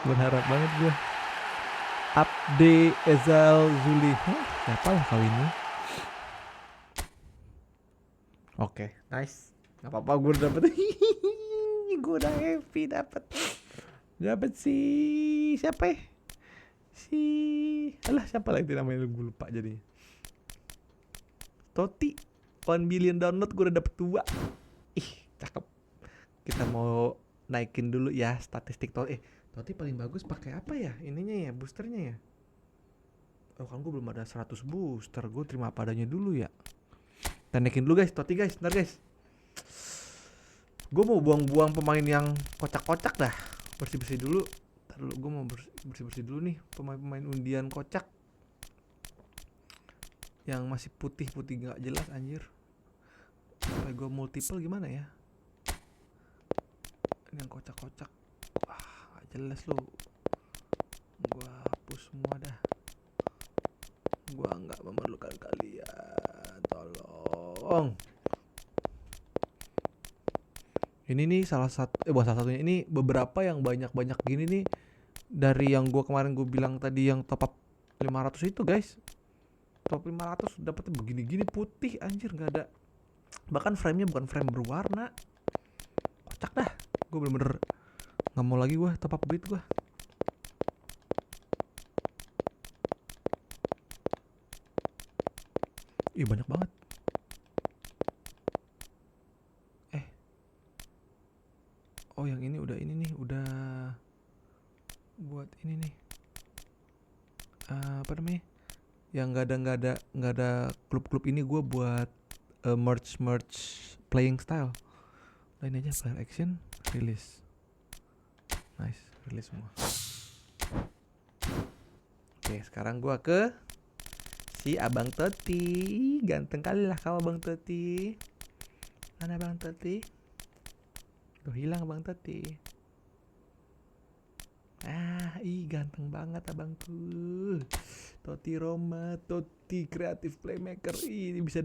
Berharap banget gue. Abde Ezal Zuli. Siapa lah kau ini? Oke, nice. Gak apa-apa, gue udah dapet. Gue udah happy dapet si siapa ya? Siapa lagi namanya, gue lupa jadinya. Totti 1 billion download, gue udah dapet 2. Ih, cakep. Kita mau naikin dulu ya statistik Totti. Totti paling bagus pakai apa ya? Ininya ya, boosternya ya. Oh kan gue belum ada 100 booster, gue terima apa adanya dulu ya. Kita naikin dulu guys, Totti guys, bentar guys. Gue mau buang-buang pemain yang kocak-kocak dah. Bersih-bersih dulu. Ntar dulu, gue mau bersih-bersih dulu nih pemain-pemain undian kocak. Yang masih putih-putih gak jelas anjir. Supaya gue multiple gimana ya? Ini yang kocak-kocak. Wah, gak jelas lu. Gue hapus semua dah. Gue gak memerlukan kalian. Tolong. Ini nih salah satunya, ini beberapa yang banyak-banyak gini nih. Dari yang gue kemarin gue bilang tadi yang top up 500 itu guys. Top 500 dapetnya begini-gini putih anjir, gak ada. Bahkan frame-nya bukan frame berwarna. Kocak dah. Gue bener-bener gak mau lagi gue top up duit gue. Ih banyak banget. Oh yang ini udah buat ini nih. Apa namanya? Yang nggak ada klub-klub ini gue buat merch playing style. Lain aja player action release. Nice, release semua. Oke, sekarang gue ke si Abang Totti. Ganteng kali lah kau Abang Totti. Mana Abang Totti? Tuh hilang Abang Totti. Ganteng banget abangku. Totti Roma, Totti kreatif playmaker. Ini bisa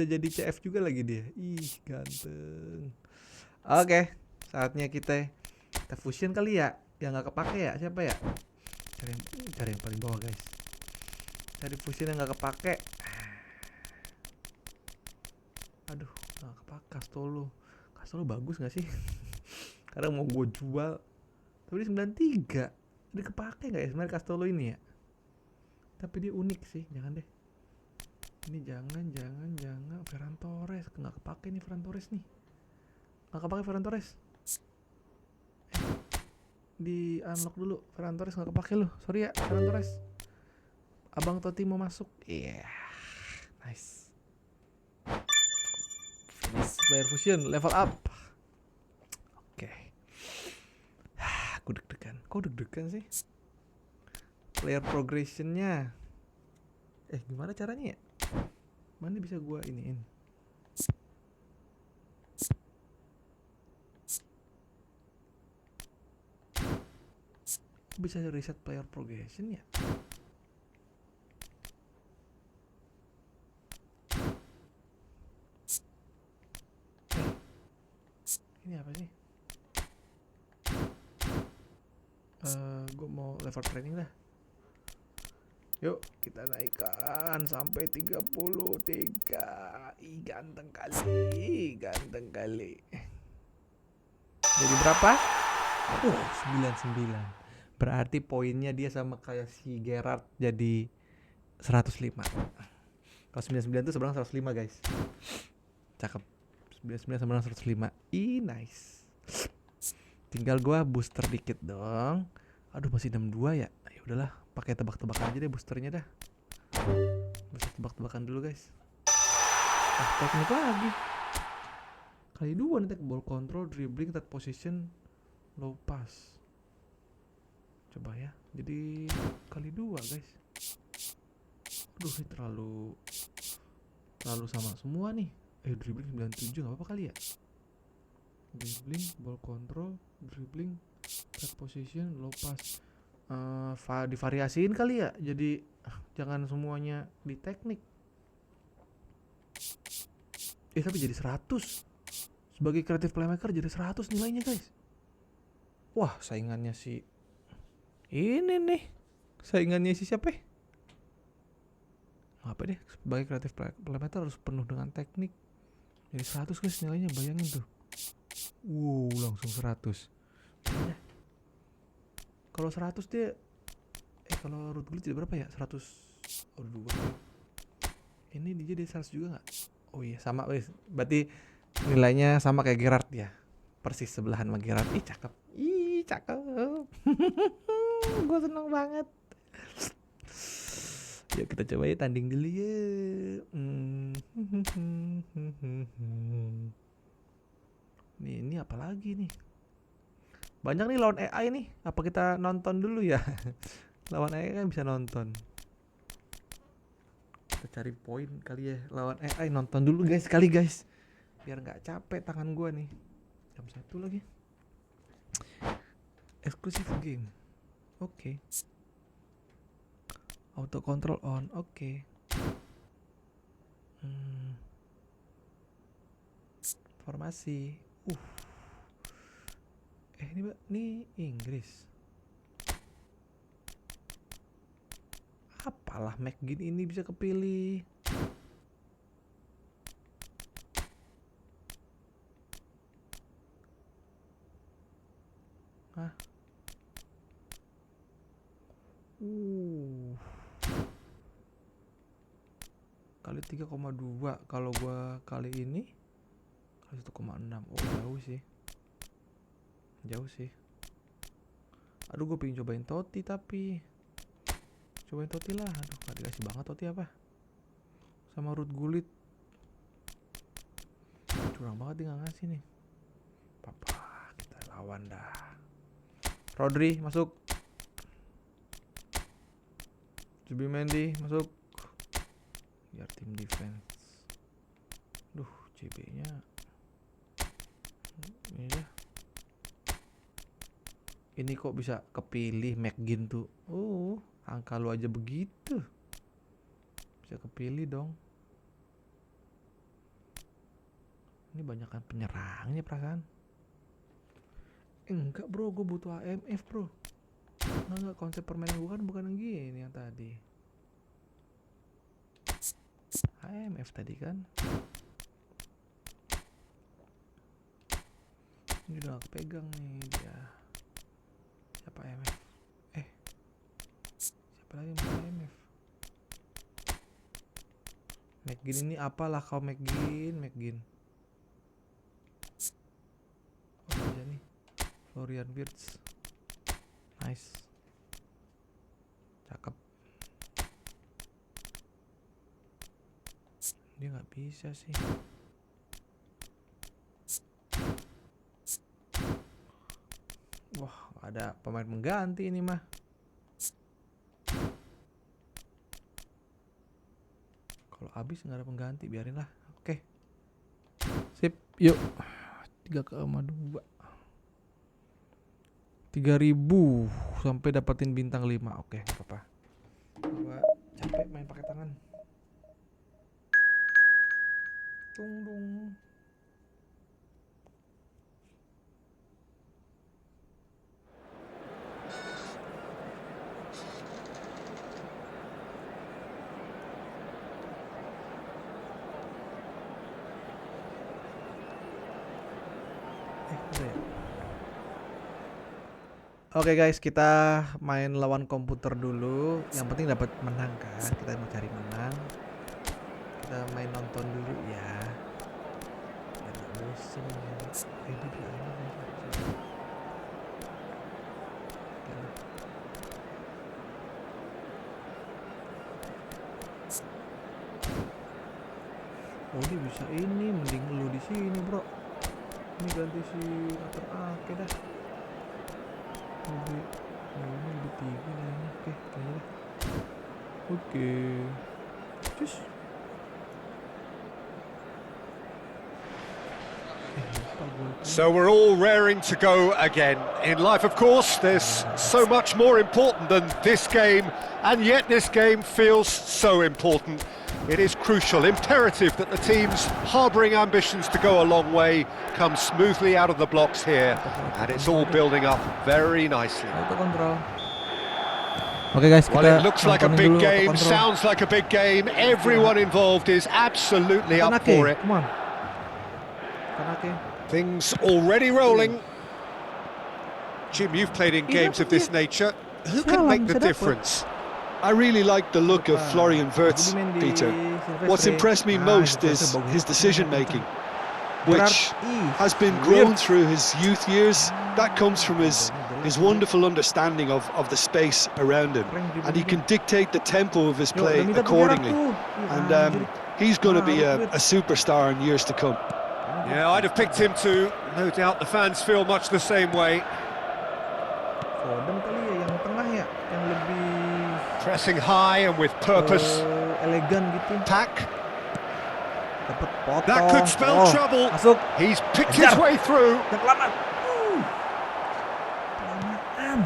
jadi CF juga lagi dia. Ganteng. Oke, saatnya kita fusion kali ya. Yang nggak kepake ya, siapa ya? Cari yang paling bawah guys. Cari fusion yang nggak kepake. Aduh, nggak kepake. Castolo bagus nggak sih? Kadang mau gue jual. Tapi dia 93. Dia kepake gak ya sebenarnya Castolo ini ya? Tapi dia unik sih. Jangan deh. Ini jangan. Ferran Torres. Gak kepake nih Ferran Torres nih. Gak kepake Ferran Torres. Di unlock dulu. Ferran Torres gak kepake loh. Sorry ya Ferran Torres. Abang Totti mau masuk. Nice. Finish player fusion. Level up. Aku deg-degan. Kok deg-degan sih? Player progressionnya. Gimana caranya ya? Mana bisa gua iniin? Bisa reset player progression ya? Ini apa sih? Gue mau level training dah. Yuk kita naikkan sampai 33. Ganteng kali. Jadi berapa? 99. Berarti poinnya dia sama kayak si Gerard jadi 105. Kalau 99 itu seberang 105 guys. Cakep. 99 seberang 105. Nice. Tinggal gua booster dikit dong. Aduh masih 62 ya. Ya udahlah, pakai tebak-tebakan aja deh boosternya dah. Booster tebak-tebakan dulu guys. Teknik lagi. Kali 2 nih, ball control, dribbling, third position, low pass. Coba ya. Jadi kali 2 guys. Aduh ini terlalu sama semua nih. Dribbling 97 enggak apa-apa kali ya. Dribbling, ball control, dribbling, third position, low pass. divariasiin kali ya. Jadi jangan semuanya di teknik. Tapi jadi 100. Sebagai creative playmaker jadi 100 nilainya guys. Wah, saingannya si ini nih. Saingannya si siapa ya? Apa deh, sebagai creative playmaker harus penuh dengan teknik. Jadi 100 guys nilainya, bayangin tuh. Wow, langsung 100. Ya. Kalau 100 dia kalau root glitch jadi berapa ya? 100. Oh, 2. Ini dia jadi 100 juga enggak? Oh iya, sama guys. Berarti nilainya sama kayak Gerard ya. Persis sebelahan sama Gerard. Ih, cakep. Gue seneng banget. Yuk kita coba ya, tanding dulu ya. Ini apa lagi nih? Banyak nih lawan AI nih. Apa kita nonton dulu ya? Lawan AI kan bisa nonton. Kita cari poin kali ya. Lawan AI nonton dulu guys, sekali guys. Biar nggak capek tangan gua nih. Jam 1 lagi. Exclusive game. Oke. Auto control on. Oke. Formasi. Ini Inggris. Apalah McGinn ini bisa kepilih. Hah? Kali 3,2. Kalau gua kali ini kali 1,6. Oh, jauh sih. Aduh, gue pengen cobain Totti tapi cobain Totti lah. Aduh, gak dikasih banget Totti apa. Sama root gulit. Curang banget dia gak ngasih nih. Papa, kita lawan dah. Rodri masuk. Zubimendi masuk. Biar tim defense. Duh, CB-nya ini dah. Ini kok bisa kepilih McGinn tuh. Angka lu aja begitu. Bisa kepilih dong. Ini banyakan penyerangnya perasaan. Enggak bro, gue butuh AMF bro. Enggak, konsep permainan gue kan bukan yang gini yang tadi. AMF tadi kan. Ini udah gak kepegang nih dia. Siapa AMF? Siapa lagi yang AMF? McGinn ini apalah kau McGinn. Oh aja nih, Florian Wirtz. Nice. Cakep. Dia nggak bisa sih. Wah, ada pemain mengganti ini mah. Kalau habis nggak ada pengganti, biarin lah. Oke. Sip, yuk. 3,2. 3.000 sampai dapetin bintang 5. Oke, nggak apa-apa. Gua capek main pakai tangan. Dung. Oke guys, kita main lawan komputer dulu. Yang penting dapat menang kan. Kita mau cari menang. Kita main nonton dulu ya. Biar gak bosen ya. Ini dia. Oh, dia bisa ini. Mending lu di sini bro. Ini ganti si akhir dah. Ini lebih tinggi nih. Oke, kayaknya deh. Oke. Cus. So we're all raring to go again. In life, of course, there's so much more important than this game, and yet this game feels so important. It is crucial, imperative that the teams harbouring ambitions to go a long way come smoothly out of the blocks here, and it's all building up very nicely. Auto control. Oke guys, Well, kita it looks like a nontonin big dulu game, auto control. sounds like a big game. Everyone involved is absolutely up Kanake, for it. come on. Kanake. Things already rolling. Jim, you've played in games of this nature. Who can make the difference? I really like the look of Florian Wirtz, Peter. What's impressed me most is his decision-making, which has been grown through his youth years. That comes from his wonderful understanding of the space around him, and he can dictate the tempo of his play accordingly. And he's going to be a superstar in years to come. Yeah, I'd have picked him too. No doubt the fans feel much the same way. Foden kali ya yang tengah ya, yang lebih Pressing high and with purpose. elegan gitu. Pack. Dapat potong. That could spell trouble. Masuk. He's picked his way through. Dan kelamaan. Kelamaan.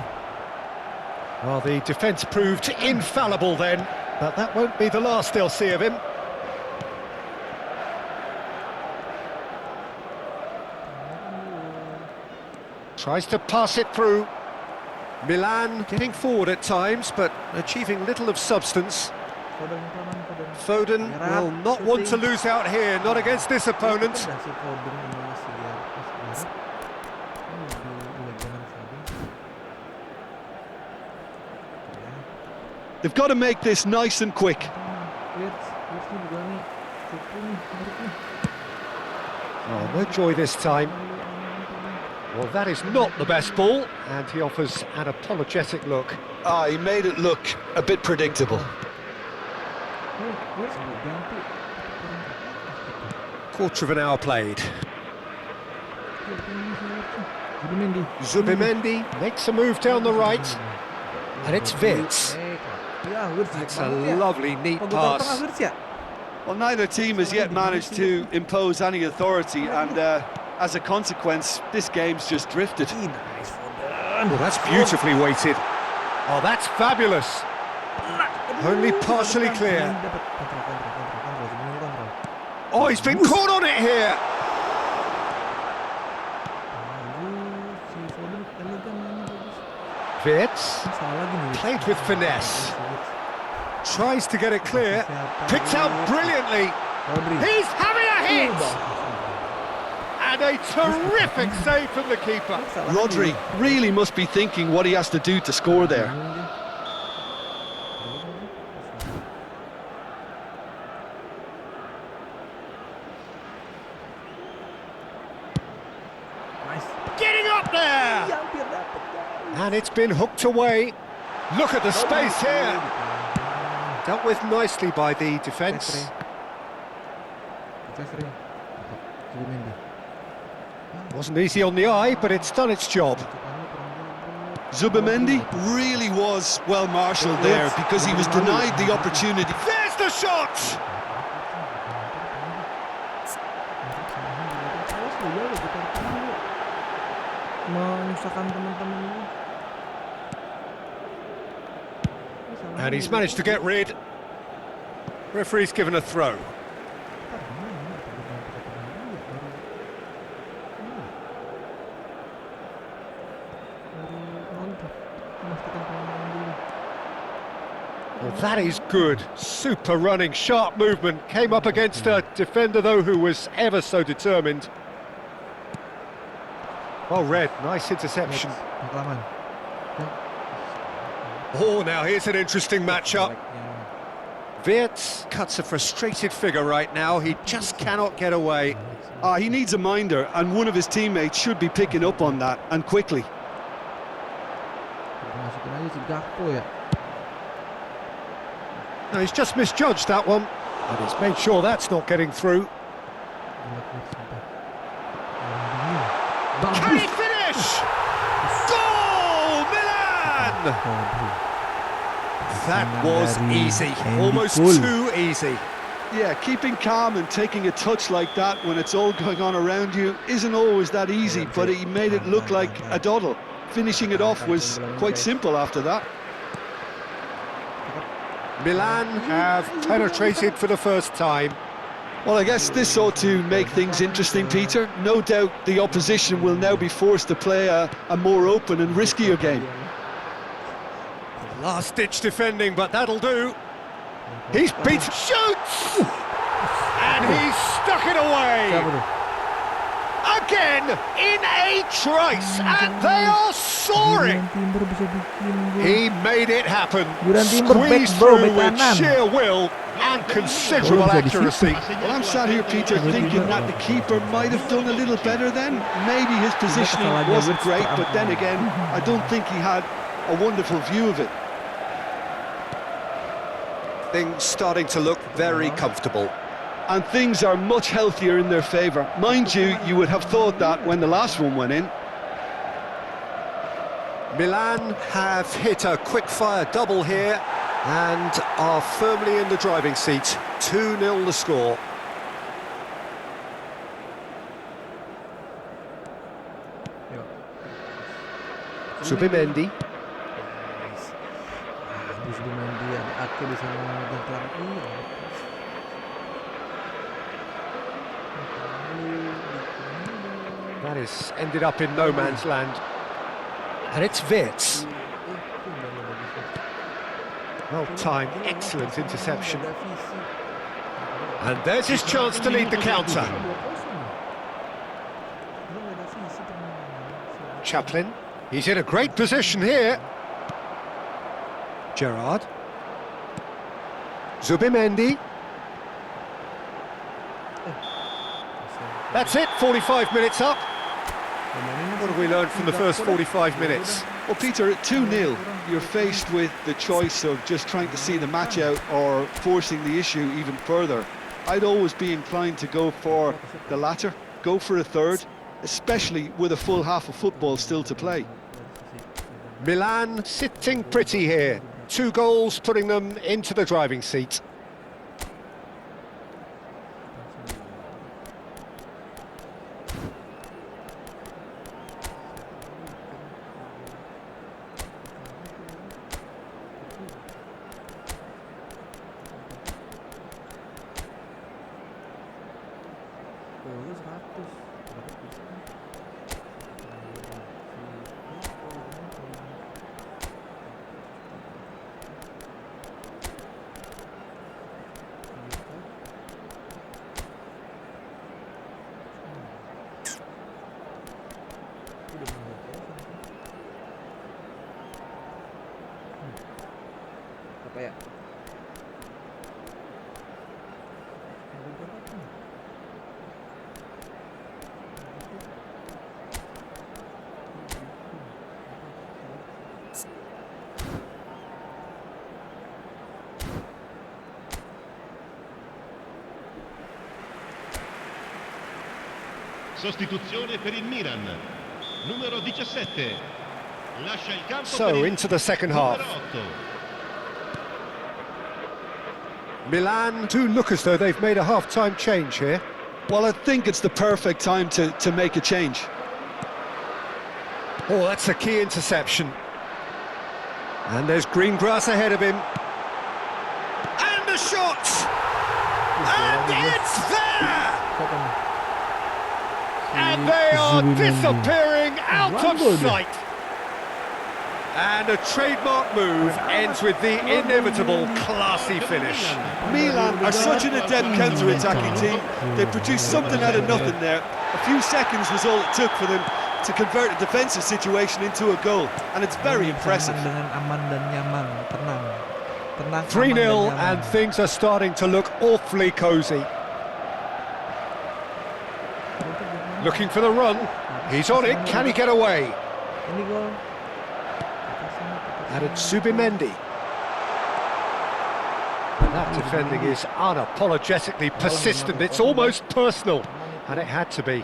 Well, the defence proved infallible then, but that won't be the last they'll see of him. Tries to pass it through. Milan getting forward at times, but achieving little of substance. Foden kelamaan, Foden will not want to lose out here, not against this opponent. Si Foden ini masih ya, masih eleganan Foden. They've got to make this nice and quick. Wirtz juga nih. Cukup nih, menarik nih. Oh, no joy this time. Well, that is not the best ball, and he offers an apologetic look. He made it look a bit predictable. Wirtz mau ganti. Quarter of an hour played. Zubimendi. Zubimendi makes a move down the right, and it's Wirtz. Ya, Wirtz It's banget a ya. lovely, neat Oh, gol tengah pass. Wirtz ya? Well, neither team has yet managed to impose any authority, and as a consequence, this game's just drifted. Nice Foden. Well, that's beautifully weighted. Oh, that's fabulous. Only partially clear. Dapat kontrol. Oh, he's been caught on it here. Si Foden elegan mainnya bagus. Wirtz Salah lagi nih. played with finesse. Tries to get it clear. Picked out brilliantly. Rodri. He's having a hit. And a terrific save from the keeper. Rodri really must be thinking what he has to do to score there. Nice. Getting up there. Hampir dapat, guys. And it's been hooked away. Look at the space here. Dealt with nicely by the defence. Zubimendi. Wasn't easy on the eye, but it's done its job. Zubimendi really was well marshalled there because he was denied the opportunity. There's the shot! Menyusahkan teman-teman. And he's managed to get rid. Referee's given a throw. Well, that is good. Super running, sharp movement. Came up against a defender, though, who was ever so determined. Well read, nice interception. Oh, now here's an interesting matchup. Wirtz cuts a frustrated figure right now. He just cannot get away. He needs a minder, and one of his teammates should be picking up on that, and quickly. Masukin aja si Gakpo ya. No, he's just misjudged that one. And he's made sure that's not getting through. Can he finish? Goal, Milan! That was easy, almost too easy. Yeah, keeping calm and taking a touch like that when it's all going on around you isn't always that easy, but he made it look like a doddle. Finishing it off was quite simple after that. Milan have penetrated for the first time. Well, I guess this ought to make things interesting, Peter. No doubt the opposition will now be forced to play a more open and riskier game. Last-ditch defending, but that'll do. He's beat, shoots! And he's stuck it away! Again, in a trice, and they are soaring! He made it happen, squeezed through with sheer will and considerable accuracy. Well, I'm sat here, Peter, thinking that the keeper might have done a little better then. Maybe his positioning wasn't great, but then again, I don't think he had a wonderful view of it. Things starting to look very comfortable. And things are much healthier in their favour. Mind you, you would have thought that when the last one went in. Milan have hit a quick-fire double here and are firmly in the driving seat. 2-0 the score. Subimendi. Aku di sana dan terang. That has ended up in no man's land. And it's Wirtz. Well timed, excellent interception. And there's his chance to lead the counter. Chaplin, he's in a great position here. Gerrard. Zubimendi. That's it, 45 minutes up. What have we learned from the first 45 minutes? Well, Peter, at 2-0, you're faced with the choice of just trying to see the match out or forcing the issue even further. I'd always be inclined to go for the latter, go for a third, especially with a full half of football still to play. Milan sitting pretty here. 2 goals putting them into the driving seat. Apa ya? Sostituzione per il Milan. Numero 17. Lascia il campo per So, il into the second half. numero 8. Milan do look as though they've made a half-time change here. Well, I think it's the perfect time to make a change. Oh, that's a key interception. And there's green grass ahead of him. And the shot! And it's there! And they are disappearing out of sight. And a trademark move ends with the inevitable classy finish. Milan are such an adept counter-attacking team. They produced something out of nothing there. A few seconds was all it took for them to convert a defensive situation into a goal, and it's very impressive. Dengan aman dan nyaman, tenang. Tenang, 3-0 aman dan and things are starting to look awfully cosy. Looking for the run. He's on it. Can he get away? Ini gol. And it's Subimendi. And that defending is unapologetically persistent. It's almost personal. And it had to be.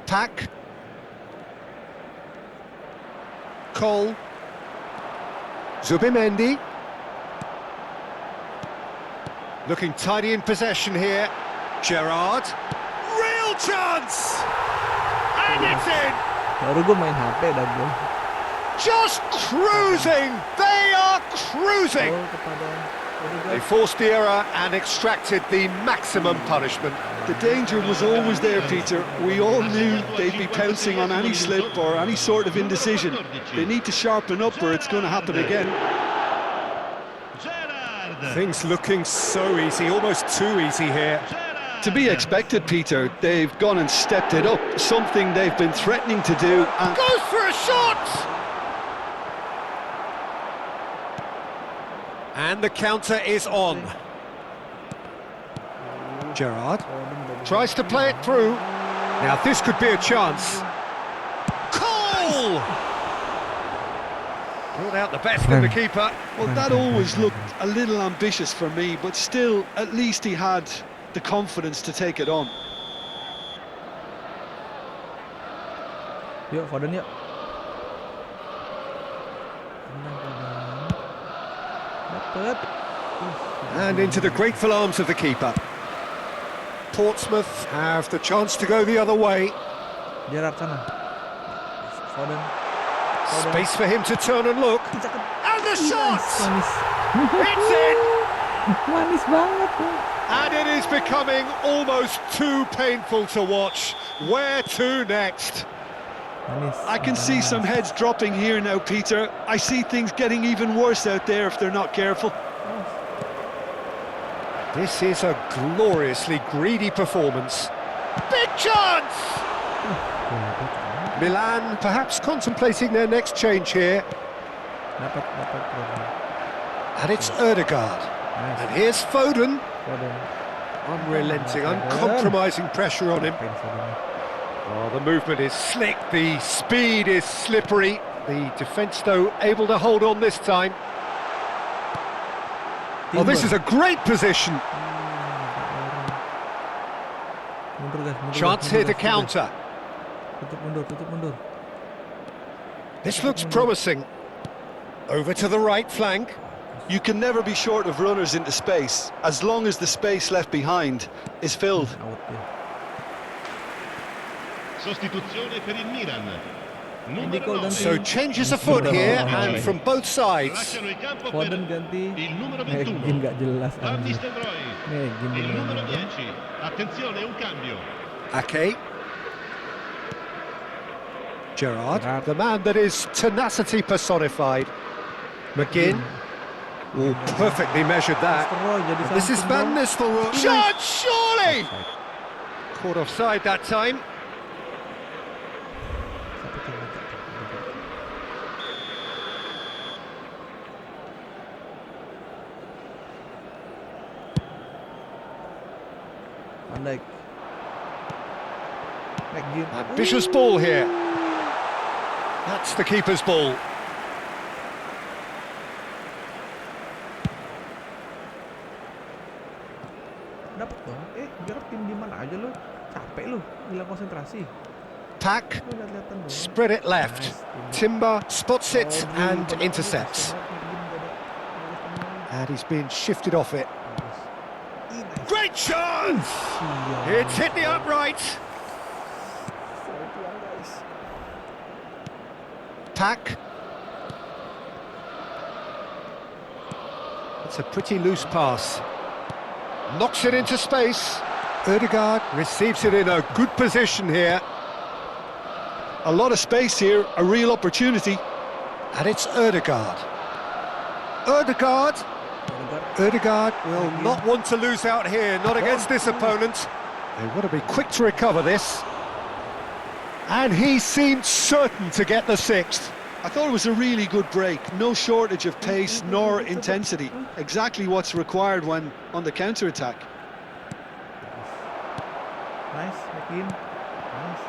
Pack. Cole. Zubimendi. Looking tidy in possession here. Gerrard. Real chance! And it's in! Baru gue main HP dah gue. Just cruising! They are cruising! Gol kepada They forced the error and extracted the maximum punishment. The danger was always there, Peter. We all knew they'd be pouncing on any slip or any sort of indecision. They need to sharpen up or it's going to happen again. Things looking so easy, almost too easy here. To be expected, Peter. They've gone and stepped it up, something they've been threatening to do. And Goes for a shot! And the counter is on. Gerrard tries to play it through. Now this could be a chance. Cole! Brought out the best in the keeper. well, that always looked a little ambitious for me, but still, at least he had the confidence to take it on. Yuk, Foden yuk. Tenang, Foden. Dapet. And into the grateful arms of the keeper. Portsmouth have the chance to go the other way. Gerrard sana. Foden. Space for him to turn and look. And the shot! Manis. It's in! Manis banget tuh. And it is becoming almost too painful to watch. Where to next? Manis. I can see some heads dropping here now, Peter. I see things getting even worse out there if they're not careful. This is a gloriously greedy performance. Big chance! Milan perhaps contemplating their next change here. Dapat. And it's Ødegaard. Nice. And here's Foden. Foden. Unrelenting, uncompromising pressure on him. Ngapain Foden? Oh, the movement is slick, the speed is slippery. The defence, though, able to hold on this time. Oh, this is a great position. Mundur guys, mundur. Chance here to counter. Tutup mundur. This looks promising. Over to the right flank. You can never be short of runners into space, as long as the space left behind is filled. Out ya. Sostituzione per il Milan. Indico Numero 9. So changes afoot here, and from both sides. Lasciano il campo per Foden ganti. il numero Megin 21. gak jelas Van anjir. Nistelrooy. Megin Il numero bener. 10. Attenzione, un cambio. Ake. Gerrard, the man that is tenacity personified. McGinn. Oh, perfectly measured that. Nistelrooy jadi This is samping Van dong. Nistelrooy. Shot, surely! Caught offside that time. Van Dijk. Megin. Ambitious ball here. That's the keeper's ball. Dapat dong. Gerrard tim di mana aja lu? Capek lu, hilang konsentrasi. Pack, Lu lihat-lihatan dong. spread it left. Timber spots it and intercepts. And he's been shifted off it. Great chance! It's hit the upright. Pack. It's a pretty loose pass. Knocks it into space. Ødegaard receives it in a good position here. A lot of space here, a real opportunity. And it's Ødegaard. Ødegaard will not want to lose out here, not against this opponent. They want to be quick to recover this. And he seemed certain to get the sixth. I thought it was a really good break. No shortage of pace nor intensity. Exactly what's required when on the counter-attack. Nice, Megin. Nice.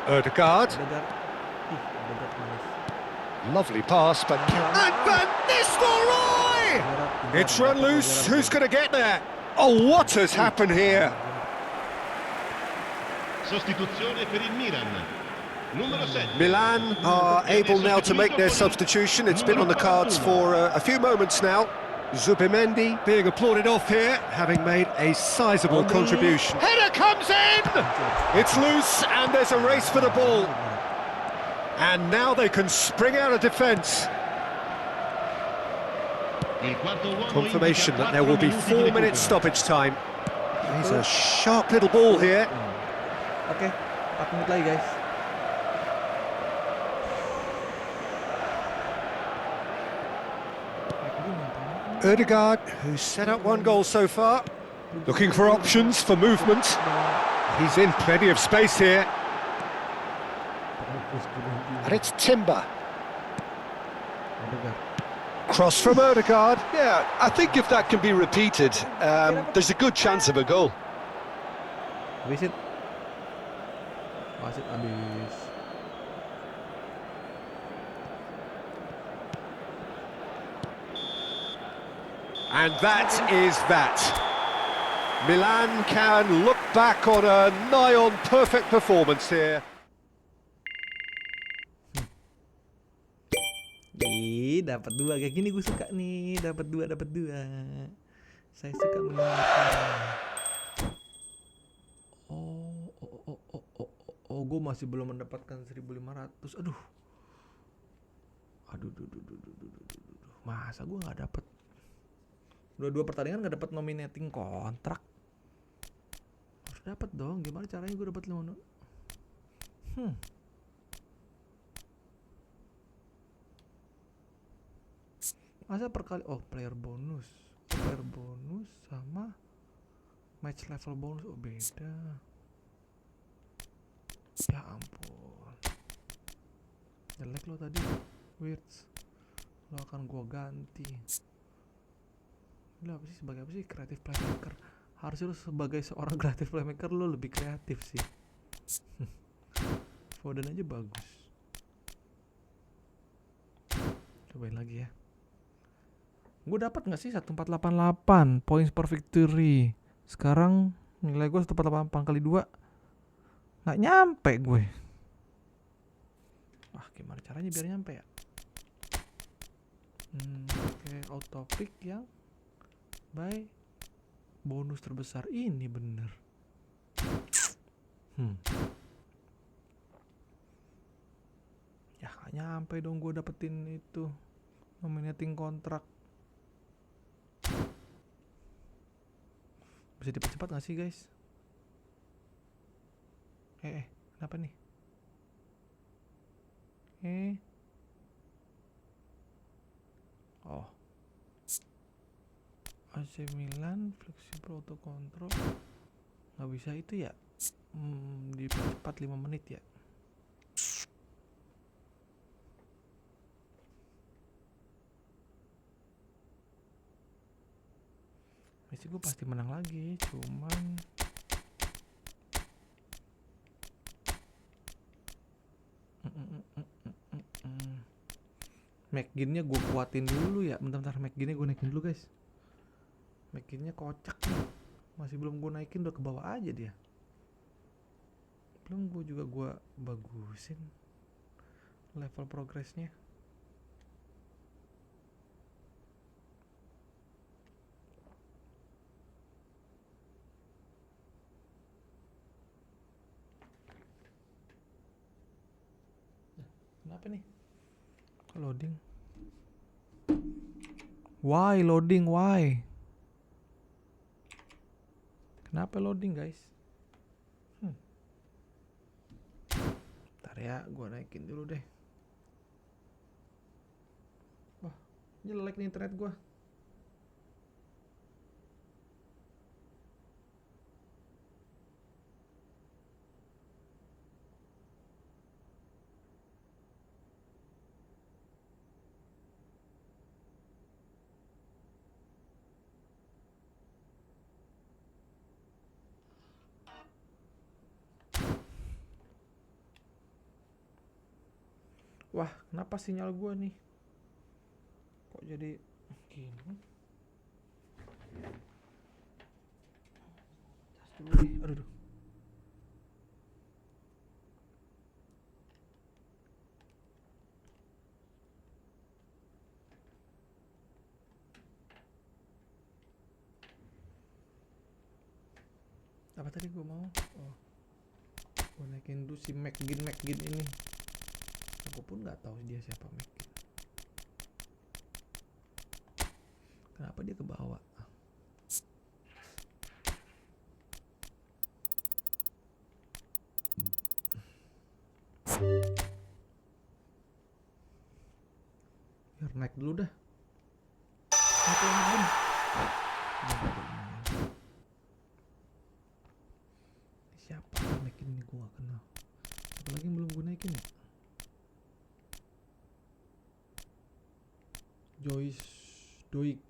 Ødegaard, Ødegaard. Ødegaard manis. lovely pass, but... And Van Nistelrooy! It's run loose, who's going to get there? Oh, what has happened here? Sostituzione per il Milan. Numero 7. Milan are able now to make their substitution. It's been on the cards for a few moments now. Zubimendi being applauded off here, having made a sizable contribution. Header comes in! It's loose and there's a race for the ball. And now they can spring out of defence. Confirmation that there will be 4 minutes stoppage time. He's a sharp little ball here. Oke, 4 menit lagi guys. Ødegaard, who's set up 1 goal so far, looking for options for movement. He's in plenty of space here. And it's Timber. Cross from Ødegaard. Yeah, I think if that can be repeated, there's a good chance of a goal. Wasit. Wasit habis. And that is that. Milan can look back on a nigh-on perfect performance here. Dapat 2 kayak gini gue suka nih, dapat 2. Saya suka mendengarkan. Oh, gue masih belum mendapatkan 1.500. Aduh. Masa gue nggak dapet? Udah 2 pertandingan nggak dapat nominating kontrak. Harus dapat dong. Gimana caranya gue dapat 5? Masa per kali? Oh, player bonus. Player bonus sama match level bonus. Oh, beda. Ya ampun. Jelek lo tadi. Weirds. Lo akan gua ganti. Lo apa sih, sebagai apa sih? Creative playmaker. Harusnya lo sebagai seorang creative playmaker lo lebih kreatif sih. Foden aja bagus. Cobain lagi ya. Gue dapat nggak sih 1488 points per victory? Sekarang nilai gue 1488 kali 2 nggak nyampe gue. Wah, gimana caranya biar nyampe ya? Oke, auto pick yang by bonus terbesar ini bener. Ya nggak nyampe dong gue dapetin itu nominating kontrak. Bisa dipercepat gak sih guys? Kenapa nih? Oh, AC Milan fleksibel auto control. Gak bisa itu ya? Dipercepat 5 menit ya? Messi gue pasti menang lagi, cuman McGinn-nya gue kuatin dulu ya. Bentar, McGinn-nya gue naikin dulu guys. McGinn-nya kocak nih. Masih belum gue naikin, udah ke bawah aja dia. Belum gue bagusin level progresnya. Kenapa nih? Loading. Why loading? Why? Kenapa loading guys? Ntar ya, gue naikin dulu deh. Wah, jelek nih internet gue. Wah, kenapa sinyal gua nih? Kok jadi gini? Aduh. Apa tadi gue mau? Oh, gue naikin dulu si McGinn ini. Aku pun nggak tahu dia siapa McGinn. Kenapa dia ke bawah? Biar naik dulu dah. Naik lagi. Siapa naikin ini, gue gak kenal. Satu lagi yang belum gue naikin ya. Joyce Doik.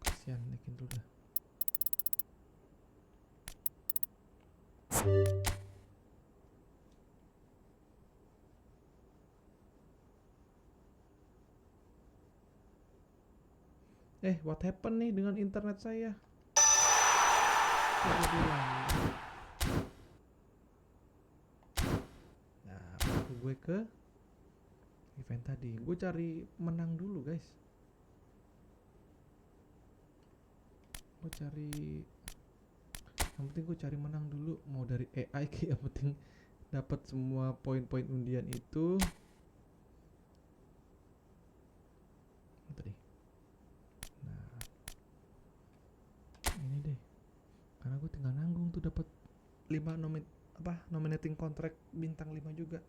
Kasian, naikin dulu dah. What happened nih dengan internet saya? Nah, gue ke event tadi. Gue cari menang dulu, guys. Yang penting gue cari menang dulu. Mau dari AI ke yang penting dapat semua poin-poin undian itu. Ini deh, karena gue tinggal nanggung tuh dapat 5 nominating kontrak bintang 5 juga.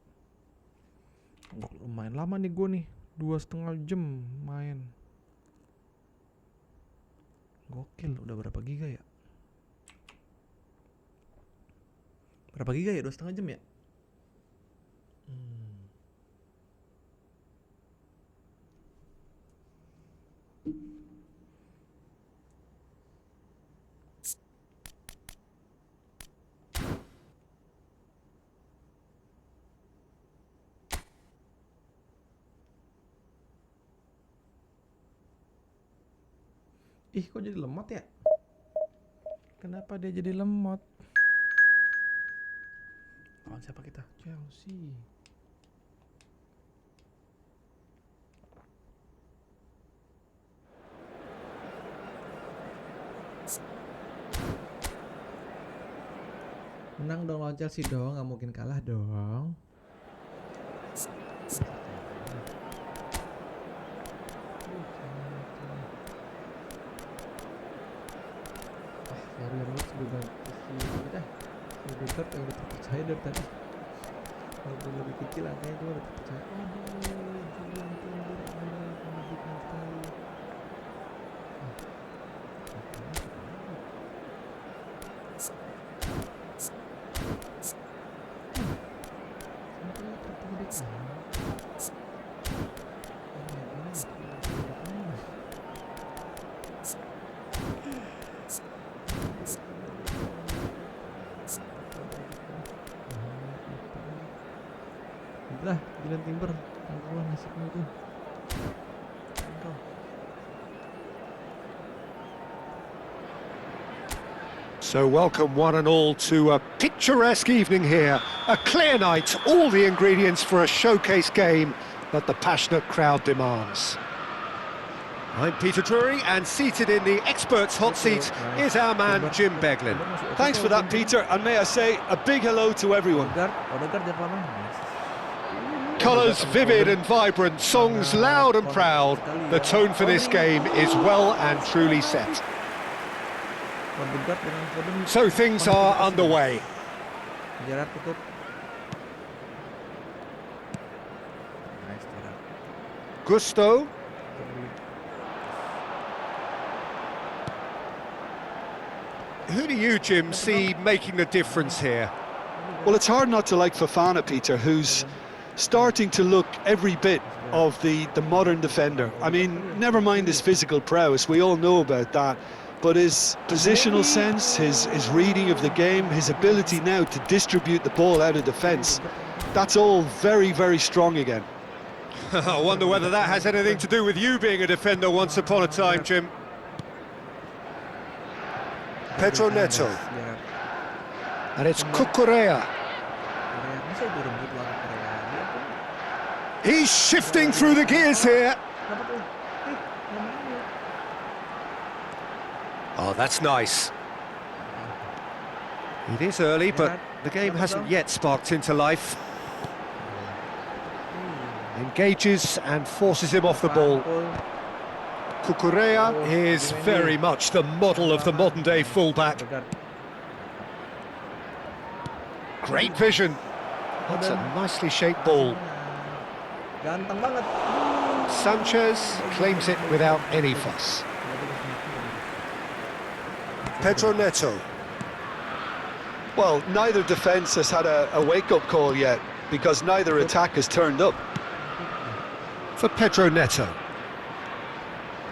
Lumayan lama nih gue nih, 2,5 jam main. Gokil. Udah berapa giga ya? 2,5 jam ya? Ih, kok jadi lemot ya? Kenapa dia jadi lemot? Lawan siapa kita? Chelsea. Menang dong lawan Chelsea dong, nggak mungkin kalah dong. Yang sudah ganti si Dapet yang udah terpercaya dari tadi. Walaupun lebih kecil angkanya cuma udah terpercaya. Mengejutkan sekali. Lah, jalan timber, tangkaulah nasibmu itu. Tangkau. So welcome one and all to a picturesque evening here. A clear night, all the ingredients for a showcase game that the passionate crowd demands. I'm Peter Drury, and seated in the experts' hot seat is our man Jim Beglin. Thanks for that, Peter, and may I say a big hello to everyone. Colours vivid and vibrant, songs loud and proud. The tone for this game is well and truly set. So things are underway. Gusto. Who do you, Jim, see making the difference here? Well, it's hard not to like Fofana, Peter, who's starting to look every bit of the modern defender. I mean, never mind his physical prowess, we all know about that, but his positional sense, his reading of the game, his ability now to distribute the ball out of defence, that's all very, very strong again. I wonder whether that has anything to do with you being a defender once upon a time, Jim. Pedro Neto. And it's Cucurella. He's shifting through the gears here. Oh, that's nice. It is early, but the game hasn't yet sparked into life. Engages and forces him off the ball. Cucurella is very much the model of the modern-day fullback. Great vision. That's a nicely shaped ball. Ganteng banget. Sanchez claims it without any fuss. Pedro Neto. Well, neither defence has had a wake-up call yet, because neither attack has turned up. For Pedro Neto.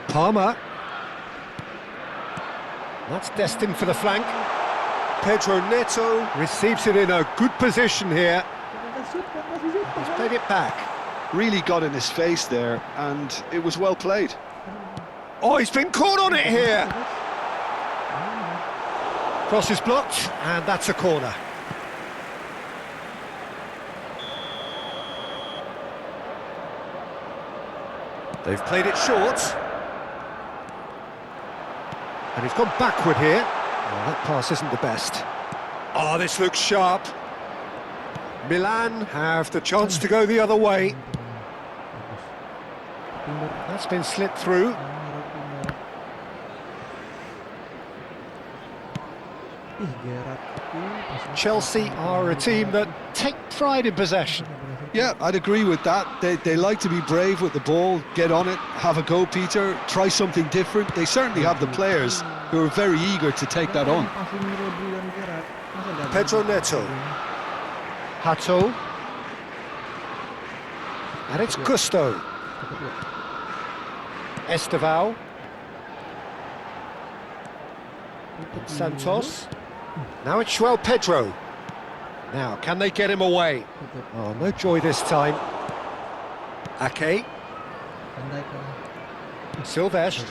Palmer. That's destined for the flank. Pedro Neto receives it in a good position here. He's played it back. Really got in his face there, and it was well played. Oh, he's been caught on it here. Cross is blocked, and that's a corner. They've played it short. And he's gone backward here. Oh, that pass isn't the best. Oh, this looks sharp. Milan have the chance to go the other way. That's been slipped through. Chelsea are a team that take pride in possession. Yeah, I'd agree with that. They like to be brave with the ball, get on it, have a go, Peter, try something different. They certainly have the players who are very eager to take that on. Pedro Neto. Hato. And it's Gusto. Estevao. And Santos. Now it's João Pedro. Now, can they get him away? Oh, no joy this time. Ake. Silvestre.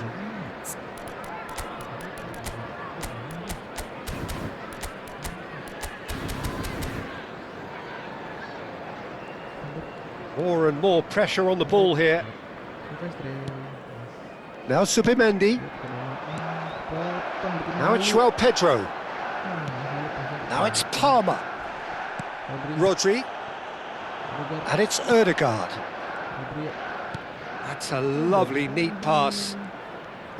More and more pressure on the ball here. Now Subimendi. Now it's João Pedro. Now it's Palmer. Rodri. And it's Ødegaard. That's a lovely, neat pass.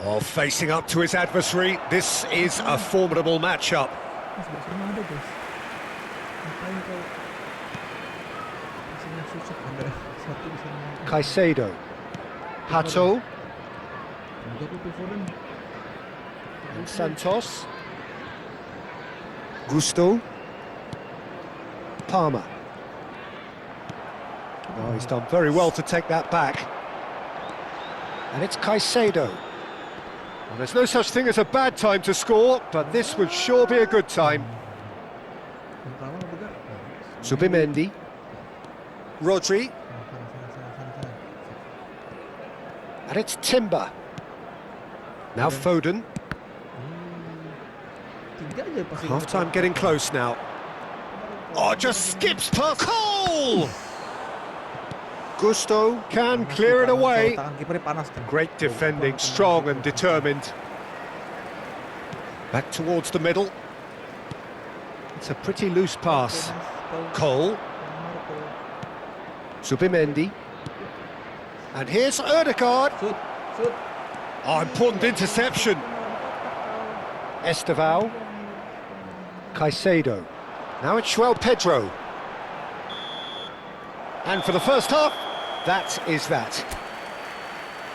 Oh, facing up to his adversary. This is a formidable matchup. Caicedo. Hato. And Santos. Gusto. Palmer. Oh, he's done very well to take that back. And it's Caicedo. Well, there's no such thing as a bad time to score, but this would sure be a good time. Subimendi. Rodri. And it's Timber. Now Foden. Half-time getting close now. Oh, just skips past Cole! Gusto can clear it away. Great defending, strong and determined. Back towards the middle. It's a pretty loose pass. Cole. Subimendi. And here's Ødegaard. Oh, important interception. Estevao. Caicedo. Now it's João Pedro. And for the first half, that is that.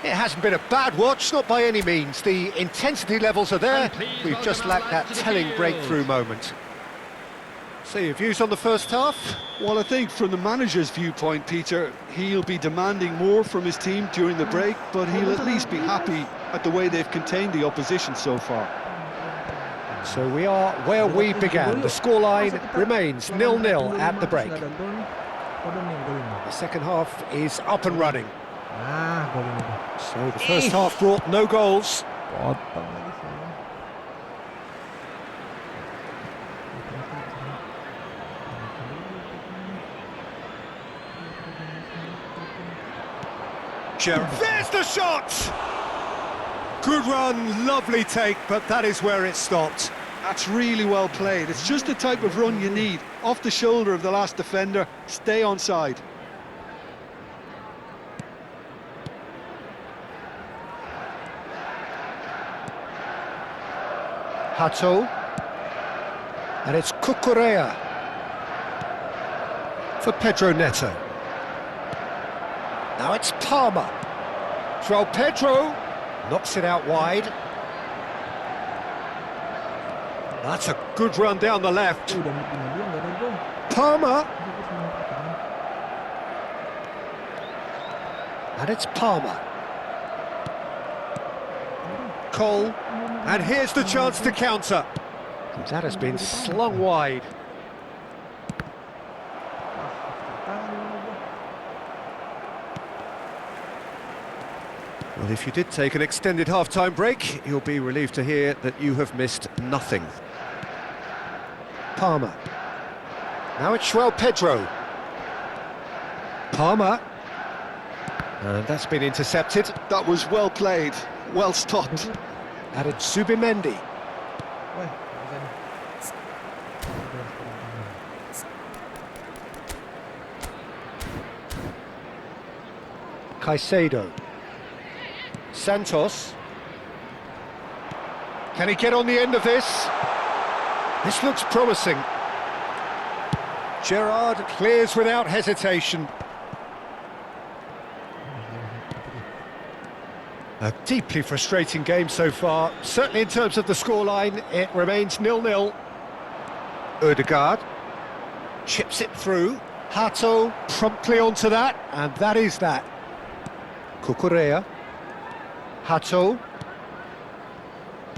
It hasn't been a bad watch, not by any means. The intensity levels are there. We've just lacked that telling breakthrough moment. So your views on the first half? Well, I think from the manager's viewpoint, Peter, he'll be demanding more from his team during the break, but he'll at least be happy at the way they've contained the opposition so far. So we are where we began. The scoreline remains 0-0 at the break. The second half is up and running. So the first half brought no goals. There's the shot! Good run, lovely take, but that is where it stopped. That's really well played. It's just the type of run you need. Off the shoulder of the last defender, stay onside. Hato. And it's Cucurella for Pedro Neto. Now it's Palmer. João Pedro knocks it out wide. That's a good run down the left. Udah menit 52 nggak ada gol. Palmer. Itu 94 kan. And it's Palmer. Cole. And here's the chance to counter. That has been slung wide. Well, if you did take an extended half-time break, you'll be relieved to hear that you have missed nothing. Palmer. Now it's João Pedro. Palmer. And that's been intercepted. That was well played, well stopped. And it's Zubimendi. Woi, bisa nih. Caicedo. Santos. Can he get on the end of this? This looks promising. Gerrard clears without hesitation. A deeply frustrating game so far. Certainly in terms of the scoreline, it remains 0-0. Ødegaard chips it through. Hato promptly onto that, and that is that. Cucurella. Hato.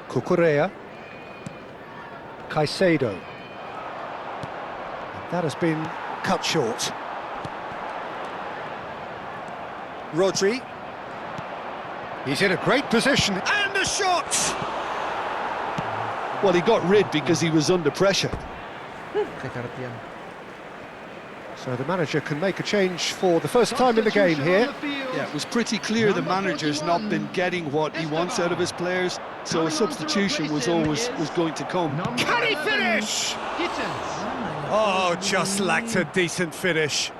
Cucurella. Caicedo. That has been cut short. Rodri. He's in a great position, and a shot! Well, he got rid because he was under pressure. Kayak Artian. So the manager can make a change for the first time in the game here. Yeah, it was pretty clear the manager's not been getting what he wants out of his players, so a substitution was going to come. Can he finish? Oh, just lacked a decent finish.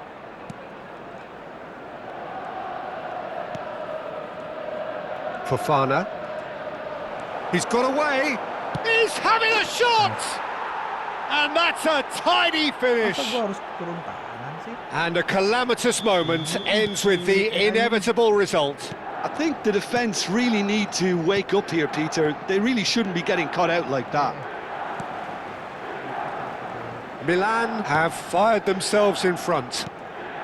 Fofana. He's got away. He's having a shot! And that's a tidy finish. Masa gua harus turun tangan sih? And a calamitous moment ends with the inevitable result. I think the defence really need to wake up here, Peter. They really shouldn't be getting caught out like that. Milan have fired themselves in front.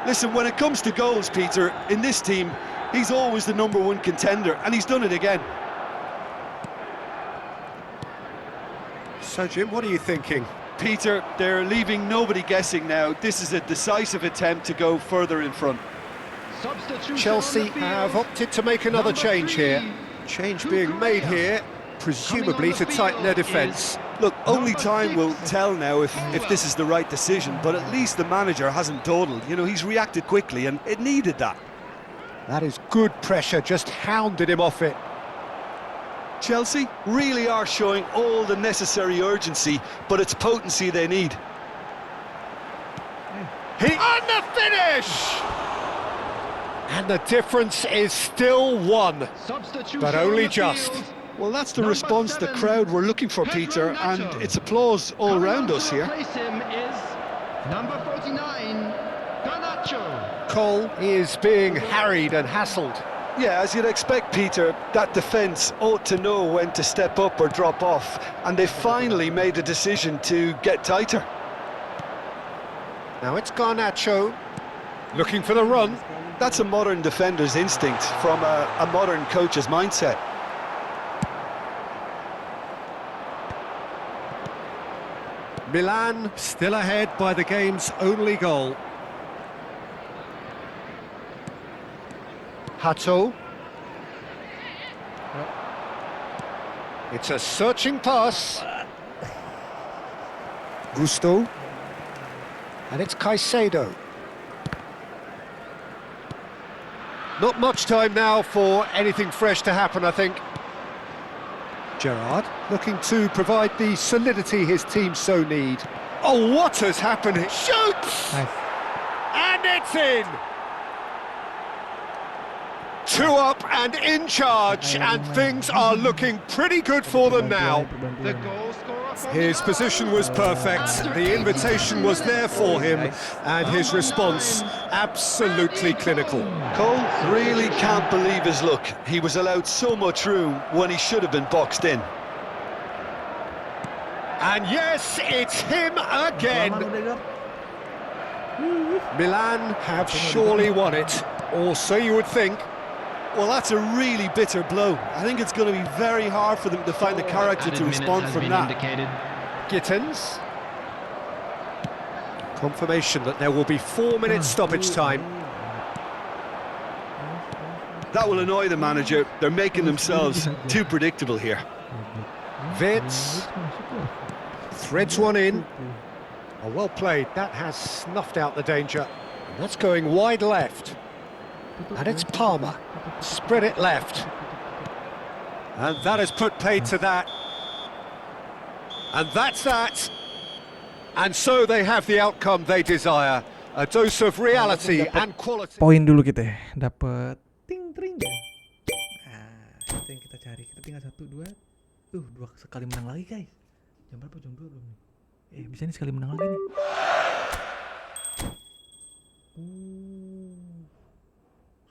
Listen, when it comes to goals, Peter, in this team, he's always the #1 contender, and he's done it again. So, Jim, what are you thinking? Peter, they're leaving nobody guessing now. This is a decisive attempt to go further in front. Chelsea have opted to make another change here. Change being made here, presumably to tighten their defence. Look, only time will tell now if this is the right decision, but at least the manager hasn't dawdled. You know, he's reacted quickly, and it needed that. That is good pressure, just hounded him off it. Chelsea really are showing all the necessary urgency, but it's potency they need. And the finish! And the difference is still one, but only just. Well, that's the response the crowd were looking for, Peter, and it's applause all around us here. Number 49, Garnacho. Cole is being harried and hassled. Yeah, as you'd expect, Peter, that defence ought to know when to step up or drop off, and they finally made a decision to get tighter. Now it's Garnacho, looking for the run. That's a modern defender's instinct from a modern coach's mindset. Milan still ahead by the game's only goal. Hato. It's a searching pass. Gusto. And it's Caicedo. Not much time now for anything fresh to happen, I think. Gerrard looking to provide the solidity his team so need. Oh, what has happened? It shoots! Nice. And it's in! 2 up and in charge, and things are looking pretty good for them now. The goal scorer from His the position was perfect, the invitation was there for him, and his response absolutely clinical. Cole really can't believe his luck. He was allowed so much room when he should have been boxed in. And yes, it's him again. Milan have surely won it, or so you would think. Well, that's a really bitter blow. I think it's going to be very hard for them to find the character to respond from that. Gittins. Confirmation that there will be 4 minutes stoppage time. That will annoy the manager. They're making themselves too predictable here. Vitz threads one in. Oh, well played. That has snuffed out the danger. And that's going wide left. And it's Palmer. Spread it left. And that has put paid to that. And that's that. And so they have the outcome they desire. A dose of reality and quality. Poin dulu kita ya. Dapat ting ting. Nah, itu yang kita cari. Kita tinggal 1 2. 2 sekali menang lagi, guys. Jam berapa? Jam 2 belum nih? Bisa nih sekali menang lagi nih.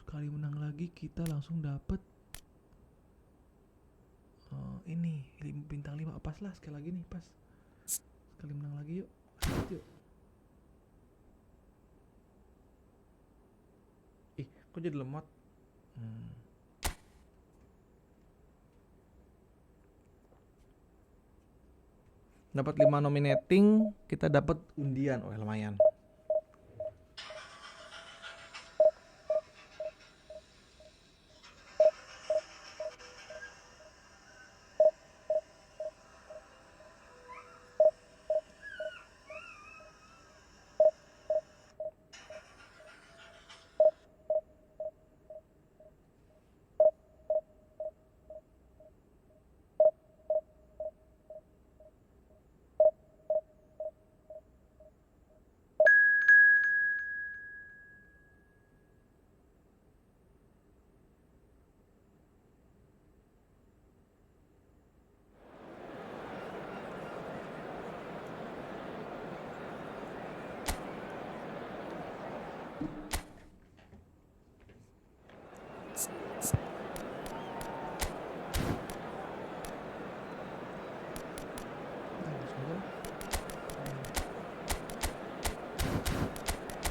Sekali menang lagi kita langsung dapat ini bintang 5. Pas lah sekali lagi nih, pas. Sekali menang lagi yuk. Yuk. Kok jadi lemot? Dapat 5 nominating, kita dapat undian. Oh, lumayan.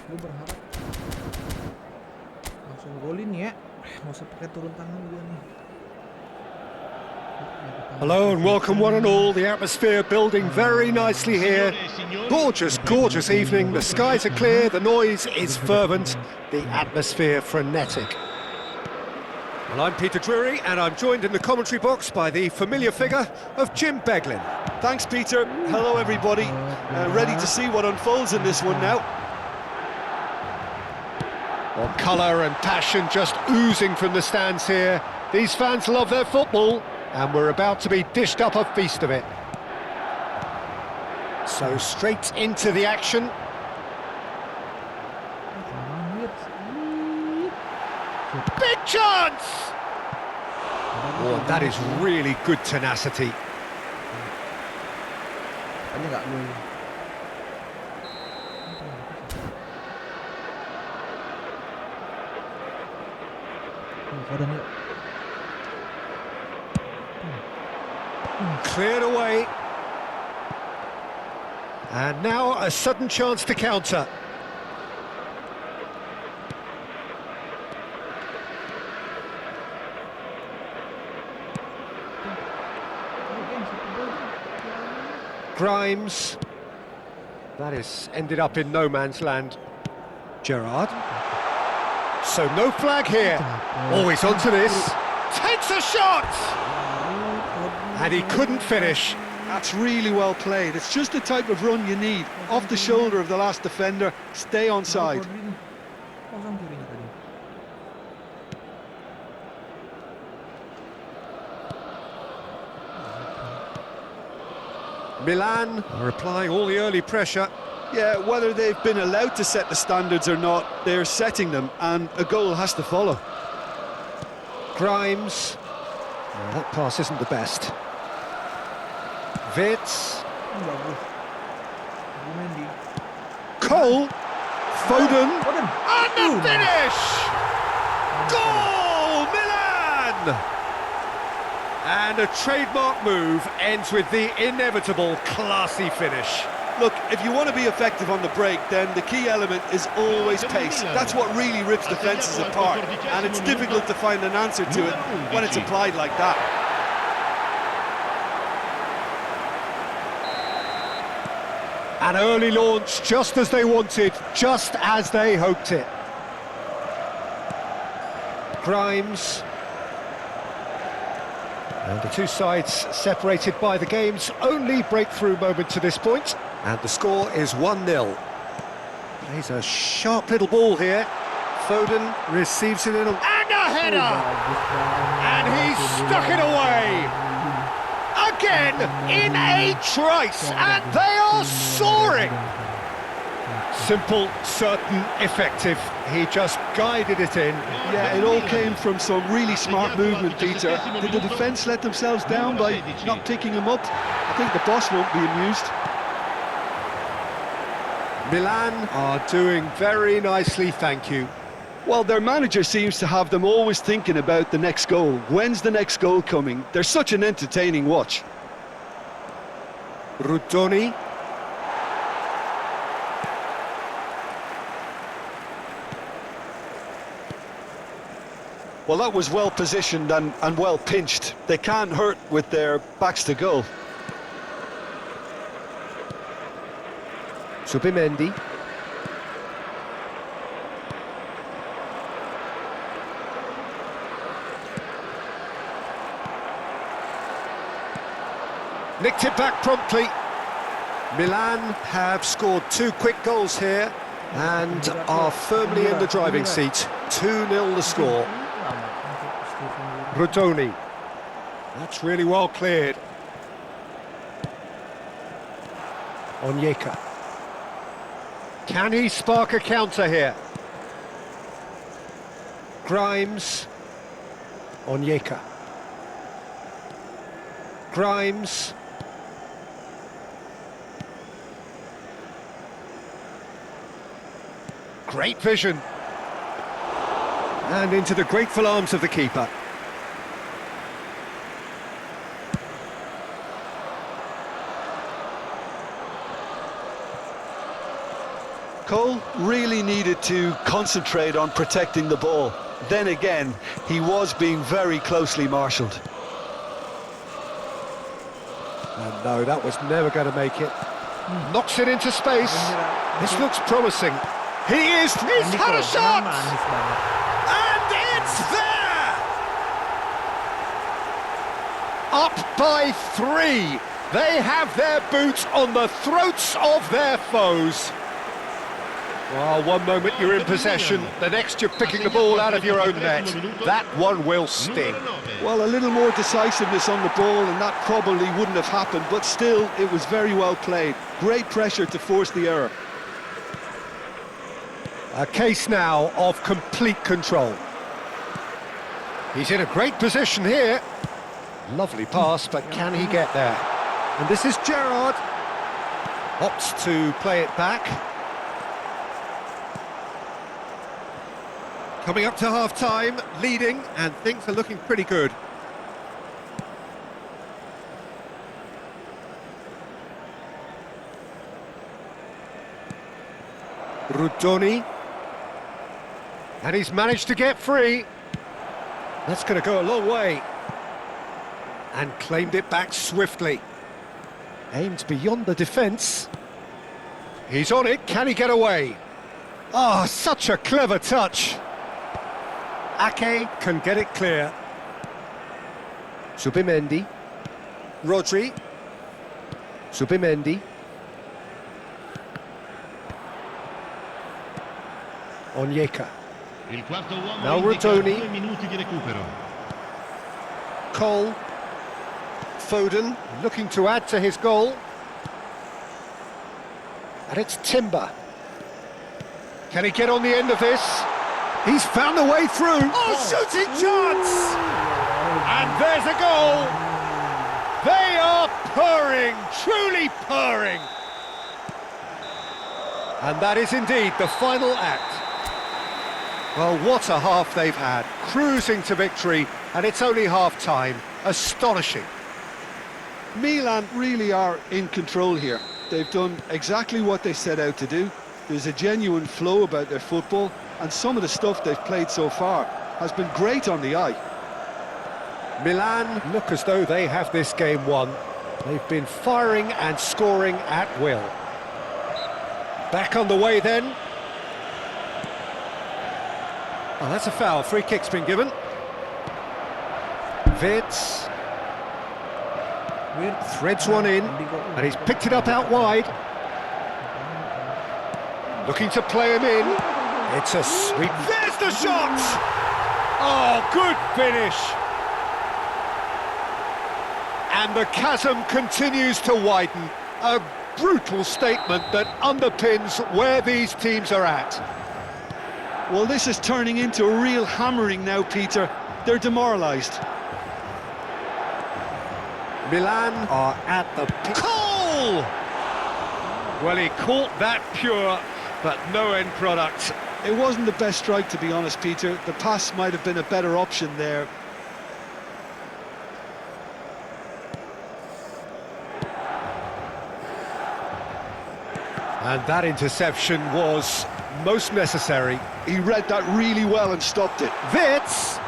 Gue berharap langsung golin ya, nggak usah pakai turun tangan gue nih. Hello and welcome one and all. The atmosphere building very nicely here. Gorgeous, gorgeous evening. The skies are clear, the noise is fervent, the atmosphere frenetic. Well, I'm Peter Drury and I'm joined in the commentary box by the familiar figure of Jim Beglin. Thanks, Peter. Hello, everybody. Ready to see what unfolds in this one now. Well, colour and passion just oozing from the stands here. These fans love their football, and we're about to be dished up a feast of it. So straight into the action. Big chance! Oh, that is really good tenacity. Tadi nggak gol. Cleared away. And now a sudden chance to counter. Grimes. That is ended up in no man's land. Gerrard. So no flag here. Always onto this. Takes a shot! And he couldn't finish. That's really well played. It's just the type of run you need. Off the shoulder of the last defender. Stay onside. Milan are applying all the early pressure. Yeah, whether they've been allowed to set the standards or not, they're setting them, and a goal has to follow. Grimes. That pass isn't the best. Vitz. Bagus. Mendy. Cole. Foden. Foden. And the finish! Goal, Milan! And a trademark move ends with the inevitable classy finish. Look, if you want to be effective on the break, then the key element is always pace. That's what really rips defences apart, and it's difficult to find an answer to it when it's applied like that. An early launch, just as they wanted, just as they hoped it. Grimes. And the two sides separated by the game's only breakthrough moment to this point. And the score is 1-0. Plays a sharp little ball here. Foden receives it in and a header! And he's stuck it away! Again, in a trice, and they are soaring! Simple, certain, effective. He just guided it in. Yeah, it all came from some really smart movement, Peter. Did the defence let themselves down by not picking him up? I think the boss won't be amused. Milan are doing very nicely, thank you. Well, their manager seems to have them always thinking about the next goal. When's the next goal coming? They're such an entertaining watch. Rudoni. Well, that was well positioned and well pinched. They can't hurt with their backs to goal. Subimendi. Nicked it back promptly. Milan have scored 2 quick goals here and are firmly in the driving seat. 2-0 the score. Rudoni. That's really well cleared. Onyeka. Can he spark a counter here? Grimes. Onyeka. Grimes. Great vision. And into the grateful arms of the keeper. Cole really needed to concentrate on protecting the ball. Then again, he was being very closely marshalled. And no, that was never going to make it. Knocks it into space. This looks promising. He's had a shot! And it's there! Up by 3. They have their boots on the throats of their foes. Well, one moment you're in possession, the next you're picking the ball out of your own net. That one will sting. Well, a little more decisiveness on the ball and that probably wouldn't have happened, but still, it was very well played. Great pressure to force the error. A case now of complete control. He's in a great position here. Lovely pass, but can he get there? And this is Gerrard. Opts to play it back. Coming up to half-time, leading, and things are looking pretty good. Rudoni. And he's managed to get free. That's going to go a long way. And claimed it back swiftly. Aimed beyond the defence. He's on it, can he get away? Oh, such a clever touch. Ake can get it clear. Subimendi. Rodri. Subimendi. Onyeka. Il quarto uomo Now indica Rudoni. 2 minuti di recupero. Cole. Foden looking to add to his goal. And it's Timber. Can he get on the end of this? He's found a way through. Oh, shooting chance! And there's a goal. They are purring, truly purring. And that is indeed the final act. Well, what a half they've had. Cruising to victory, and it's only half-time. Astonishing. Milan really are in control here. They've done exactly what they set out to do. There's a genuine flow about their football, and some of the stuff they've played so far has been great on the eye. Milan look as though they have this game won. They've been firing and scoring at will. Back on the way then. Oh, that's a foul. Free kick's been given. Wirtz threads one in, and he's picked it up out wide. Looking to play him in. It's a sweep. There's the shot! Oh, good finish. And the chasm continues to widen. A brutal statement that underpins where these teams are at. Well, this is turning into a real hammering now, Peter. They're demoralised. Milan are at the goal! Well, he caught that pure, but no end product. It wasn't the best strike, to be honest, Peter. The pass might have been a better option there. And that interception was most necessary. He read that really well and stopped it. Wirtz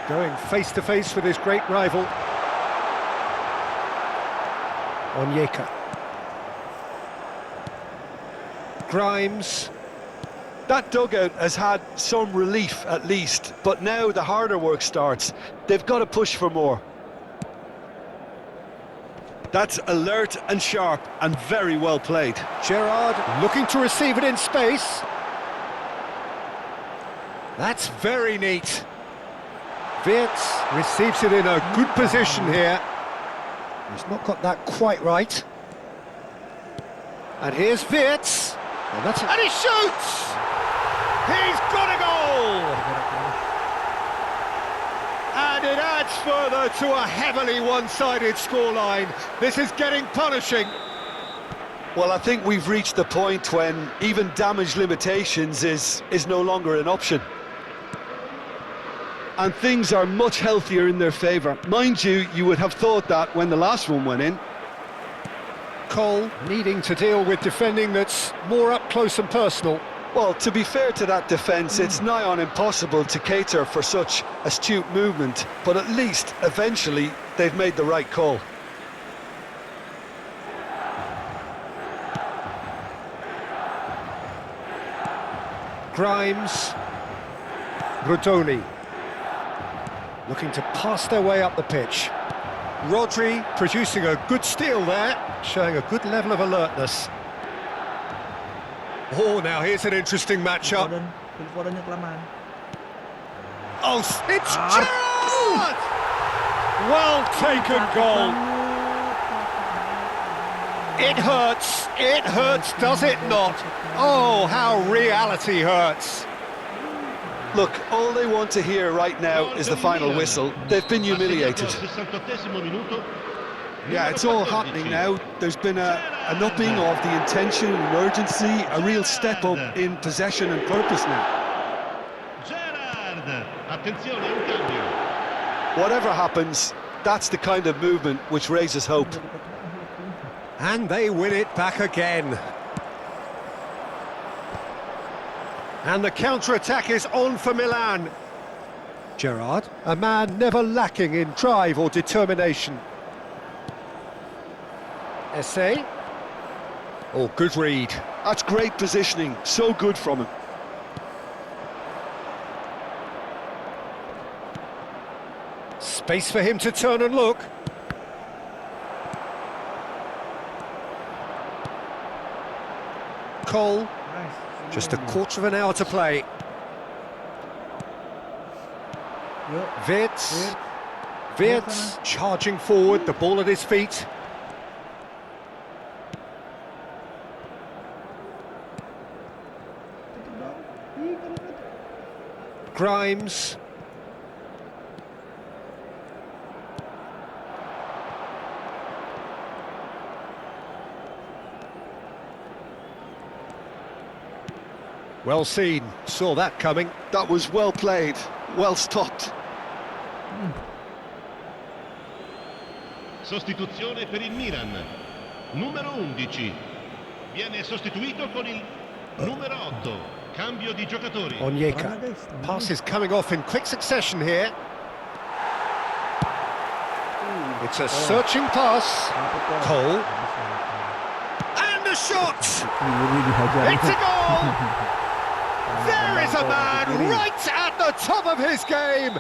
going face-to-face with his great rival. Onyeka. Grimes. That dugout has had some relief, at least, but now the harder work starts. They've got to push for more. That's alert and sharp and very well played. Gerrard looking to receive it in space. That's very neat. Wirtz receives it in a good position here. He's not got that quite right. And here's Wirtz. And he shoots! He's got a goal! And it adds further to a heavily one-sided scoreline. This is getting punishing. Well, I think we've reached the point when even damage limitations is no longer an option. And things are much healthier in their favour. Mind you, you would have thought that when the last one went in. Cole needing to deal with defending that's more up close and personal. Well, to be fair to that defence, it's nigh on impossible to cater for such astute movement, but at least, eventually, they've made the right call. Grimes. Rudoni. Looking to pass their way up the pitch. Rodri producing a good steal there, showing a good level of alertness. Oh, now here's an interesting matchup. Oh, it's Gerrard! Well taken goal. It hurts, does it not? Oh, how reality hurts. Look, all they want to hear right now is the final whistle. They've been humiliated. Yeah, it's all happening now. There's been an upping of the intention and urgency, a real step up in possession and purpose now. Whatever happens, that's the kind of movement which raises hope. And they win it back again. And the counter-attack is on for Milan. Gerrard, a man never lacking in drive or determination. Essay. Oh, good read. That's great positioning, so good from him. Space for him to turn and look. Cole. Just a quarter of an hour to play. Wirtz charging forward, the ball at his feet. Grimes. Well seen, saw that coming. That was well played, well stopped. Sostituzione per il Milan. Numero 11. Viene sostituito con il numero 8. Cambio di giocatori. Onyeka. Passes coming off in quick succession here. It's a searching pass. Cole. And a shot! It's a goal! There is a man right at the top of his game,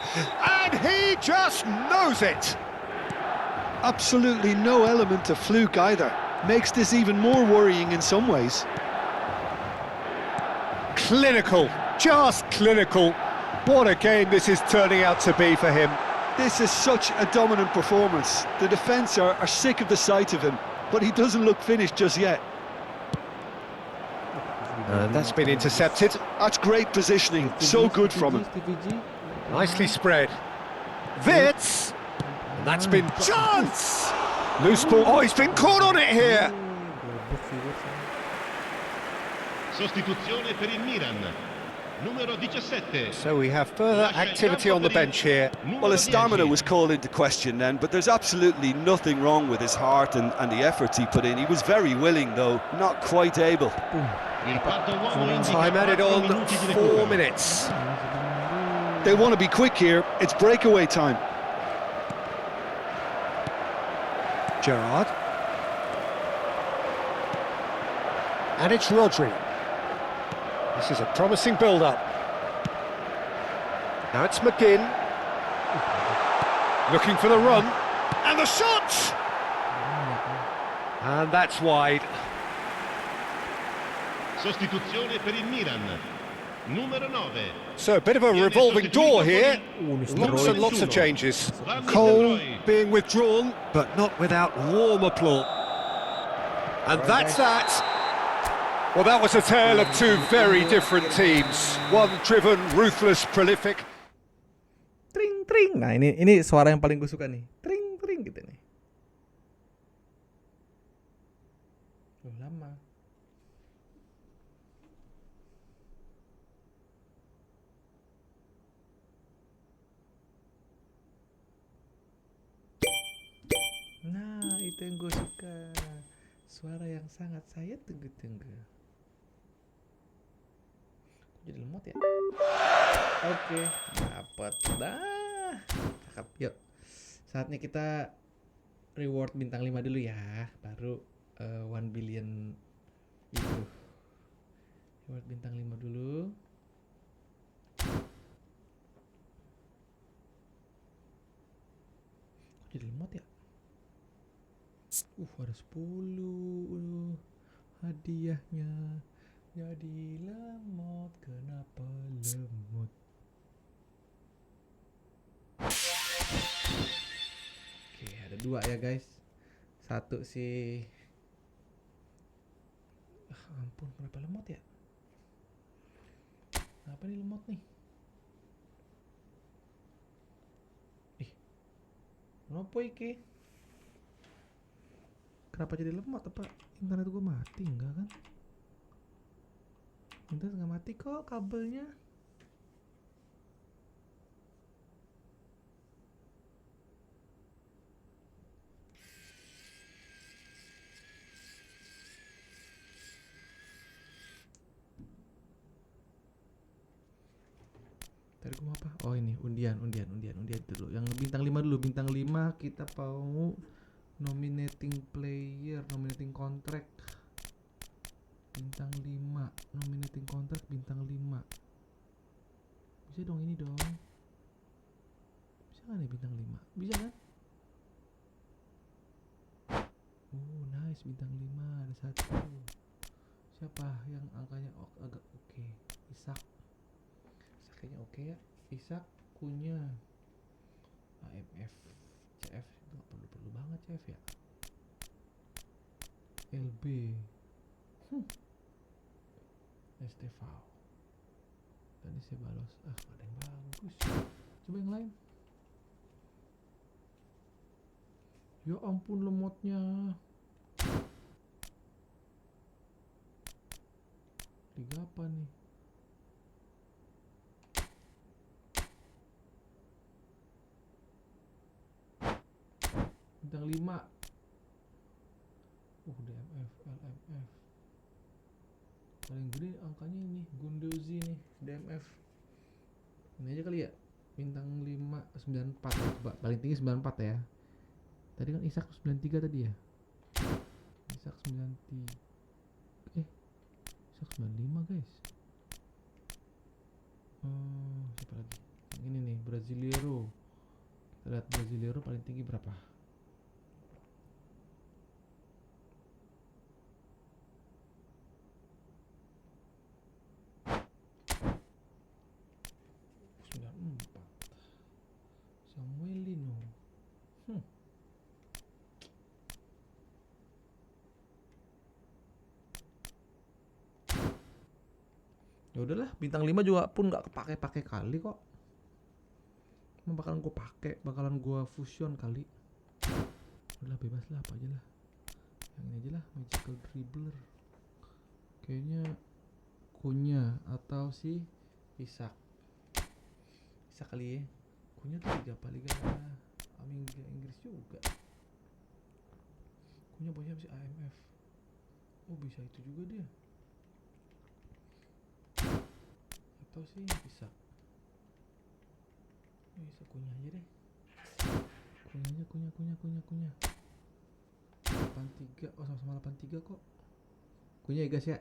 and he just knows it. Absolutely no element of fluke either. Makes this even more worrying in some ways. Clinical, just clinical. What a game this is turning out to be for him. This is such a dominant performance. The defence are sick of the sight of him, but he doesn't look finished just yet. And that's been intercepted. That's great positioning, so good from him. Nicely spread. Wits! And that's been chance! Loose ball. Oh, he's been caught on it here. Sostituzione per il Milan. Numero 17. So we have further activity on the bench here. Well, his stamina was called into question then, but there's absolutely nothing wrong with his heart and the efforts he put in. He was very willing, though, not quite able. Il quarto uomo indica Time added 4 on, minuti di 4 recupero. minutes. They want to be quick here. It's breakaway time. Gerrard. And it's Rodri. This is a promising build-up. Now it's McGinn. Looking for the run. And the shot! And that's wide. Sostituzione per il Milan. Numero 9. So a bit of a revolving door here. Lots and lots of changes. Cole being withdrawn, but not without warm applause. And that's that. Well, that was a tale of two very different teams. One driven, ruthless, prolific. Tring tring. Nah, ini suara yang paling gue suka nih. Tring tring gitu nih. Oh, lama. Nah, itu yang gue suka. Suara yang sangat saya tunggu-tunggu. Jadi lemot ya. Oke, dapat dah. Cakep. Yuk. Saatnya kita reward bintang 5 dulu ya, baru 1 billion itu. Reward bintang 5 dulu. Kok jadi lemot ya? Ada 10 hadiahnya. Jadi lemot, kenapa lemot? Oke, ada 2 ya guys. Satu sih. Ampun, kenapa lemot ya? Kenapa nih lemot nih? Kenapa iki? Kenapa jadi lemot? Apa internet gue mati? Enggak kan? Internet nggak mati kok, kabelnya. Tadi gue mau apa? Oh ini undian dulu. Yang bintang 5 dulu. Bintang 5 kita mau nominating player, nominating contract. Bintang 5, nominating contract bintang 5. Bisa dong ini dong. Bisa kan ya bintang 5? Bisa kan? Nice, bintang 5 ada 1. Siapa yang angkanya agak oke? Isak kayaknya oke ya. Isak punya AMF, CF itu gak perlu banget CF ya. LB STV Tadi saya balos. Ada yang bagus. Coba yang lain. Ya ampun lemotnya. Liga apa nih? Bintang 5. DMF, LMF. Paling gede angkanya ini, Gundozi nih, DMF. Ini aja kali ya. Bintang 5, 94 ya, coba. Paling tinggi 94 ya. Tadi kan Isak 93 tadi ya. Isak 93. Isak 95 guys. Siapa lagi? Yang ini nih, Brasileiro. Kita lihat Brasileiro paling tinggi berapa? Samuelino. Ya udahlah, bintang 5 juga pun nggak kepake-pakai kali kok. Bakalan gue fusion kali. Udahlah, bebas lah, apa aja lah. Yang ini aja lah, magical dribbler. Kayaknya Kunya atau si Isak kali ya. Kunya tuh Liga Inggris juga. Kunya bosnya si AMF. Oh bisa itu juga dia. Atau sih Isak. Isak Kunya aja deh. Kunya. 83. Oh sama-sama 83 kok. Kunya ya guys ya.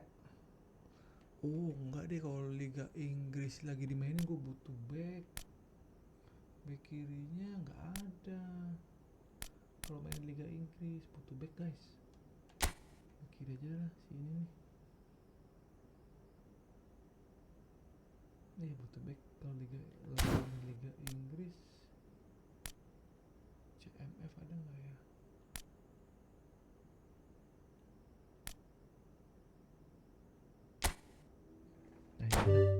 Oh enggak deh, kalau Liga Inggris lagi dimainin gue butuh back kirinya nggak ada. Kalau main Liga Inggris butuh back guys. Back kiri aja lah si ini nih. Butuh back kalau Liga Inggris. CMF ada nggak ya? Nah ini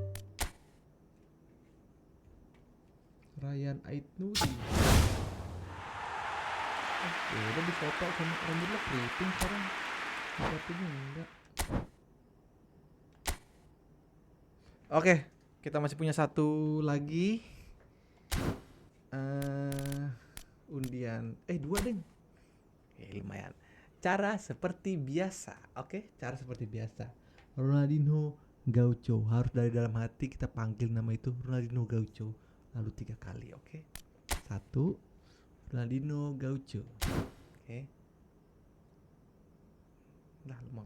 Ryan Aitnuri. Oke, udah difoto sama rambutnya keriting sekarang. Fotonya enggak. Oke, kita masih punya satu lagi. Undian. 2 deng. Lumayan. Cara seperti biasa. Oke, cara seperti biasa. Ronaldinho Gaucho. Harus dari dalam hati kita panggil nama itu Ronaldinho Gaucho. Lalu 3 kali, oke? 1 Ronaldinho Gaucho. Oke. Udah lemot.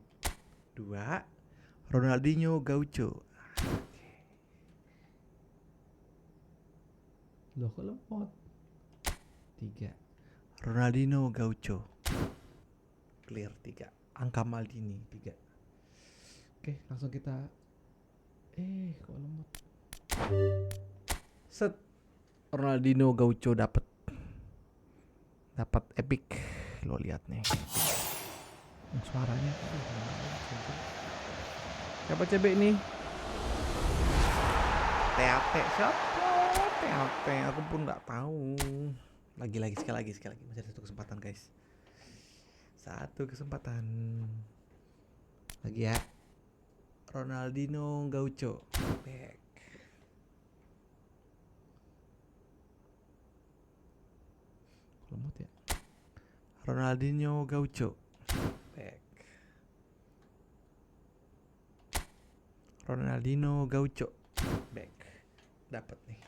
2 Ronaldinho Gaucho. Oke. Loh kok lemot? 3 Ronaldinho Gaucho. Clear 3. Angka Maldini 3. Oke, langsung kita kok lemot. Set. Ronaldinho Gaucho dapat epic. Lo lihat nih. Suaranya siapa CB ini? TAP siapa? TAP aku pun nggak tahu. Lagi sekali lagi masih ada 1 kesempatan guys. 1 kesempatan lagi ya. Ronaldinho Gaucho back. Lemot ya. Ronaldinho Gaucho back. Ronaldinho Gaucho back. Dapat nih.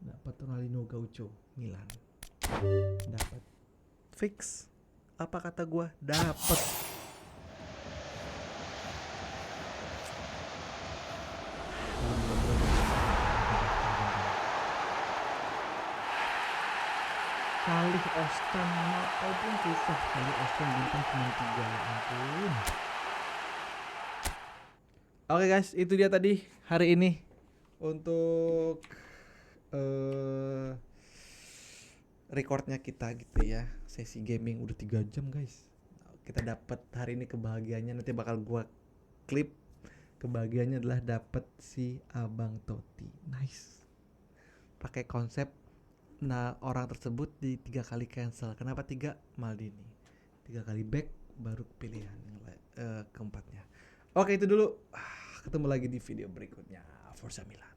Dapat Ronaldinho Gaucho Milan. Dapat. Fix. Apa kata gua? Dapat. Kali Ostan maupun susah. Kali Ostan bintang cuma 3. Ampun. Oke guys, itu dia tadi hari ini untuk recordnya kita gitu ya. Sesi gaming udah 3 jam guys. Kita dapat hari ini kebahagiaannya, nanti bakal gua klip Kebahagiaannya adalah dapat si Abang Totti. Nice. Pakai konsep orang tersebut di 3 kali cancel. Kenapa 3? Maldini. 3 kali back baru pilihan yang keempatnya. Oke, itu dulu. Ketemu lagi di video berikutnya. Forza Milan.